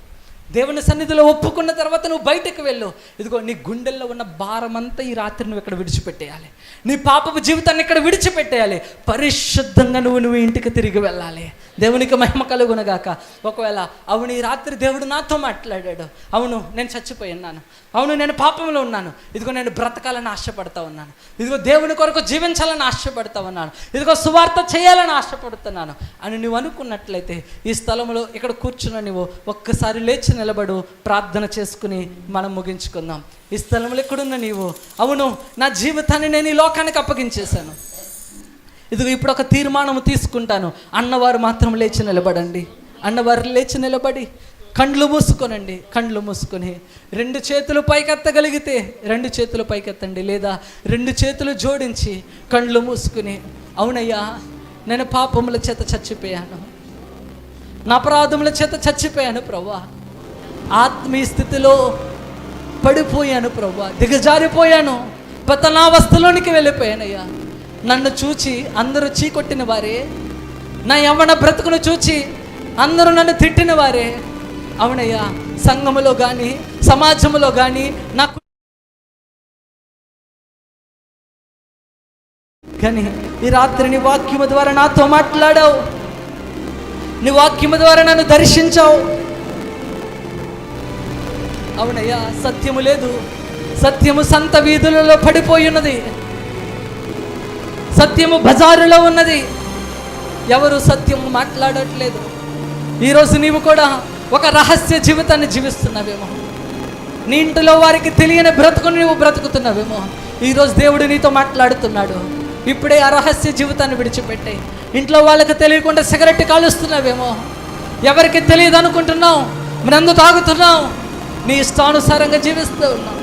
S2: దేవుని సన్నిధిలో ఒప్పుకున్న తర్వాత నువ్వు బయటకు వెళ్ళు. ఇదిగో నీ గుండెల్లో ఉన్న భారమంతా ఈ రాత్రి నువ్వు ఇక్కడ విడిచిపెట్టేయాలి. నీ పాపపు జీవితాన్ని ఇక్కడ విడిచిపెట్టేయాలి. పరిశుద్ధంగా నువ్వు ఇంటికి తిరిగి వెళ్ళాలి. దేవునికి మహిమ కలుగునగాక. ఒకవేళ అవును ఈ రాత్రి దేవుడు నాతో మాట్లాడాడు, అవును నేను చచ్చిపోయినాను, అవును నేను పాపంలో ఉన్నాను, ఇదిగో నేను బ్రతకాలని ఆశపడతా ఉన్నాను, ఇదిగో దేవుని కొరకు జీవించాలని ఆశపడతా ఉన్నాను, ఇదిగో సువార్త చేయాలని ఆశపడుతున్నాను అని నువ్వు అనుకున్నట్లయితే ఈ స్థలంలో ఇక్కడ కూర్చున్న నువ్వు ఒక్కసారి లేచి నిలబడు. ప్రార్థన చేసుకుని మనం ముగించుకుందాం. ఈ స్థలంలో ఎక్కడున్న నీవు, అవును నా జీవితాన్ని నేను ఈ లోకానికి అప్పగించేశాను, ఇదిగో ఇప్పుడు ఒక తీర్మానం తీసుకుంటాను అన్నవారు మాత్రం లేచి నిలబడండి. అన్నవారు లేచి నిలబడి కండ్లు మూసుకోనండి. కండ్లు మూసుకొని 2 చేతులు పైకెత్తగలిగితే 2 చేతులు పైకెత్తండి, లేదా 2 చేతులు జోడించి కండ్లు మూసుకుని, అవునయ్యా నేను పాపముల చేత చచ్చిపోయాను, నా అపరాధముల చేత చచ్చిపోయాను ప్రభువా, ఆత్మీయ స్థితిలో పడిపోయాను ప్రభువా, దిగజారిపోయాను, పతనావస్థలోనికి వెళ్ళిపోయానయ్యా. నన్ను చూచి అందరూ చీకొట్టిన వారే, నా యవ్వన బ్రతుకును చూచి అందరూ నన్ను తిట్టిన వారే, అవునయ్యా సంఘములో కానీ సమాజంలో కానీ నాకు కానీ ఈ రాత్రి నీ వాక్యము ద్వారా నాతో మాట్లాడావు, నీ వాక్యము ద్వారా నన్ను దర్శించావు. అవునయ్యా సత్యము లేదు, సత్యము సంత వీధులలో పడిపోయి ఉన్నది, సత్యము బజారులో ఉన్నది, ఎవరు సత్యము మాట్లాడట్లేదు. ఈరోజు నీవు కూడా ఒక రహస్య జీవితాన్ని జీవిస్తున్నావేమో, నీ ఇంటిలో వారికి తెలియని బ్రతుకుని నువ్వు బ్రతుకుతున్నావేమో. ఈరోజు దేవుడు నీతో మాట్లాడుతున్నాడు. ఇప్పుడే ఆ రహస్య జీవితాన్ని విడిచిపెట్టాయి. ఇంట్లో వాళ్ళకి తెలియకుండా సిగరెట్ కాలుస్తున్నావేమో, ఎవరికి తెలియదు అనుకుంటున్నావు, మందు తాగుతున్నావు, నీ ఇష్టానుసారంగా జీవిస్తూ ఉన్నావు,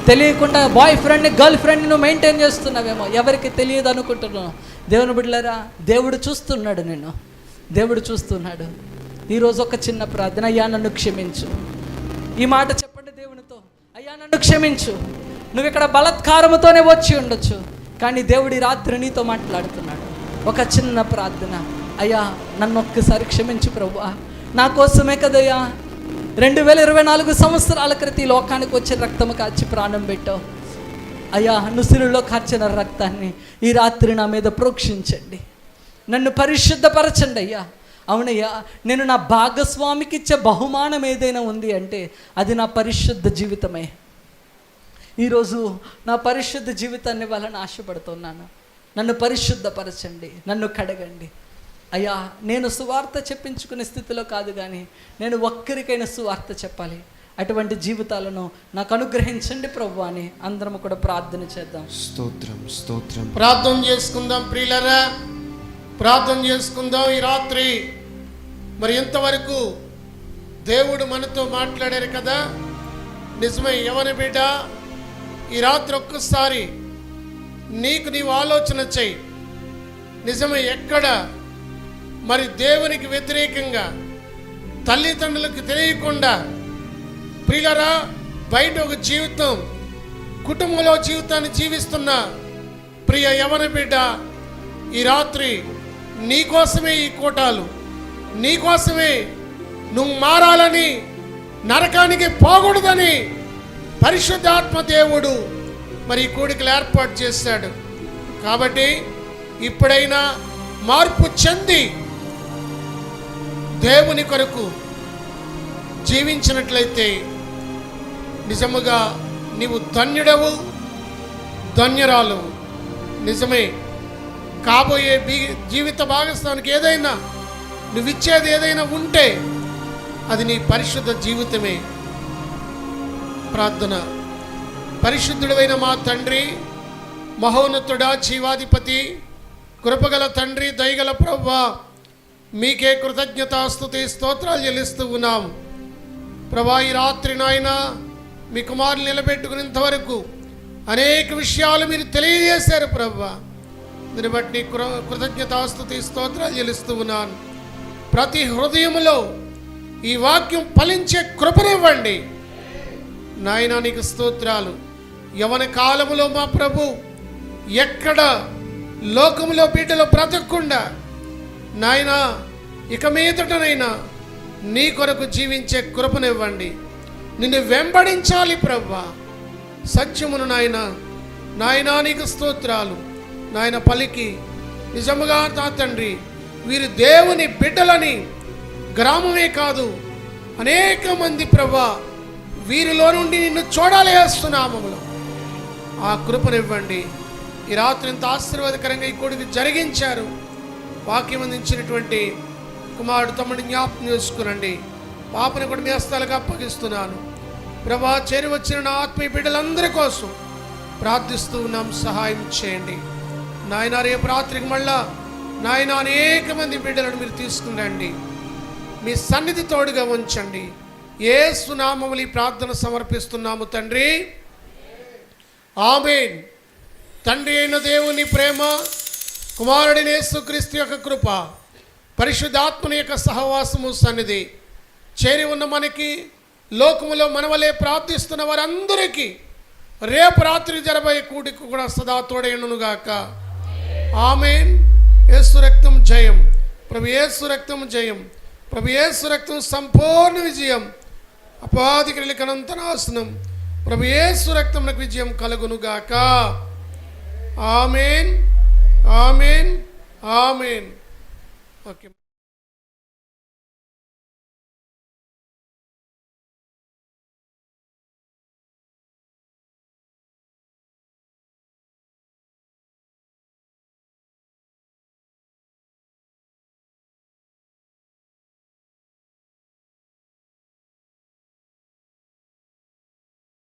S2: తెలియకుండా బాయ్ ఫ్రెండ్ని గర్ల్ ఫ్రెండ్ని నువ్వు మెయింటైన్ చేస్తున్నావేమో, ఎవరికి తెలియదు అనుకుంటున్నావు. దేవుని బిడ్డలారా దేవుడు చూస్తున్నాడు నిన్ను, దేవుడు చూస్తున్నాడు. ఈరోజు ఒక చిన్న ప్రార్థన, అయ్యా నన్ను క్షమించు. ఈ మాట చెప్పండి దేవునితో, అయ్యా నన్ను క్షమించు. నువ్వు ఇక్కడ బలత్కారముతోనే వచ్చి ఉండొచ్చు, కానీ దేవుడు ఈ రాత్రి నీతో మాట్లాడుతున్నాడు. ఒక చిన్న ప్రార్థన, అయ్యా నన్ను ఒక్కసారి క్షమించు ప్రభువా, నా కోసమే కదయ్యా 2024 సంవత్సరాల క్రితం ఈ లోకానికి వచ్చి రక్తము కాచి ప్రాణం పెట్టావు. అయ్యా నుసిరులో కార్చిన రక్తాన్ని ఈ రాత్రి నా మీద ప్రోక్షించండి, నన్ను పరిశుద్ధపరచండి అయ్యా. అవునయ్యా నేను నా భాగస్వామికి ఇచ్చే బహుమానం ఏదైనా ఉంది అంటే అది నా పరిశుద్ధ జీవితమే. ఈరోజు నా పరిశుద్ధ జీవితాన్ని వాళ్ళని ఆశపడుతున్నాను. నన్ను పరిశుద్ధపరచండి, నన్ను కడగండి అయ్యా. నేను సువార్త చెప్పించుకునే స్థితిలో కాదు, కానీ నేను ఒక్కరికైనా సువార్త చెప్పాలి. అటువంటి జీవితాలను నాకు అనుగ్రహించండి ప్రభు అని అందరం కూడా ప్రార్థన చేద్దాం.
S3: స్తోత్రం స్తోత్రం.
S4: ప్రార్థన చేసుకుందాం ప్రియులరా, ప్రార్థన చేసుకుందాం. ఈ రాత్రి మరి ఇంతవరకు దేవుడు మనతో మాట్లాడారు కదా, నిజమే. యవన బిడ్డ, ఈ రాత్రి ఒక్కసారి నీకు నీవు ఆలోచన చెయ్యి. నిజమే, ఎక్కడ మరి దేవునికి వ్యతిరేకంగా తల్లిదండ్రులకు తెలియకుండా ప్రియులరా బయట ఒక జీవితం, కుటుంబంలో జీవితాన్ని జీవిస్తున్న ప్రియ యవన బిడ్డ, ఈ రాత్రి నీకోసమే ఈ కోటాలు, నీకోసమే నువ్వు మారాలని, నరకానికి పోకూడదని పరిశుద్ధాత్మ దేవుడు మరి కోడికలు ఏర్పాటు చేశాడు. కాబట్టి ఇప్పుడైనా మార్పు చెంది దేవుని కొరకు జీవించినట్లయితే నిజముగా నీవు ధన్యుడవు, ధన్యురాలు. నిజమే, కాబోయే జీవిత భాగస్వామికి ఏదైనా నువ్విచ్చేది ఏదైనా ఉంటే అది నీ పరిశుద్ధ జీవితమే. ప్రార్థన. పరిశుద్ధుడైన మా తండ్రి, మహోన్నతుడా, జీవాధిపతి, కృపగల తండ్రి, దయగల ప్రభువా, మీకే కృతజ్ఞతాస్తుతి స్తోత్రాలు చెల్లిస్తూ ఉన్నాం. ప్రభా, ఈ రాత్రి నాయన మీ కుమారులు నిలబెట్టుకునేంతవరకు అనేక విషయాలు మీరు తెలియజేశారు ప్రభా. దీన్ని బట్టి కృతజ్ఞతాస్తుతి స్తోత్రాలు చెల్లిస్తూ ఉన్నాను. ప్రతి హృదయంలో ఈ వాక్యం ఫలించే కృపనివ్వండి నాయన. నీకు స్తోత్రాలు. యవన కాలములో మా ప్రభు ఎక్కడ లోకములో బిడ్డలు బ్రతకకుండా నాయన ఇక మీదటనైనా నీ కొరకు జీవించే కృపనివ్వండి. నిన్ను వెంబడించాలి ప్రభువా, సత్యమును నాయన నీకు స్తోత్రాలు నాయన పలికి నిజముగా నా తండ్రి వీరు దేవుని బిడ్డలని గ్రామమే కాదు అనేక మంది ప్రభువా వీరిలో నుండి నిన్ను చూడాలి వేస్తున్నామములో ఆ కృపనివ్వండి. ఈ రాత్రి ఇంత ఆశీర్వాదకరంగా ఈ కొడుకు జరిగించారు. వాక్యం అందించినటువంటి కుమారుడు తమ్ముడిని జ్ఞాపకం చేసుకునండి. పాపని కూడా మీ హస్తాలకు అప్పగిస్తున్నాను ప్రభా. చేరి వచ్చిన నా ఆత్మీయ బిడ్డలందరి కోసం ప్రార్థిస్తూ ఉన్నాం, సహాయం చేయండి నాయన. రేపు రాత్రికి మళ్ళా నాయన అనేక మంది బిడ్డలను మీరు తీసుకురండి, మీ సన్నిధి తోడుగా ఉంచండి. యేసు నామములో ఈ ప్రార్థన సమర్పిస్తున్నాము తండ్రి, ఆమేన్. తండ్రి అయిన దేవుని ప్రేమ, కుమారుడైన యేసుక్రీస్తు యొక్క కృప, పరిశుద్ధాత్మని యొక్క సహవాసము సన్నిధి చేరి ఉన్న మనకి, లోకములో మనవలే ప్రార్థిస్తున్న వారందరికీ రేపు రాత్రి జరబోయే కూడికి కూడా సదా తోడైననుగాక. ఆమేన్. యేసు రక్తం జయం, ప్రభు యేసు రక్తం జయం, ప్రభు యేసు రక్తం సంపూర్ణ విజయం, అపాధి క్రియలకనంత నాశనం, ప్రభు యేసు రక్తం నాకు విజయం కలుగునుగాక. ఆమేన్, ఆమేన్, ఆమేన్. ఓకే.